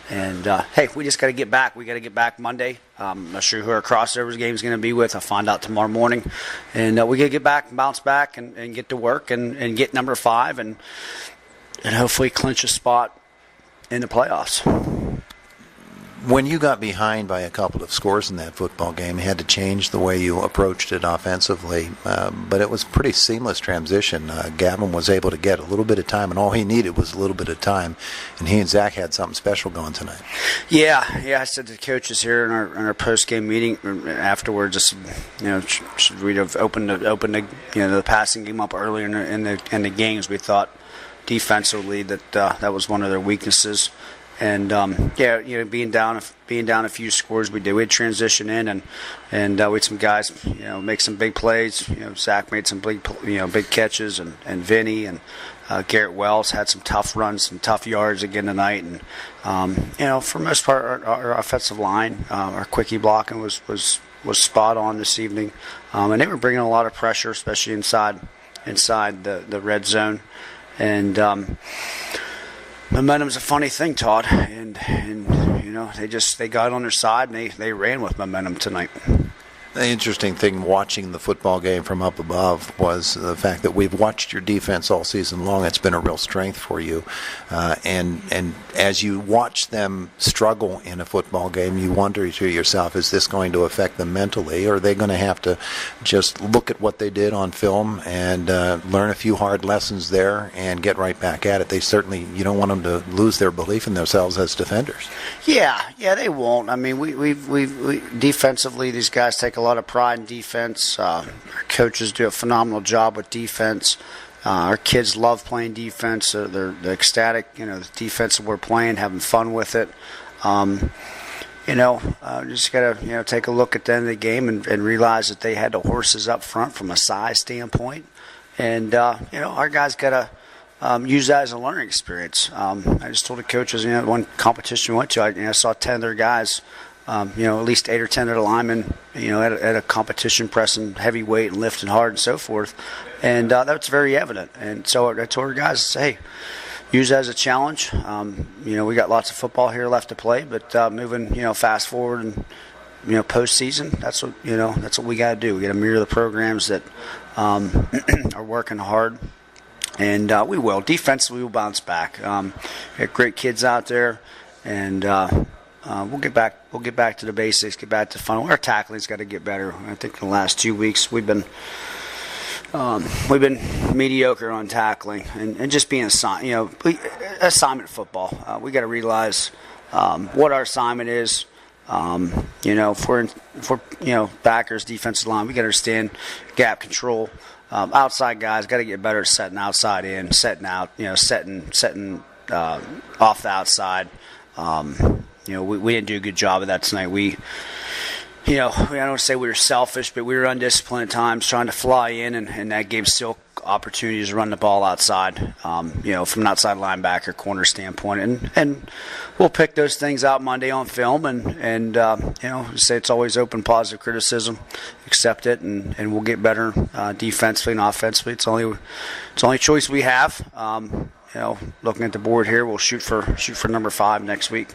And hey, we just got to get back. We got to get back Monday. I'm not sure who our crossovers game is going to be with. I'll find out tomorrow morning. And we got to get back and bounce back and get to work and get number 5 and hopefully clinch a spot in the playoffs. When you got behind by a couple of scores in that football game, you had to change the way you approached it offensively, but it was a pretty seamless transition. Gavin was able to get a little bit of time, and all he needed was a little bit of time, and he and Zach had something special going tonight. Yeah, I said to the coaches here in our post-game meeting afterwards, should we have opened the passing game up earlier in the games? We thought defensively that was one of their weaknesses. And being down a few scores, we did. We had transition in, and we had some guys, make some big plays. Zach made some big catches, and Vinny and Garrett Wells had some tough runs, some tough yards again tonight. And for the most part, our offensive line, our quickie blocking was spot on this evening, and they were bringing a lot of pressure, especially inside the red zone, and. Momentum's a funny thing, Todd, and they got on their side and they ran with momentum tonight. The interesting thing watching the football game from up above was the fact that we've watched your defense all season long. It's been a real strength for you. And as you watch them struggle in a football game, you wonder to yourself, is this going to affect them mentally? Or are they going to have to just look at what they did on film and learn a few hard lessons there and get right back at it? They certainly, you don't want them to lose their belief in themselves as defenders. Yeah, they won't. I mean, we defensively, these guys take a lot of pride in defense. Our coaches do a phenomenal job with defense. Our kids love playing defense. They're ecstatic, the defense that we're playing, having fun with it. Just got to take a look at the end of the game and realize that they had the horses up front from a size standpoint. And, our guys got to use that as a learning experience. I just told the coaches, one competition we went to, I saw 10 of their guys, at least 8 or 10 of the linemen, at a competition pressing heavy weight and lifting hard and so forth. And that's very evident. And so I told our guys, hey, use that as a challenge. We got lots of football here left to play, but moving, fast forward and, postseason, that's what we got to do. We got to mirror the programs that are working hard. And we will. Defensively, we'll bounce back. We got great kids out there, and we'll get back to the basics, get back to fun. Our tackling's got to get better. I think in the last 2 weeks we've been mediocre on tackling and just being assignment football. We got to realize what our assignment is. If we're backers, defensive line, we got to understand gap control. Outside guys got to get better at setting outside in, setting out, setting off the outside. We didn't do a good job of that tonight. I don't want to say we were selfish, but we were undisciplined at times, trying to fly in, and that gave still opportunities to run the ball outside, from an outside linebacker corner standpoint. And we'll pick those things out Monday on film and say it's always open positive criticism, accept it, and we'll get better defensively and offensively. It's the only choice we have. Looking at the board here, we'll shoot for number 5 next week.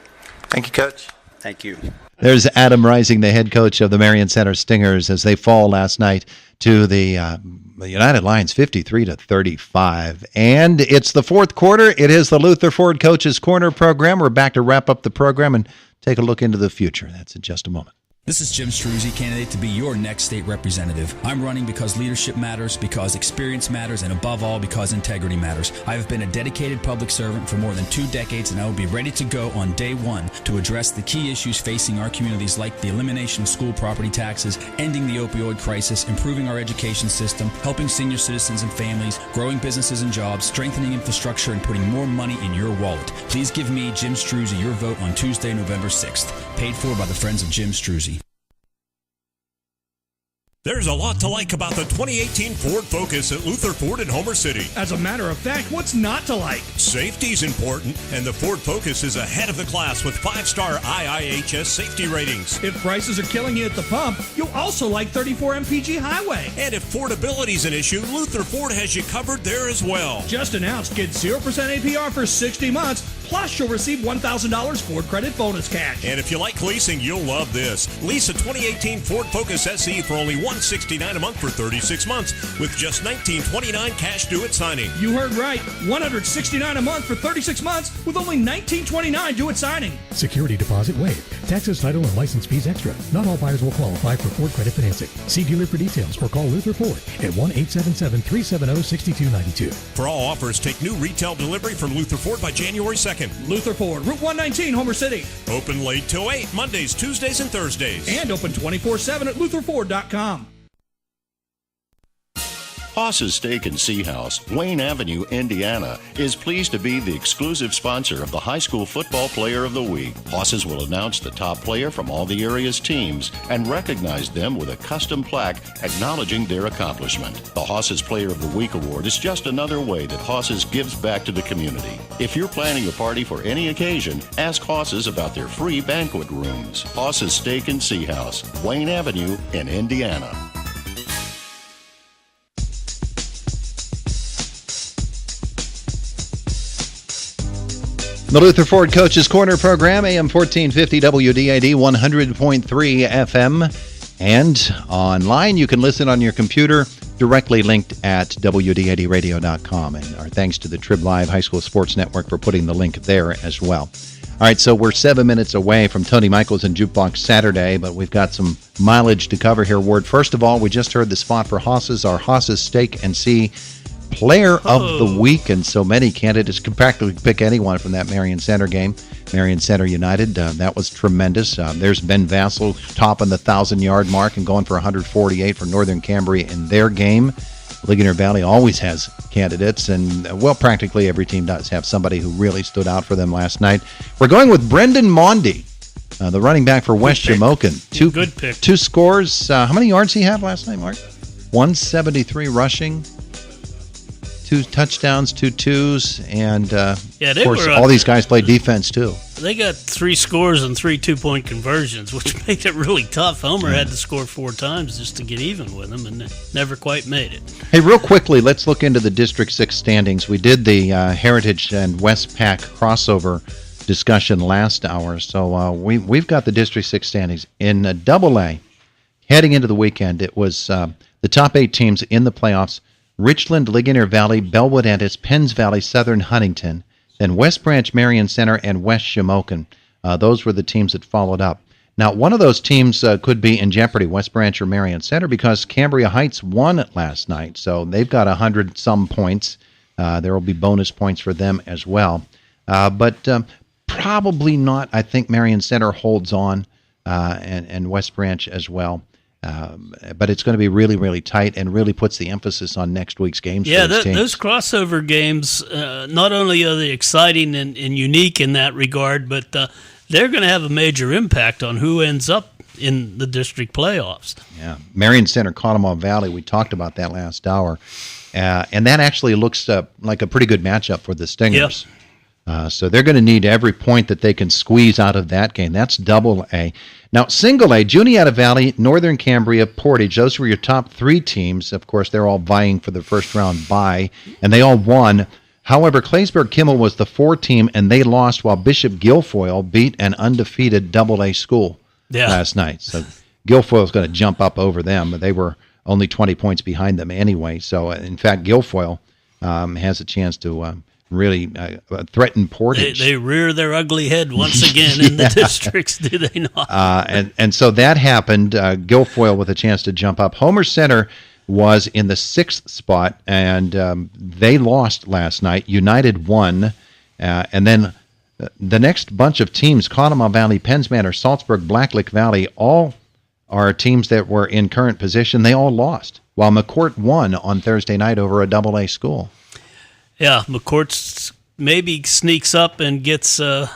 Thank you, Coach. Thank you. There's Adam Rising, the head coach of the Marion Center Stingers, as they fall last night to the United Lions 53-35. And it's the fourth quarter. It is the Luther Ford Coaches Corner program. We're back to wrap up the program and take a look into the future. That's in just a moment. This is Jim Struzzi, candidate to be your next state representative. I'm running because leadership matters, because experience matters, and above all, because integrity matters. I have been a dedicated public servant for more than 2 decades, and I will be ready to go on day one to address the key issues facing our communities, like the elimination of school property taxes, ending the opioid crisis, improving our education system, helping senior citizens and families, growing businesses and jobs, strengthening infrastructure, and putting more money in your wallet. Please give me, Jim Struzzi, your vote on Tuesday, November 6th. Paid for by the Friends of Jim Struzzi. There's a lot to like about the 2018 Ford Focus at Luther Ford in Homer City. As a matter of fact, what's not to like? Safety's important, and the Ford Focus is ahead of the class with 5-star IIHS safety ratings. If prices are killing you at the pump, you'll also like 34 MPG Highway. And if affordability's an issue, Luther Ford has you covered there as well. Just announced, get 0% APR for 60 months, plus you'll receive $1,000 Ford credit bonus cash. And if you like leasing, you'll love this. Lease a 2018 Ford Focus SE for only $169 a month for 36 months with just $19.29 cash due at signing. You heard right. $169 a month for 36 months with only $19.29 due at signing. Security deposit waived. Taxes, title, and license fees extra. Not all buyers will qualify for Ford credit financing. See dealer for details or call Luther Ford at 1-877-370-6292. For all offers, take new retail delivery from Luther Ford by January 2nd. Luther Ford, Route 119, Homer City. Open late till 8, Mondays, Tuesdays, and Thursdays. And open 24/7 at lutherford.com. Haas's Steak and Sea House, Wayne Avenue, Indiana, is pleased to be the exclusive sponsor of the High School Football Player of the Week. Haas's will announce the top player from all the area's teams and recognize them with a custom plaque acknowledging their accomplishment. The Haas's Player of the Week award is just another way that Haas's gives back to the community. If you're planning a party for any occasion, ask Haas's about their free banquet rooms. Haas's Steak and Sea House, Wayne Avenue in Indiana. The Luther Ford Coaches Corner program, AM 1450 WDAD 100.3 FM. And online, you can listen on your computer, directly linked at WD80radio.com. And our thanks to the Trib Live High School Sports Network for putting the link there as well. All right, so we're 7 minutes away from Tony Michaels and Jukebox Saturday, but we've got some mileage to cover here, Ward. First of all, we just heard the spot for Haas's, our Haas's Steak and See Player of the Week, and so many candidates can practically pick anyone from that Marion Center game. Marion Center United, that was tremendous. There's Ben Vassell topping the 1,000-yard mark and going for 148 for Northern Cambria in their game. Ligonier Valley always has candidates, and, practically every team does have somebody who really stood out for them last night. We're going with Brendan Mondy, the running back for West Shamokin. Good pick. 2 scores. How many yards he have last night, Mark? 173 rushing. 2 touchdowns, 2 twos, and of course, all these guys play defense too. They got 3 scores and 3 2-point conversions, which made it really tough. Homer had to score 4 times just to get even with them, and never quite made it. Hey, real quickly, let's look into the District 6 standings. We did the Heritage and Westpac crossover discussion last hour, so we've got the District 6 standings. In AA, heading into the weekend, it was the top 8 teams in the playoffs: Richland, Ligonier Valley, Bellwood Entis, Penns Valley, Southern Huntington, then West Branch, Marion Center, and West Shamokin. Those were the teams that followed up. Now, one of those teams could be in jeopardy, West Branch or Marion Center, because Cambria Heights won last night, so they've got 100-some points. There will be bonus points for them as well. But probably not. I think Marion Center holds on, and West Branch as well. But it's going to be really, really tight and really puts the emphasis on next week's games. Yeah, those crossover games, not only are they exciting and unique in that regard, but they're going to have a major impact on who ends up in the district playoffs. Yeah, Marion Center, Conemaugh Valley, we talked about that last hour. And that actually looks like a pretty good matchup for the Stingers. Yep. So they're going to need every point that they can squeeze out of that game. That's AA. Now, Single A, Juniata Valley, Northern Cambria, Portage, those were your top 3 teams. Of course, they're all vying for the first-round bye, and they all won. However, Claysburg-Kimmel was the 4 team, and they lost while Bishop Guilfoyle beat an undefeated AA school last night. So Guilfoyle's going to jump up over them, but they were only 20 points behind them anyway. So, in fact, Guilfoyle has a chance to really threaten Portage. They rear their ugly head once again in the districts, do they not? And so that happened. Guilfoyle with a chance to jump up. Homer Center was in the 6th spot, and they lost last night. United won. And then the next bunch of teams, Conemaugh Valley, Penns Manor, Salzburg, Blacklick Valley, all are teams that were in current position. They all lost, while McCourt won on Thursday night over a AA school. Yeah, McCourt maybe sneaks up and gets I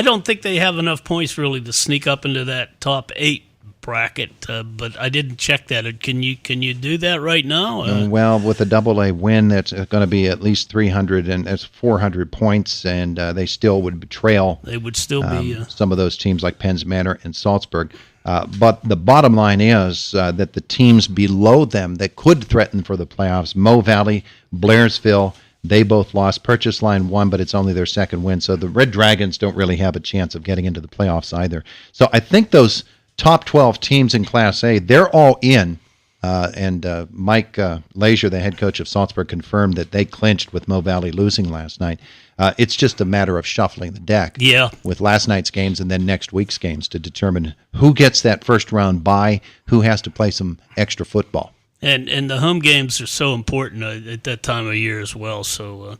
don't think they have enough points really to sneak up into that top 8 bracket, but I didn't check that. Can you do that right now? Well, with a AA win, that's going to be at least 300, and that's 400 points, and they still would trail. They would still be some of those teams like Penns Manor and Salzburg. But the bottom line is that the teams below them that could threaten for the playoffs, Moe Valley, Blairsville, they both lost. Purchase Line won, but it's only their 2nd win. So the Red Dragons don't really have a chance of getting into the playoffs either. So I think those top 12 teams in Class A, they're all in. And Mike Leisure, the head coach of Salzburg, confirmed that they clinched with Moe Valley losing last night. It's just a matter of shuffling the deck with last night's games and then next week's games to determine who gets that first-round bye, who has to play some extra football. And the home games are so important at that time of year as well. So,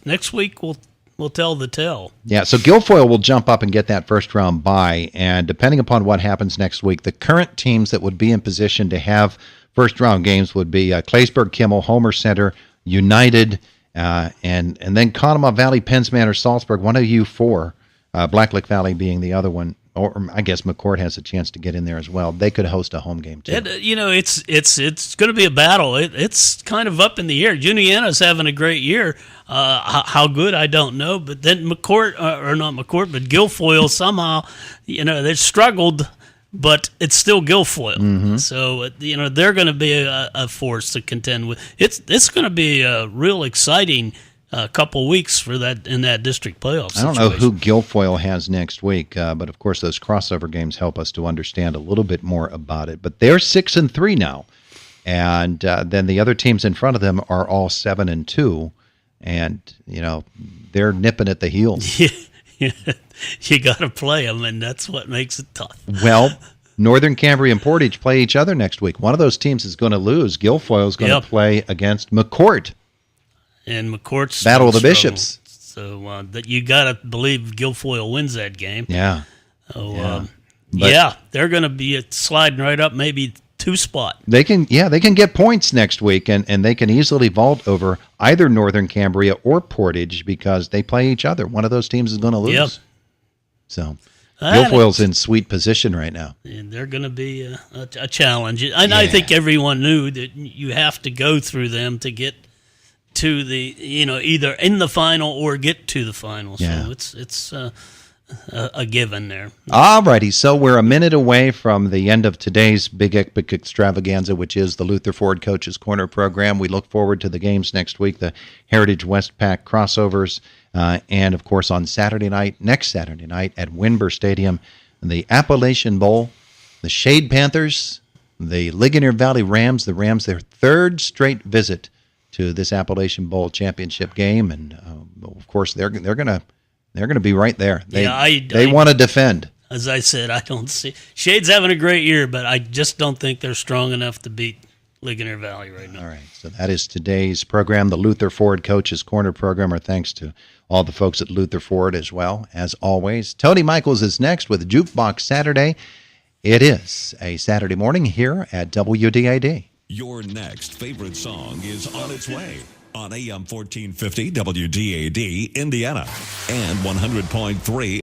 next week we'll tell the tale. Yeah, so Guilfoyle will jump up and get that first-round bye, and depending upon what happens next week, the current teams that would be in position to have first-round games would be Claysburg-Kimmel, Homer Center, United, and then Conemaugh Valley, Penns Manor, Salzburg, one of you 4, Blacklick Valley being the other one. Or I guess McCourt has a chance to get in there as well. They could host a home game, too. It's going to be a battle. It's kind of up in the air. Juniata's having a great year. How good, I don't know. But then McCourt, or not McCourt, but Guilfoyle somehow, they struggled, but it's still Guilfoyle. Mm-hmm. So, they're going to be a force to contend with. It's going to be a real exciting a couple weeks for that in that district playoff situation. I don't know who Guilfoyle has next week, but of course those crossover games help us to understand a little bit more about it. But they're 6-3 now, and then the other teams in front of them are all 7-2, and they're nipping at the heels. You got to play them, and that's what makes it tough. Well, Northern Cambria and Portage play each other next week. One of those teams is going to lose. Guilfoyle is going to play against McCourt. And McCourt's Battle of the Bishops. So that you got to believe Guilfoyle wins that game. Yeah. So, they're going to be sliding right up, maybe 2 spot. They can get points next week, and they can easily vault over either Northern Cambria or Portage because they play each other. One of those teams is going to lose. Yep. So Guilfoyle's in sweet position right now. And they're going to be a challenge. And I think everyone knew that you have to go through them to get to the, either in the final or get to the final. Yeah. So it's a given there. All righty, so we're a minute away from the end of today's Big Epic Extravaganza, which is the Luther Ford Coach's Corner program. We look forward to the games next week, the Heritage Westpac crossovers, and, of course, on next Saturday night at Whitmer Stadium, the Appalachian Bowl, the Shade Panthers, the Ligonier Valley Rams, their 3rd straight visit to this Appalachian Bowl championship game, and, of course, they're going to be right there. They want to defend. As I said, I don't see Shade's having a great year, but I just don't think they're strong enough to beat Ligonier Valley right now. All right, so that is today's program, the Luther Ford Coach's Corner program. Our thanks to all the folks at Luther Ford as well, as always. Tony Michaels is next with Jukebox Saturday. It is a Saturday morning here at WDAD. Your next favorite song is on its way on AM 1450 WDAD, Indiana, and 100.3